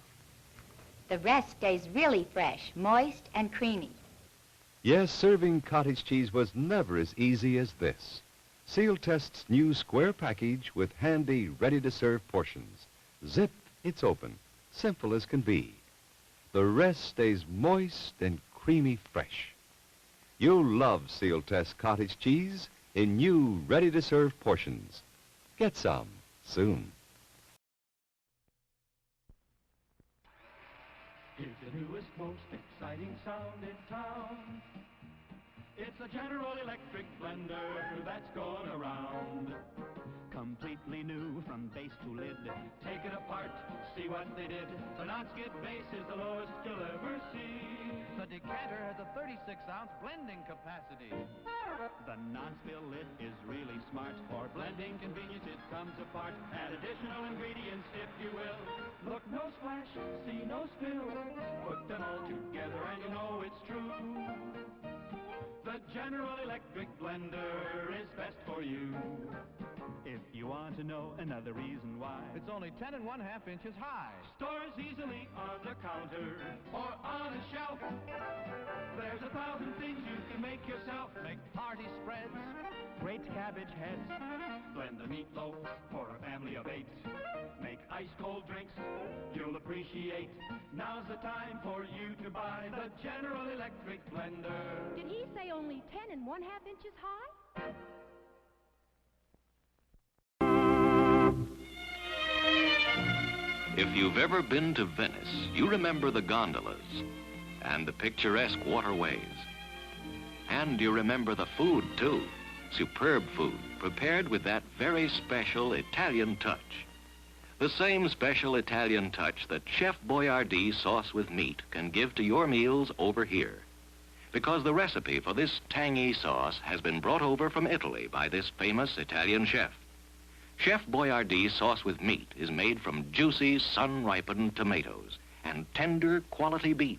The rest stays really fresh, moist and creamy. Yes, serving cottage cheese was never as easy as this. Seal Test's new square package with handy, ready-to-serve portions. Zip, it's open, simple as can be. The rest stays moist and creamy fresh. You'll love Seal Test cottage cheese in new, ready-to-serve portions. Get some soon. Here's the newest, most exciting sound in town. It's a General Electric blender that's going around. Completely new from base to lid. Take it apart, see what they did. The non-skid base is the lowest you'll ever see. The decanter has a 36-ounce blending capacity. The non-spill lid is really smart. For blending convenience, it comes apart. Add additional ingredients if you will. Look, no splash, see no spill. Put them all together and you know it's true. The General Electric blender is best for you. If you want to know another reason why, it's only 10 1/2 inches high. Stores easily on the counter or on a shelf. There's 1,000 things you can make yourself. Make party spreads, great cabbage heads, blend the meatloaf for a family of 8. Make ice-cold drinks you'll appreciate. Now's the time for you to buy the General Electric blender. Did he say only 10 1/2 inches high? If you've ever been to Venice, you remember the gondolas and the picturesque waterways. And you remember the food, too. Superb food, prepared with that very special Italian touch. The same special Italian touch that Chef Boyardee sauce with meat can give to your meals over here. Because the recipe for this tangy sauce has been brought over from Italy by this famous Italian chef. Chef Boyardee sauce with meat is made from juicy, sun-ripened tomatoes and tender quality beef,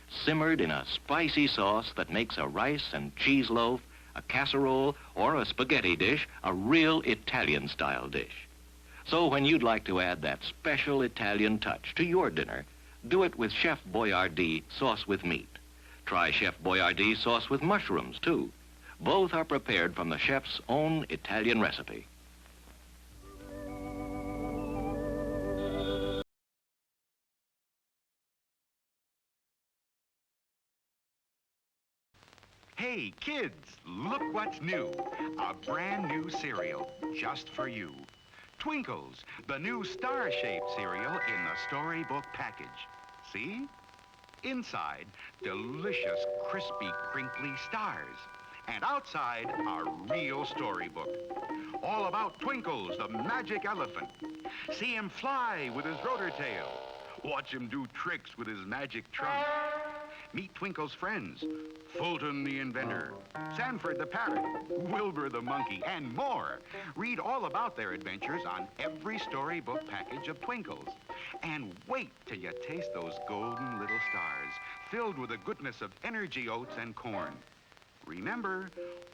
simmered in a spicy sauce that makes a rice and cheese loaf, a casserole, or a spaghetti dish a real Italian-style dish. So when you'd like to add that special Italian touch to your dinner, do it with Chef Boyardee sauce with meat. Try Chef Boyardee sauce with mushrooms, too. Both are prepared from the chef's own Italian recipe. Hey, kids, look what's new. A brand new cereal just for you. Twinkles, the new star-shaped cereal in the storybook package. See? Inside, delicious, crispy, crinkly stars. And outside, a real storybook. All about Twinkles, the magic elephant. See him fly with his rotor tail. Watch him do tricks with his magic trunk. Meet Twinkle's friends, Fulton the inventor, Sanford the parrot, Wilbur the monkey, and more. Read all about their adventures on every storybook package of Twinkles. And wait till you taste those golden little stars, filled with the goodness of energy oats and corn. Remember,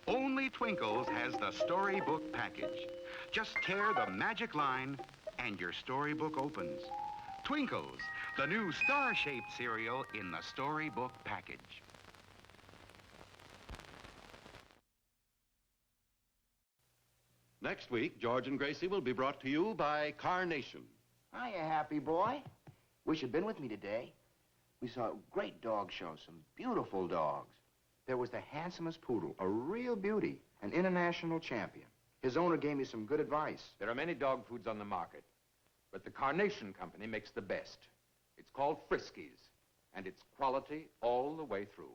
only Twinkles has the storybook package. Just tear the magic line and your storybook opens. Twinkles, the new star-shaped cereal in the storybook package. Next week, George and Gracie will be brought to you by Carnation. Hiya, happy boy. Wish you'd been with me today. We saw a great dog show, some beautiful dogs. There was the handsomest poodle, a real beauty, an international champion. His owner gave me some good advice. There are many dog foods on the market, but the Carnation Company makes the best. It's called Friskies, and it's quality all the way through.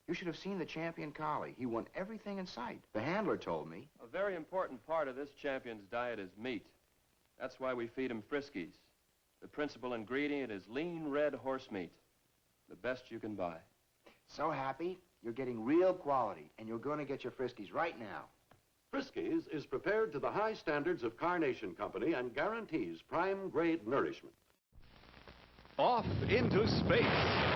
You should have seen the champion collie. He won everything in sight. The handler told me. A very important part of this champion's diet is meat. That's why we feed him Friskies. The principal ingredient is lean red horse meat, the best you can buy. So happy, you're getting real quality, and you're going to get your Friskies right now. Friskies is prepared to the high standards of Carnation Company and guarantees prime-grade nourishment. Off into space.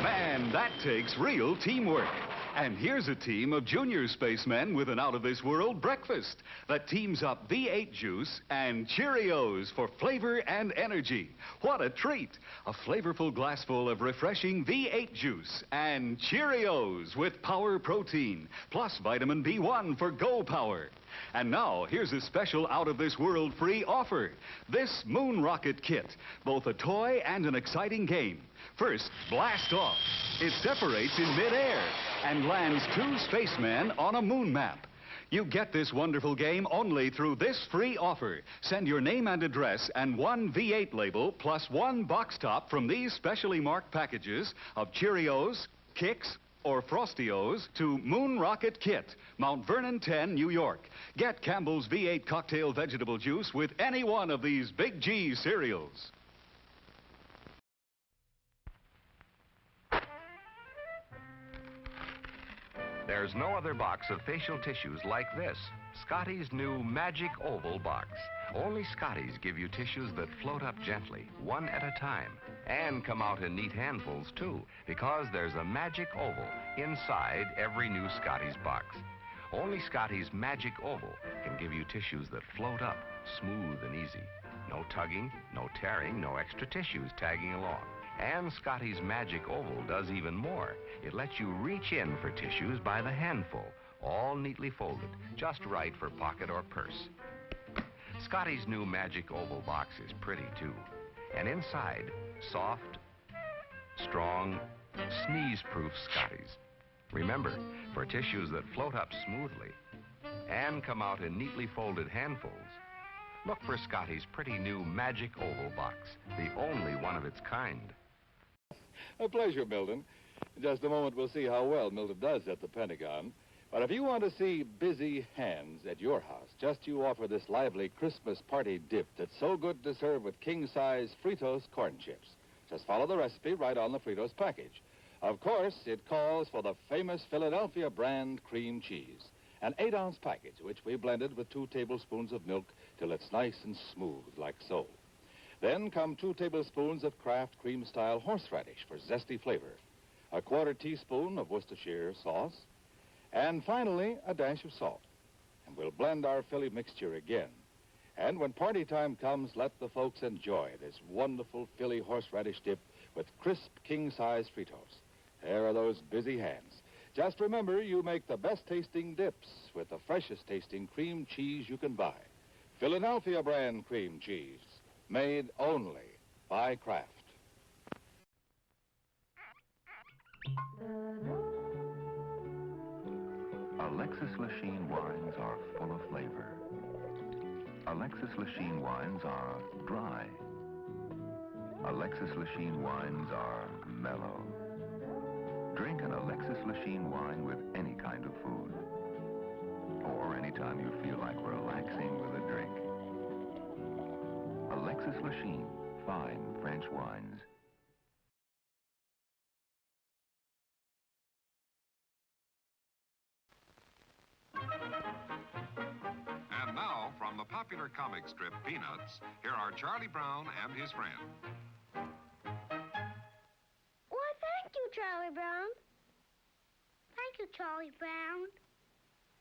Man, that takes real teamwork. And here's a team of junior spacemen with an out-of-this-world breakfast that teams up V8 juice and Cheerios for flavor and energy. What a treat! A flavorful glassful of refreshing V8 juice and Cheerios with power protein, plus vitamin B1 for Go Power. And now, here's a special out-of-this-world free offer. This Moon Rocket Kit, both a toy and an exciting game. First, blast off. It separates in midair and lands 2 spacemen on a moon map. You get this wonderful game only through this free offer. Send your name and address and 1 V8 label plus 1 box top from these specially marked packages of Cheerios, Kicks, or Frostios to Moon Rocket Kit, Mount Vernon 10, New York. Get Campbell's V8 cocktail vegetable juice with any one of these Big G cereals. There's no other box of facial tissues like this. Scotty's new Magic Oval box. Only Scotty's give you tissues that float up gently, one at a time, and come out in neat handfuls, too, because there's a Magic Oval inside every new Scotty's box. Only Scotty's Magic Oval can give you tissues that float up, smooth and easy. No tugging, no tearing, no extra tissues tagging along. And Scotty's Magic Oval does even more. It lets you reach in for tissues by the handful, all neatly folded, just right for pocket or purse. Scotty's new Magic Oval box is pretty, too. And inside, soft, strong, sneeze-proof Scotty's. Remember, for tissues that float up smoothly and come out in neatly folded handfuls, look for Scotty's pretty new Magic Oval box, the only one of its kind. A pleasure, Milton. In just a moment, we'll see how well Milton does at the Pentagon. But if you want to see busy hands at your house, just you offer this lively Christmas party dip that's so good to serve with king-size Fritos corn chips. Just follow the recipe right on the Fritos package. Of course, it calls for the famous Philadelphia brand cream cheese, an 8-ounce package, which we blended with 2 tablespoons of milk till it's nice and smooth, like so. Then come 2 tablespoons of Kraft cream-style horseradish for zesty flavor, a 1/4 teaspoon of Worcestershire sauce, and finally, a dash of salt. And we'll blend our Philly mixture again. And when party time comes, let the folks enjoy this wonderful Philly horseradish dip with crisp king-size Fritos. There are those busy hands. Just remember, you make the best-tasting dips with the freshest-tasting cream cheese you can buy. Philadelphia brand cream cheese, made only by Kraft. Alexis Lachine wines are full of flavor. Alexis Lachine wines are dry. Alexis Lachine wines are mellow. Drink an Alexis Lachine wine with any kind of food. Or anytime you feel like relaxing with a drink. Alexis Lachine, fine French wines. And now, from the popular comic strip Peanuts, here are Charlie Brown and his friend. Why, thank you, Charlie Brown. Thank you, Charlie Brown.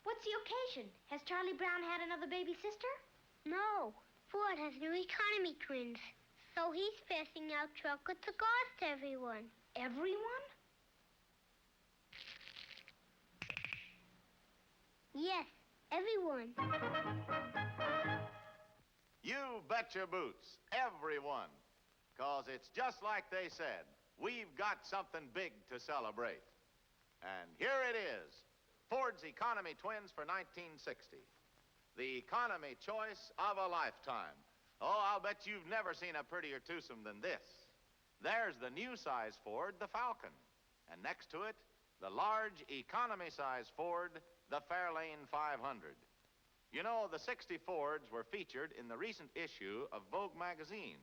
What's the occasion? Has Charlie Brown had another baby sister? No, Ford has new economy twins, so he's passing out chocolate cigars to everyone. Everyone? Yes, everyone. You bet your boots, everyone. 'Cause it's just like they said. We've got something big to celebrate. And here it is, Ford's Economy Twins for 1960. The economy choice of a lifetime. Oh, I'll bet you've never seen a prettier twosome than this. There's the new size Ford, the Falcon. And next to it, the large economy size Ford, the Fairlane 500. You know, the 60 Fords were featured in the recent issue of Vogue magazine.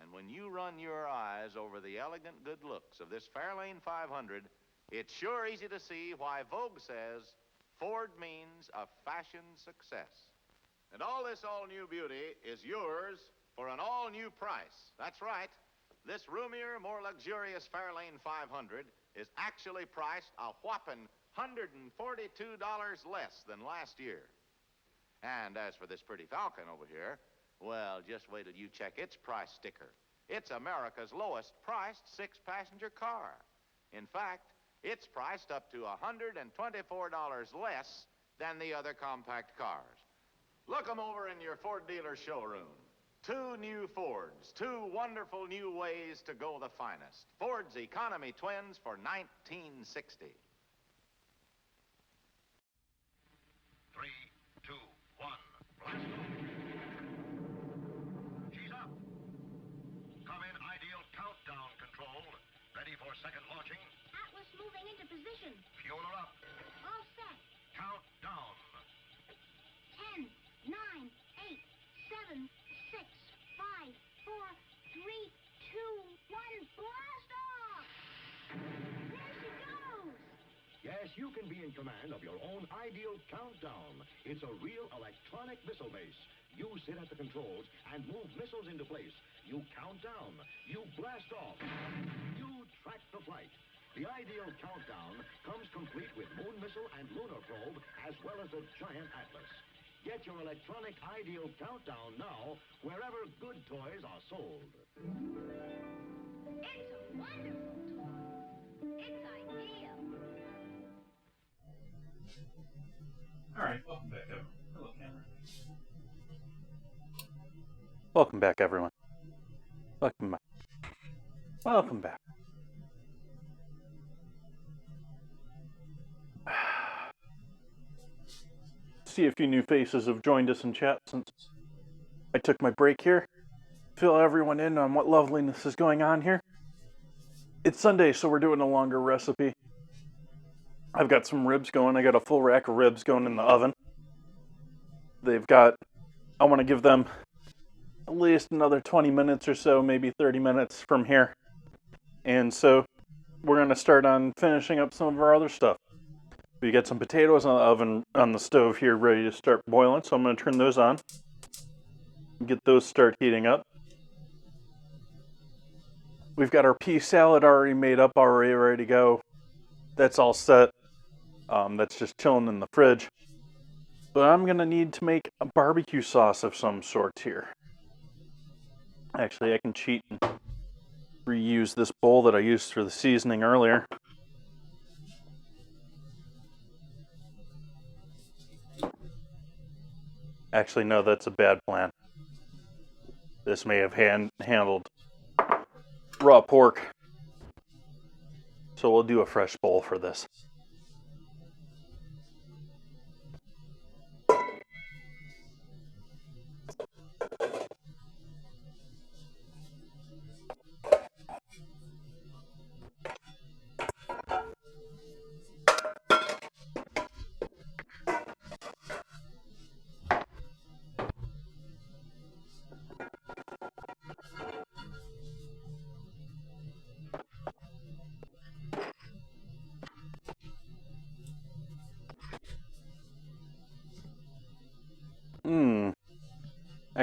And when you run your eyes over the elegant good looks of this Fairlane 500, it's sure easy to see why Vogue says Ford means a fashion success. And all this all-new beauty is yours for an all-new price. That's right. This roomier, more luxurious Fairlane 500 is actually priced a whopping $142 less than last year. And as for this pretty Falcon over here, well, just wait till you check its price sticker. It's America's lowest priced six-passenger car. In fact, it's priced up to $124 less than the other compact cars. Look 'em over in your Ford dealer showroom. Two new Fords, two wonderful new ways to go the finest. Ford's Economy Twins for 1960. 3, 2, 1, blast off. She's up. Come in ideal countdown control. Ready for second launching. Atlas moving into position. Fuel her up. All set. Countdown. 10, 9, 8, 7, 6, 5, 4, 3, 2, 1, blast off! There she goes! Yes, you can be in command of your own ideal countdown. It's a real electronic missile base. You sit at the controls and move missiles into place. You count down. You blast off. You track the flight. The ideal countdown comes complete with moon missile and lunar probe, as well as a giant atlas. Get your electronic ideal countdown now, wherever good toys are sold. It's a wonderful toy. It's ideal. All right, welcome back, everyone. Hello, camera. Welcome back, everyone. Welcome back. Welcome back. See a few new faces have joined us in chat since I took my break here. Fill everyone in on what loveliness is going on here. It's Sunday, so we're doing a longer recipe. I've got some ribs going. I got a full rack of ribs going in the oven. I want to give them at least another 20 minutes or so, maybe 30 minutes from here. And so we're going to start on finishing up some of our other stuff. We got some potatoes on the oven, on the stove here, ready to start boiling, so I'm going to turn those on. Get those start heating up. We've got our pea salad already made up, already ready to go. That's all set. That's just chilling in the fridge. But I'm going to need to make a barbecue sauce of some sort here. Actually, I can cheat and reuse this bowl that I used for the seasoning earlier. Actually, no, that's a bad plan. This may have handled raw pork. So we'll do a fresh bowl for this.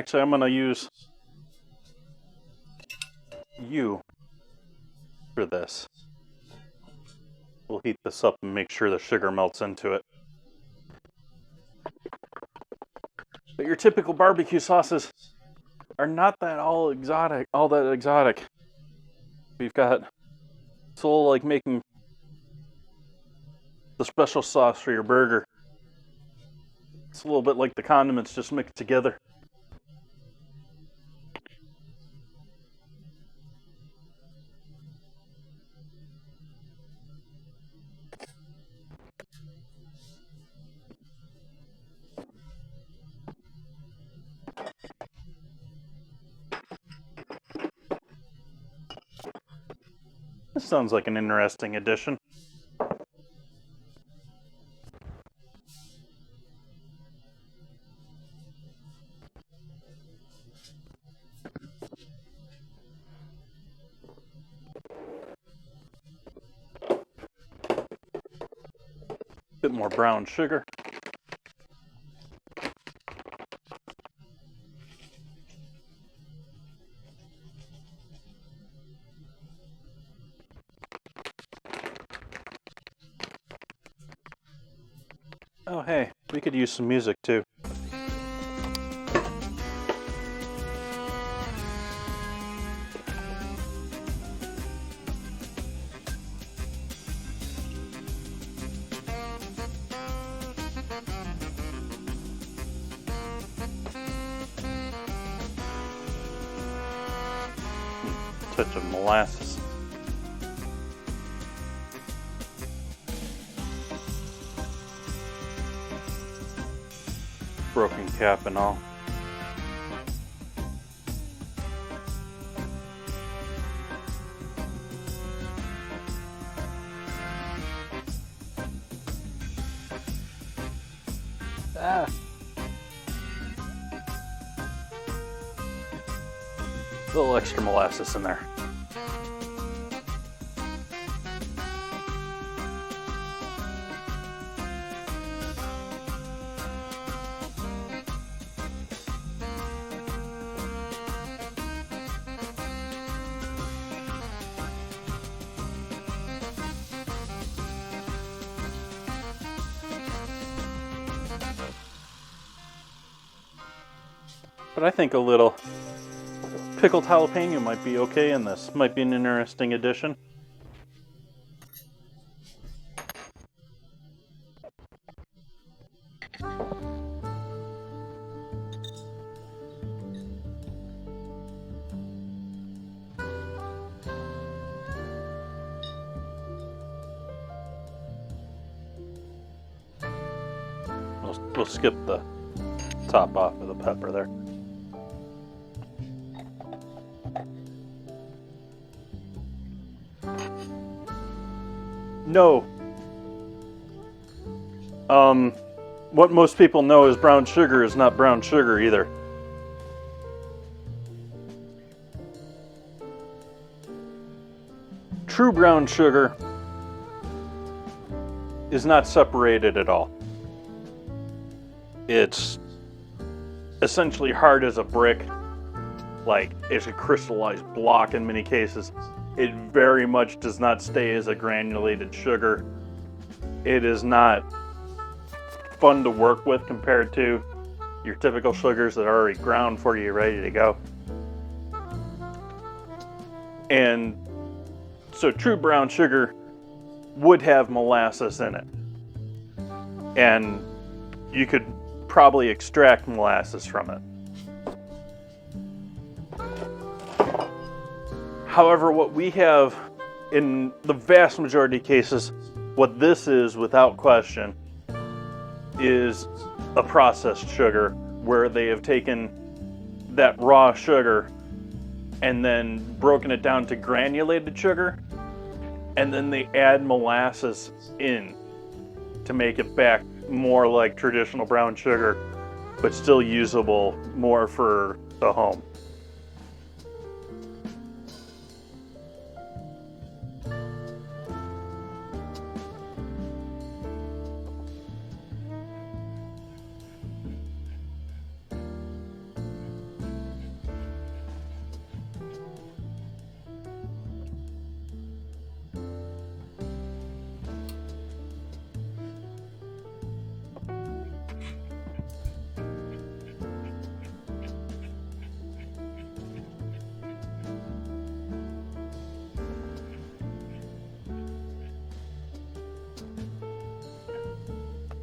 Actually, I'm going to use you for this. We'll heat this up and make sure the sugar melts into it. But your typical barbecue sauces are not all that exotic. We've got, it's a little like making the special sauce for your burger. It's a little bit like the condiments just mixed together. This sounds like an interesting addition. Bit more brown sugar. Oh hey, we could use some music too. Touch of molasses. Broken cap and all. Ah. A little extra molasses in there. But I think a little pickled jalapeno might be okay in this. Might be an interesting addition. We'll skip the top off of the pepper there. No. What most people know as brown sugar is not brown sugar either. True brown sugar is not separated at all. It's essentially hard as a brick, like it's a crystallized block in many cases. It very much does not stay as a granulated sugar. It is not fun to work with compared to your typical sugars that are already ground for you, ready to go. And so true brown sugar would have molasses in it. And you could probably extract molasses from it. However, what we have in the vast majority of cases, what this is without question, is a processed sugar where they have taken that raw sugar and then broken it down to granulated sugar, and then they add molasses in to make it back more like traditional brown sugar, but still usable more for the home.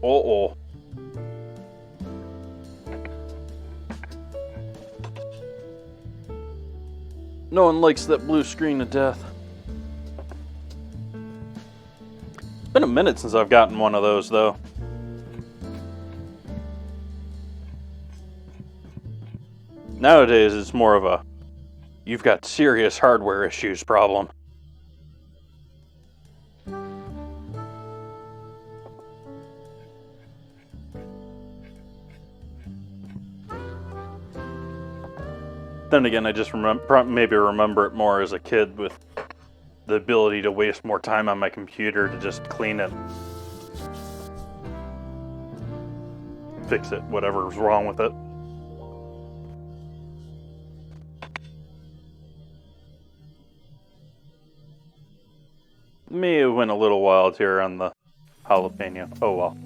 Uh-oh. No one likes that blue screen to death. It's been a minute since I've gotten one of those, though. Nowadays, it's more of a you've got serious hardware issues problem. Then again, I just maybe remember it more as a kid with the ability to waste more time on my computer to just clean it. Fix it, whatever's wrong with it. May have went a little wild here on the jalapeno. Oh well.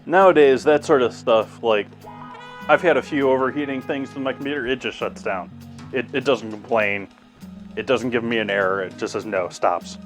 Nowadays, that sort of stuff, like, I've had a few overheating things with my computer, it just shuts down. It doesn't complain. It doesn't give me an error. It just says no, stops.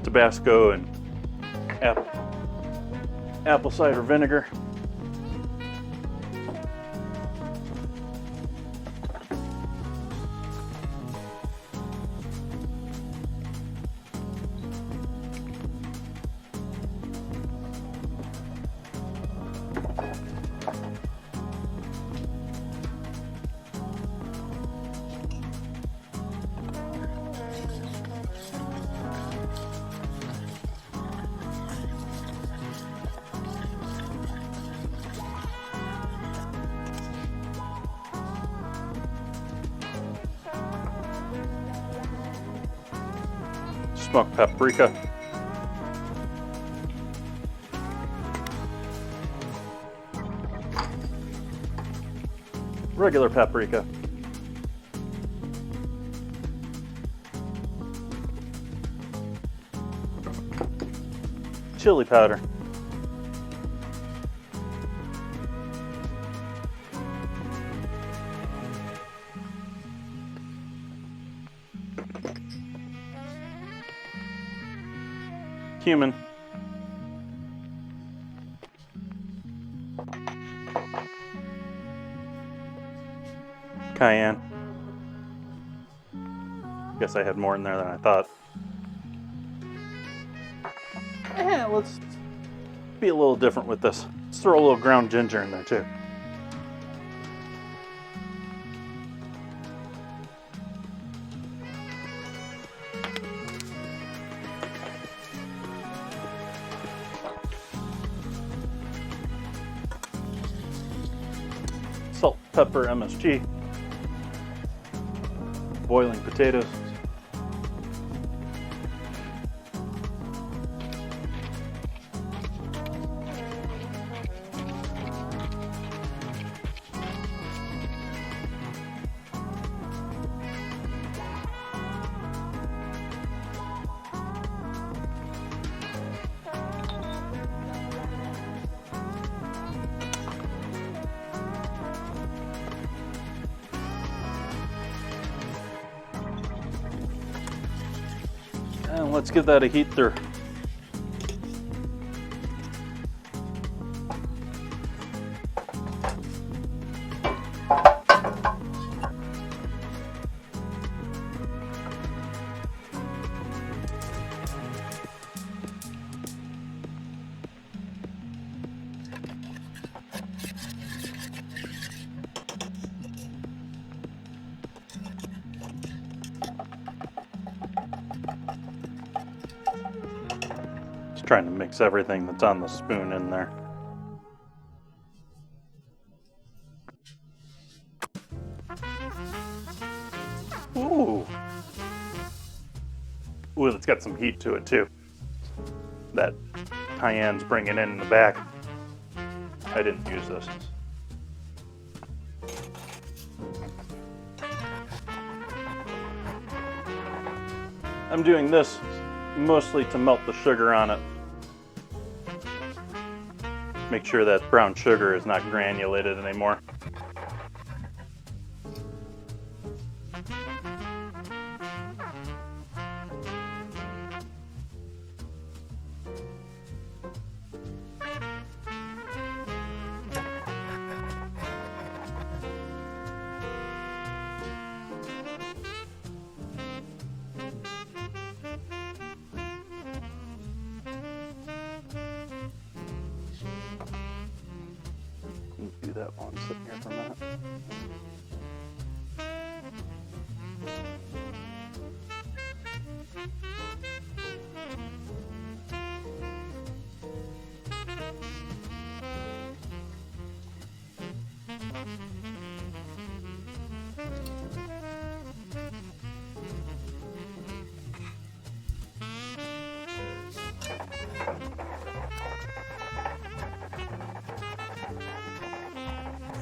Tabasco and apple cider vinegar. Smoked paprika. Regular paprika. Chili powder. Cumin. Cayenne. Guess I had more in there than I thought. Let's be a little different with this. Let's throw a little ground ginger in there too. Salt, pepper, MSG. Boiling potatoes. And let's give that a heat through. Trying to mix everything that's on the spoon in there. Ooh. Ooh, it's got some heat to it too. That cayenne's bringing in the back. I didn't use this. I'm doing this mostly to melt the sugar on it. Make sure that brown sugar is not granulated anymore. Do that while I'm sitting here for a minute.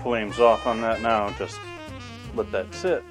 Flames off on that now, just let that sit.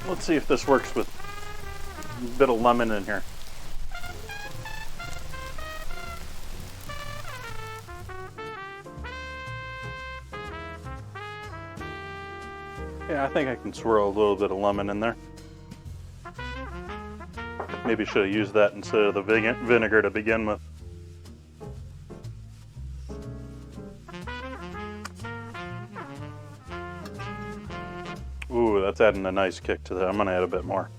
Let's see if this works with a bit of lemon in here. Yeah, I think I can swirl a little bit of lemon in there. Maybe should have used that instead of the vinegar to begin with. Ooh, that's adding a nice kick to that. I'm gonna add a bit more.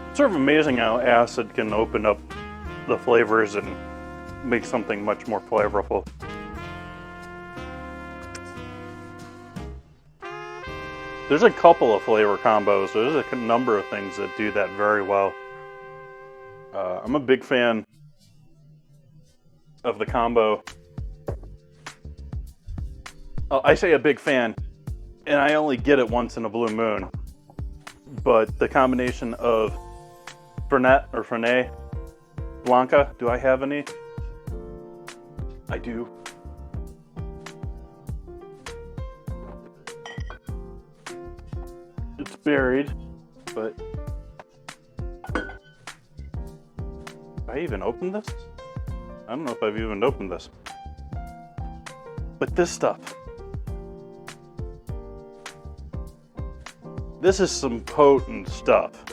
It's sort of amazing how acid can open up the flavors and make something much more flavorful. There's a couple of flavor combos. There's a number of things that do that very well. I'm a big fan of the combo. I say a big fan, and I only get it once in a blue moon. But the combination of Fernet or Fernet Blanca, do I have any? I do. It's buried, but have I even opened this? I don't know if I've even opened this. But this stuff. This is some potent stuff.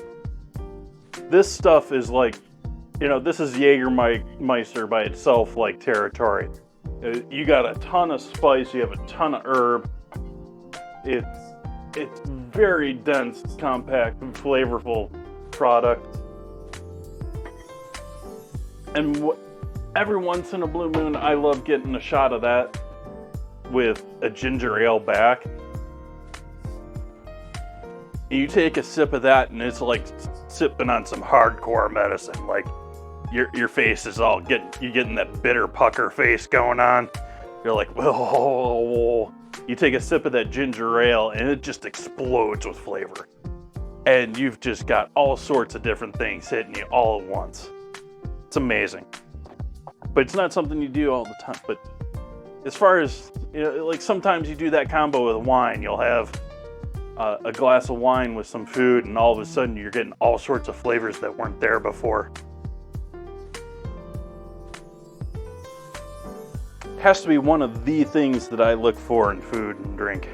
This stuff is like, you know, this is Jägermeister by itself like territory. You got a ton of spice, you have a ton of herb. It's very dense, compact, and flavorful product. And every once in a blue moon, I love getting a shot of that with a ginger ale back. You take a sip of that and it's like sipping on some hardcore medicine. Like your face is all you're getting that bitter pucker face going on. You're like, whoa. You take a sip of that ginger ale and it just explodes with flavor. And you've just got all sorts of different things hitting you all at once. It's amazing. But it's not something you do all the time. But as far as, you know, like sometimes you do that combo with wine. You'll have a glass of wine with some food, and all of a sudden you're getting all sorts of flavors that weren't there before. Has to be one of the things that I look for in food and drink.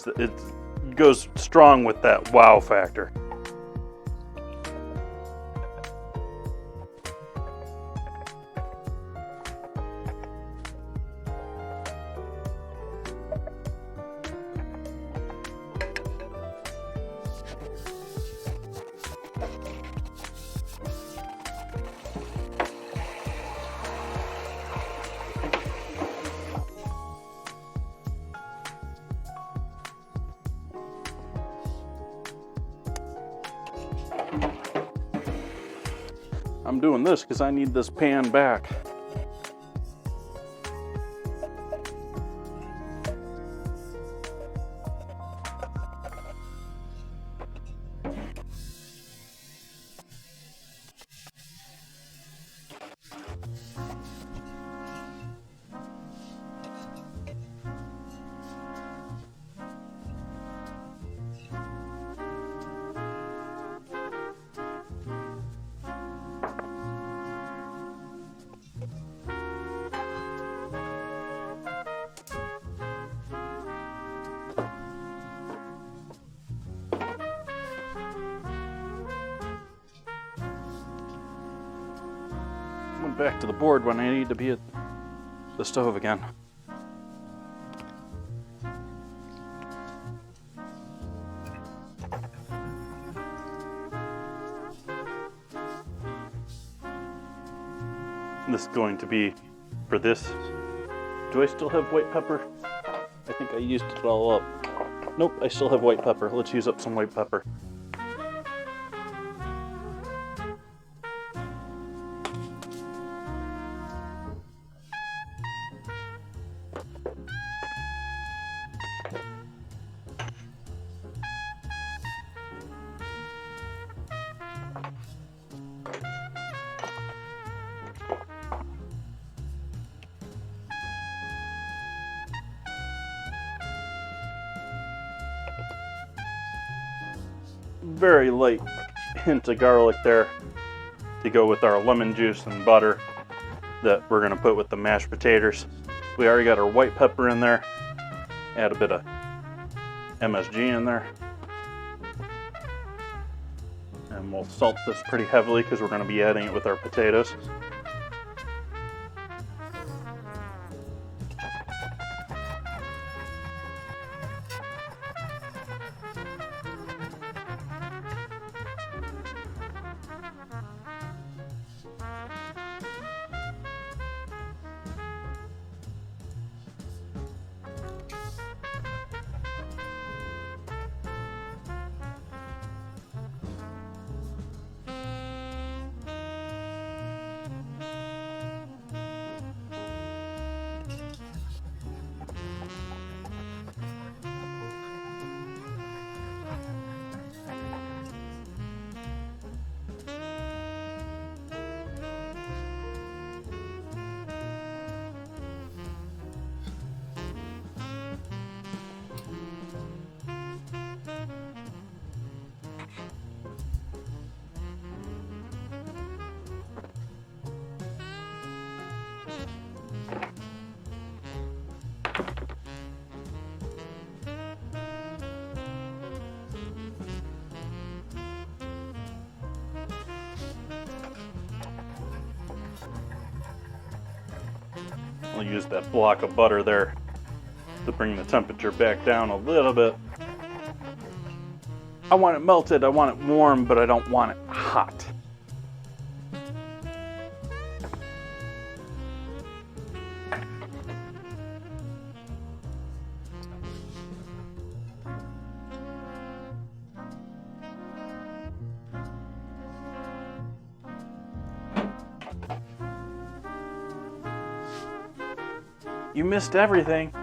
because it goes strong with that wow factor. I'm doing this because I need this pan back. Went back to the board when I need to be at the stove again. This is going to be for this. Do I still have white pepper? I think I used it all up. Nope, I still have white pepper. Let's use up some white pepper. Very light hint of garlic there to go with our lemon juice and butter that we're going to put with the mashed potatoes. We already got our white pepper in there. Add a bit of MSG in there. And we'll salt this pretty heavily because we're going to be adding it with our potatoes. I'll use that block of butter there to bring the temperature back down a little bit. I want it melted, I want it warm, but I don't want it hot. You missed everything.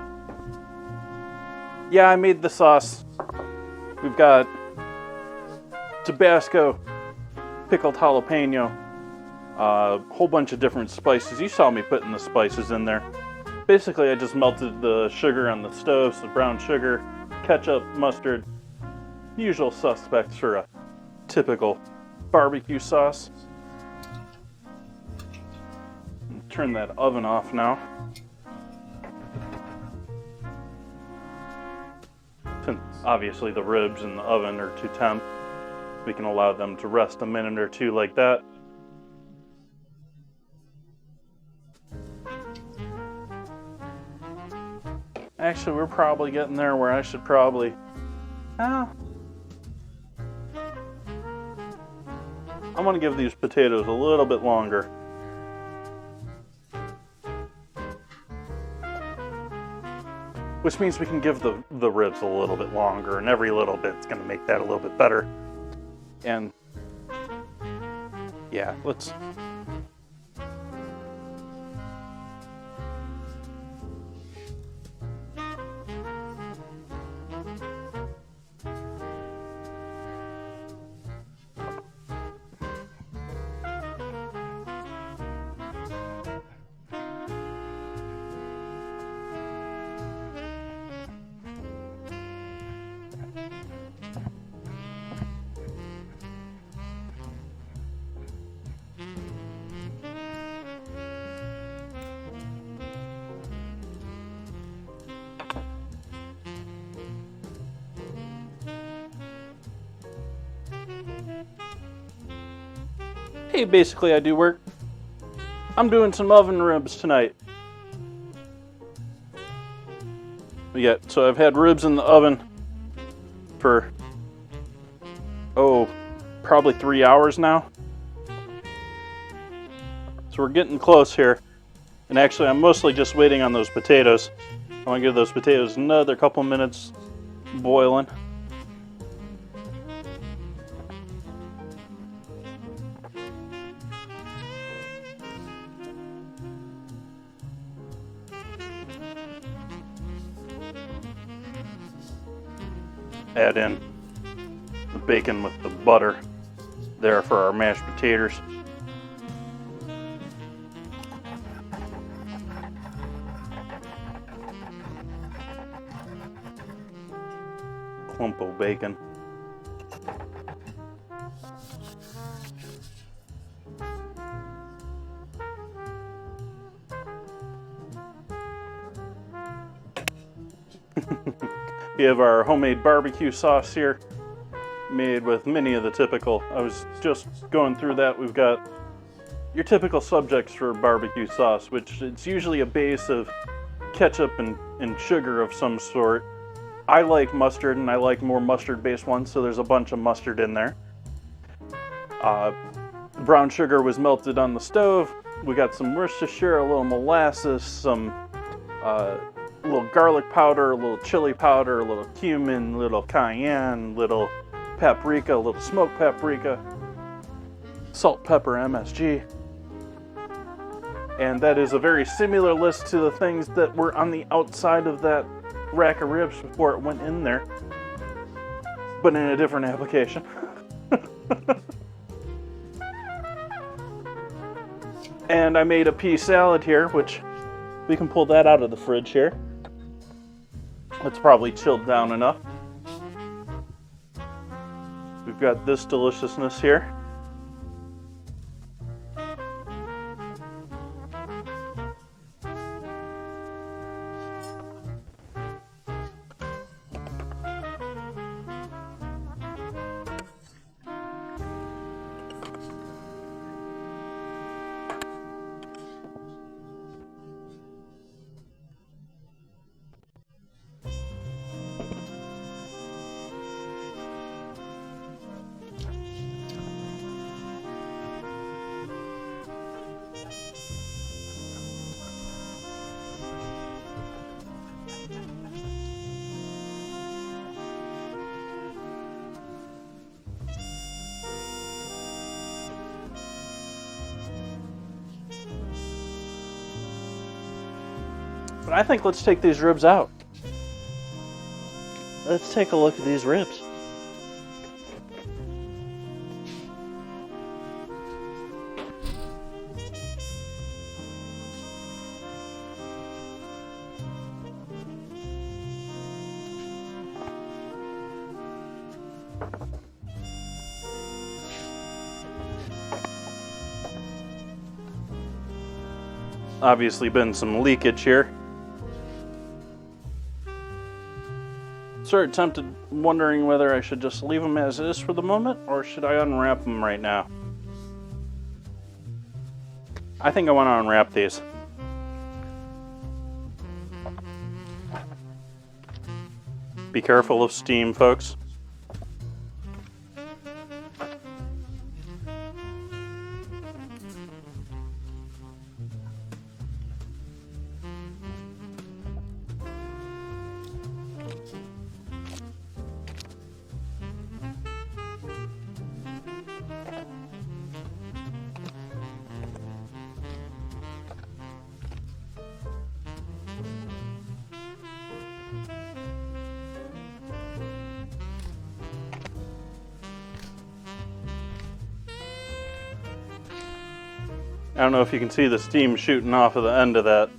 Yeah, I made the sauce. We've got Tabasco, pickled jalapeno, a whole bunch of different spices. You saw me putting the spices in there. Basically, I just melted the sugar on the stove, some brown sugar, ketchup, mustard, usual suspects for a typical barbecue sauce. Turn that oven off now. Since obviously the ribs in the oven are too temp, we can allow them to rest a minute or two like that. Actually, we're probably getting there where I should probably... I'm going to give these potatoes a little bit longer. Which means we can give the ribs a little bit longer, and every little bit's going to make that a little bit better. And yeah, let's... Hey, basically I do work. I'm doing some oven ribs tonight. So I've had ribs in the oven for, probably 3 hours now. So we're getting close here. And actually I'm mostly just waiting on those potatoes. I want to give those potatoes another couple minutes boiling. Add in the bacon with the butter there for our mashed potatoes. Clump of bacon. We have our homemade barbecue sauce here, made with many of the typical. I was just going through that. We've got your typical subjects for barbecue sauce, which it's usually a base of ketchup and sugar of some sort. I like mustard, and I like more mustard-based ones, so there's a bunch of mustard in there. Brown sugar was melted on the stove. We got some Worcestershire, a little molasses, some a little garlic powder, a little chili powder, a little cumin, a little cayenne, little paprika, a little smoked paprika, salt, pepper, MSG. And that is a very similar list to the things that were on the outside of that rack of ribs before it went in there, but in a different application. And I made a pea salad here, which we can pull that out of the fridge here. It's probably chilled down enough. We've got this deliciousness here. But I think let's take these ribs out. Let's take a look at these ribs. Obviously been some leakage here. Sort of tempted, wondering whether I should just leave them as is for the moment, or should I unwrap them right now? I think I want to unwrap these. Be careful of steam, folks. I don't know if you can see the steam shooting off of the end of that.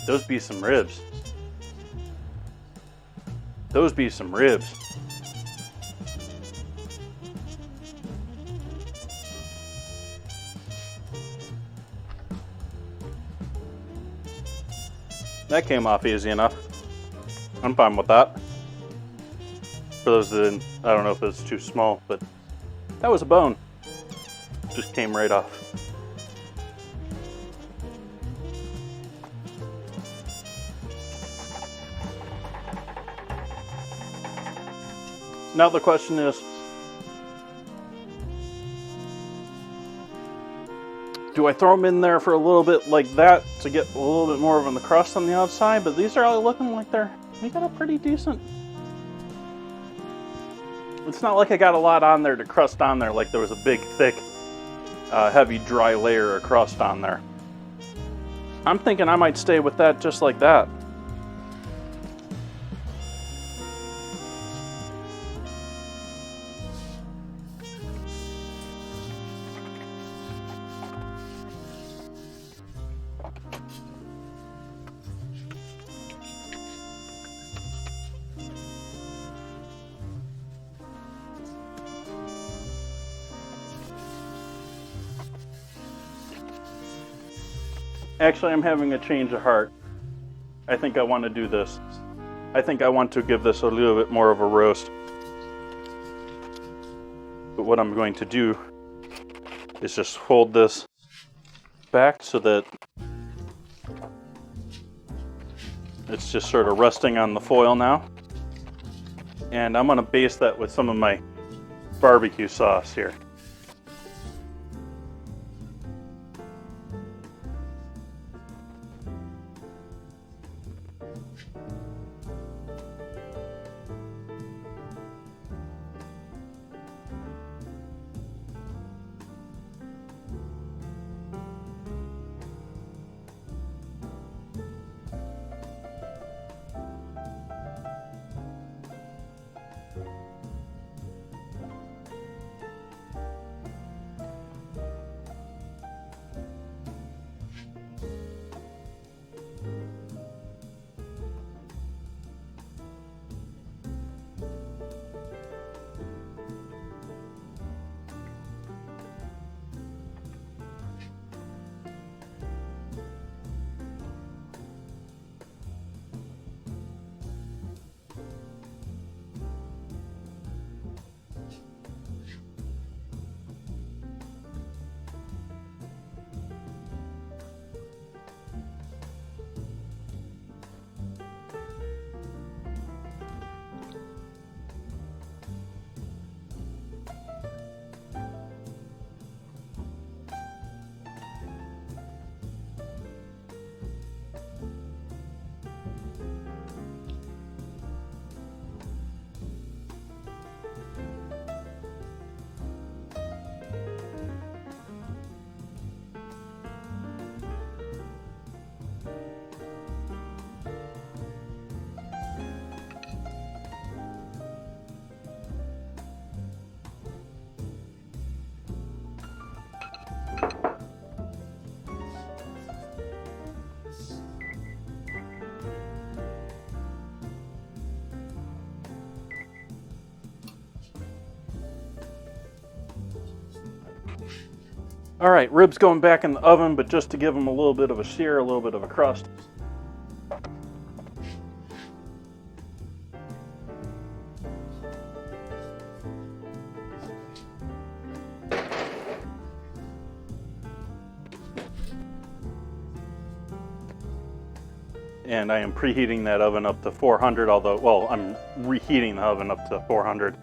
Those be some ribs. Those be some ribs. That came off easy enough. I'm fine with that. For those that didn't, I don't know if it's too small, but that was a bone. Just came right off. Now the question is, do I throw them in there for a little bit like that to get a little bit more of the crust on the outside? But these are all looking like we got a pretty decent. It's not like I got a lot on there to crust on there like there was a big, thick, heavy, dry layer of crust on there. I'm thinking I might stay with that just like that. Actually, I'm having a change of heart. I think I want to do this. I think I want to give this a little bit more of a roast. But what I'm going to do is just fold this back so that it's just sort of resting on the foil now. And I'm going to baste that with some of my barbecue sauce here. All right, ribs going back in the oven, but just to give them a little bit of a sear, a little bit of a crust. And I am preheating that oven up to 400, although, well, I'm reheating the oven up to 400,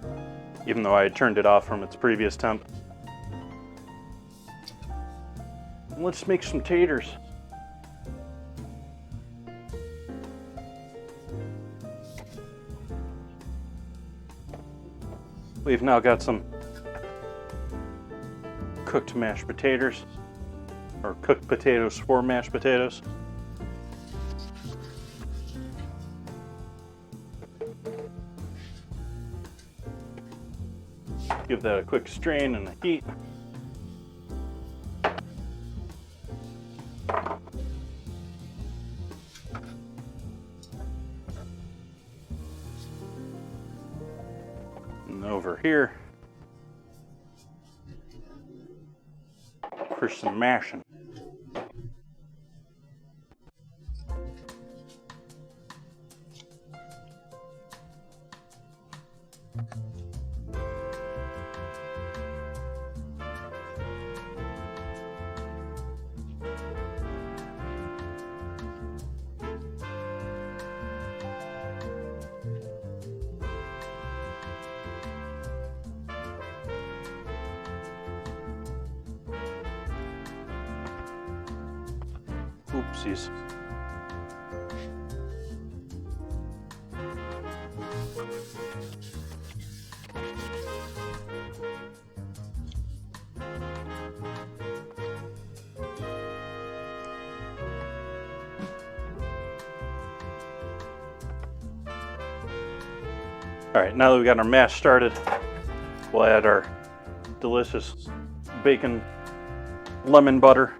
even though I had turned it off from its previous temp. And let's make some taters. We've now got some cooked mashed potatoes, or cooked potatoes for mashed potatoes. Give that a quick strain and a heat. And over here for some mashing. Oopsies. All right, now that we got our mash started, we'll add our delicious bacon lemon butter.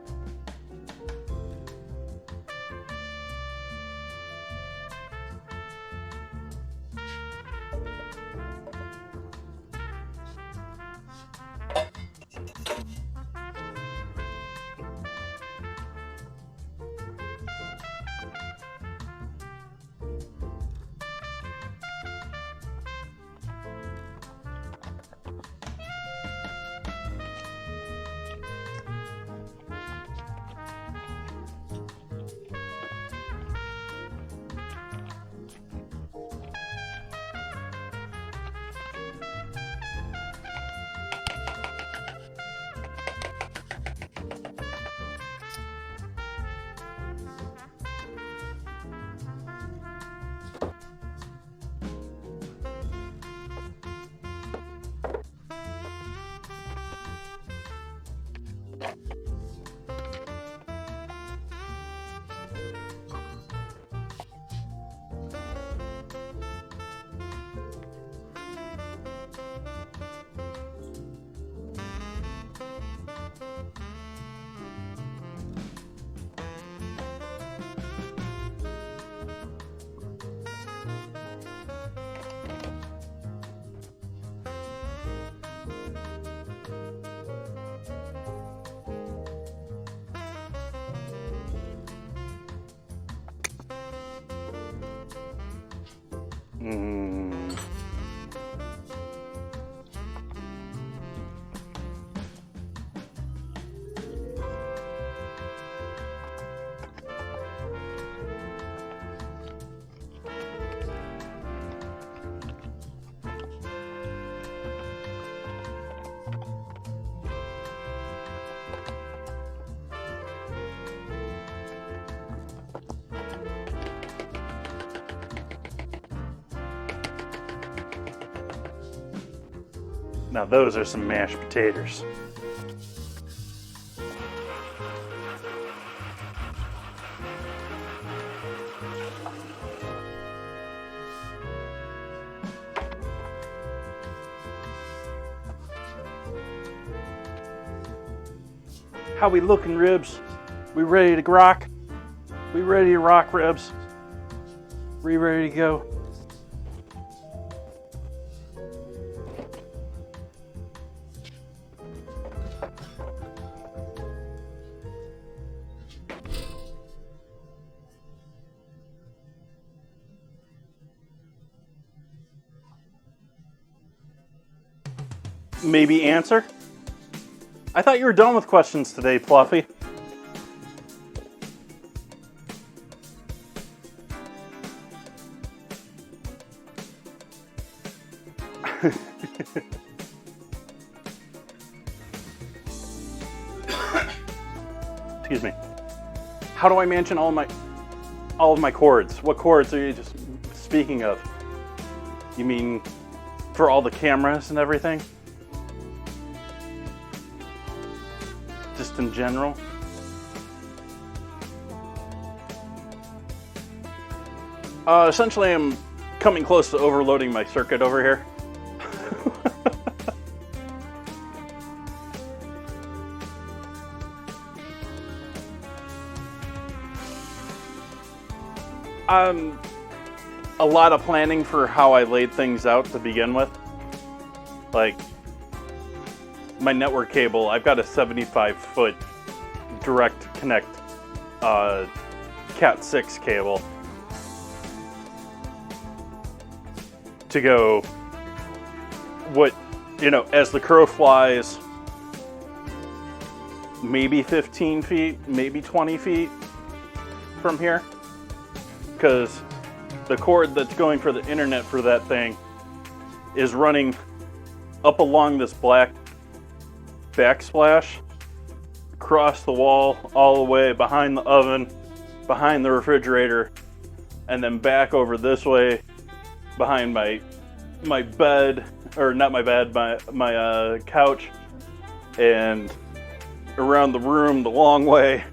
Now those are some mashed potatoes. How we looking, ribs? We ready to rock? We ready to rock, ribs? We ready to go? maybe answer? I thought you were done with questions today, Fluffy. Excuse me. How do I mention all of my cords? What cords are you just speaking of? You mean for all the cameras and everything? Just in general? Essentially, I'm coming close to overloading my circuit over here. A lot of planning for how I laid things out to begin with. Like, my network cable, I've got a 75-foot direct connect Cat 6 cable to go, as the crow flies, maybe 15 feet, maybe 20 feet from here. Because the cord that's going for the internet for that thing is running up along this black backsplash, across the wall, all the way behind the oven, behind the refrigerator, and then back over this way behind my bed, or not my bed, my couch, and around the room the long way.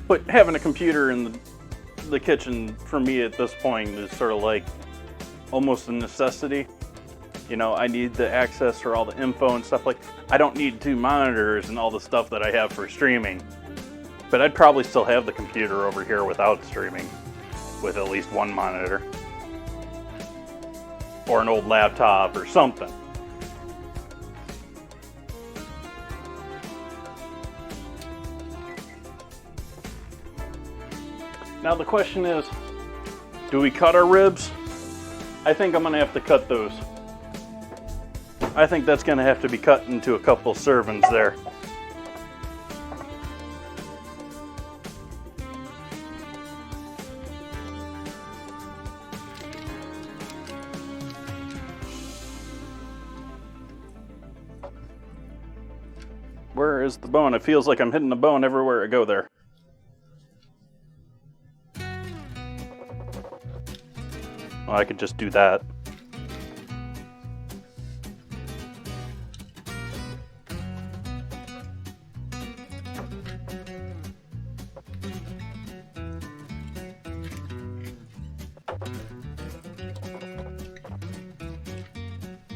But having a computer in the kitchen for me at this point is sort of like almost a necessity. I need the access for all the info and stuff. Like, I don't need 2 monitors and all the stuff that I have for streaming. But I'd probably still have the computer over here without streaming, with at least 1 monitor. Or an old laptop or something. Now the question is, do we cut our ribs? I think I'm going to have to cut those. I think that's going to have to be cut into a couple servings there. Where is the bone? It feels like I'm hitting the bone everywhere I go there. Well, I could just do that.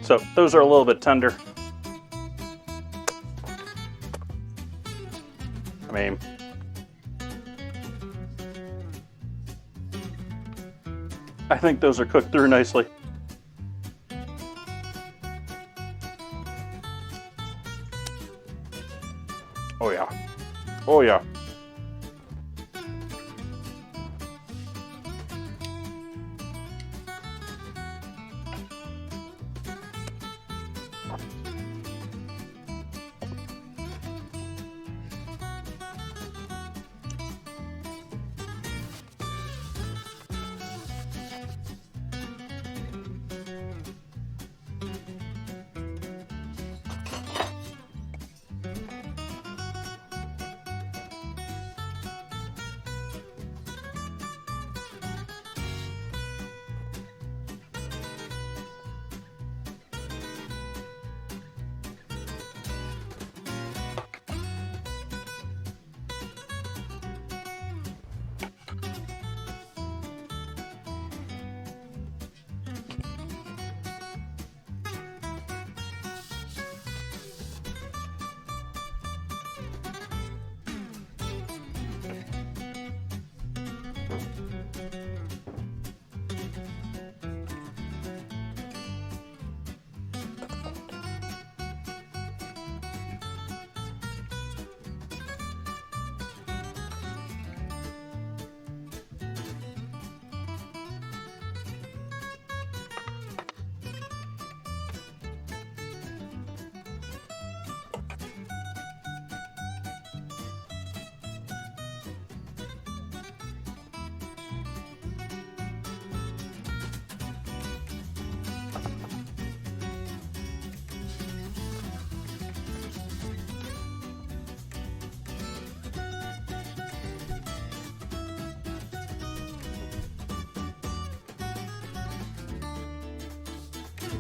So those are a little bit tender. I mean, I think those are cooked through nicely. Oh yeah. Oh yeah.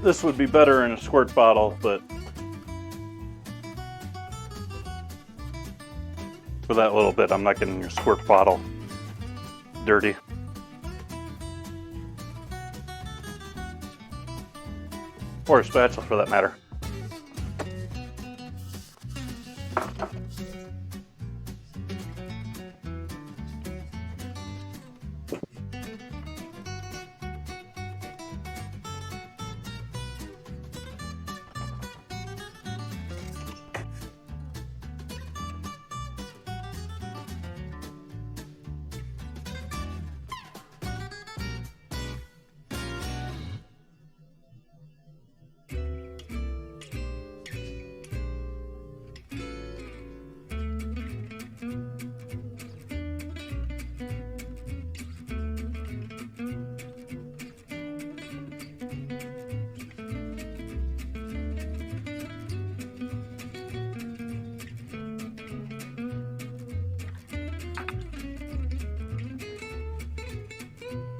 This would be better in a squirt bottle, but for that little bit, I'm not getting your squirt bottle dirty. Or a spatula, for that matter.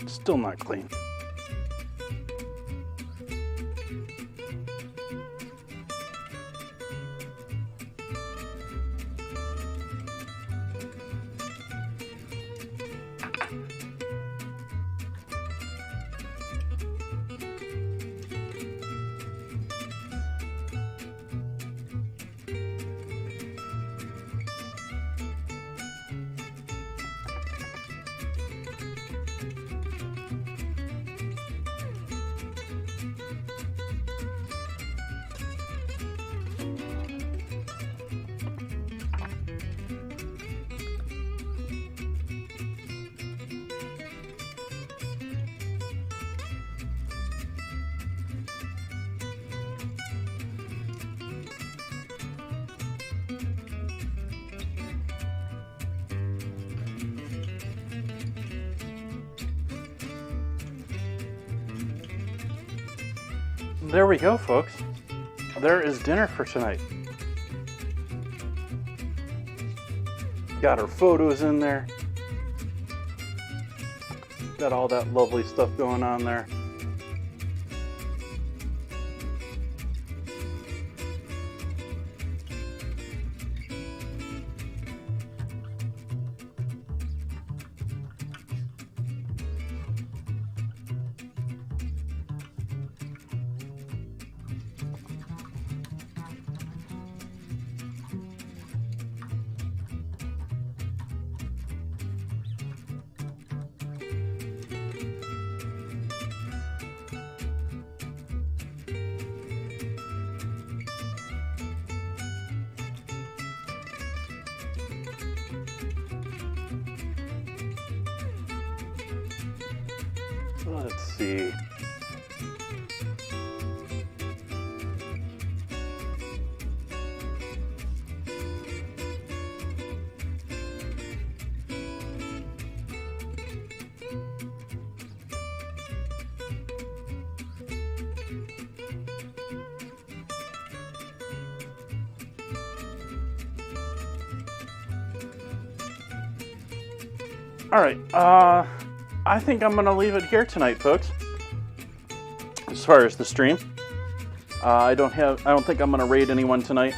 Still not clean. There we go, folks. There is dinner for tonight. Got our photos in there. Got all that lovely stuff going on there. Let's see. All right, I think I'm gonna leave it here tonight, folks. As far as the stream, I don't think I'm gonna raid anyone tonight.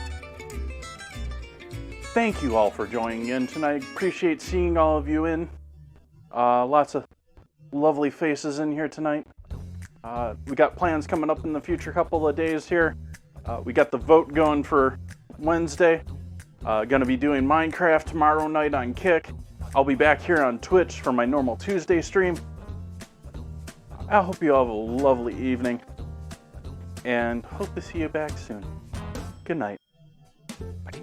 Thank you all for joining in tonight. Appreciate seeing all of you in. Lots of lovely faces in here tonight. We got plans coming up in the future couple of days here. We got the vote going for Wednesday. Gonna be doing Minecraft tomorrow night on Kick. I'll be back here on Twitch for my normal Tuesday stream. I hope you all have a lovely evening, and hope to see you back soon. Good night. Bye.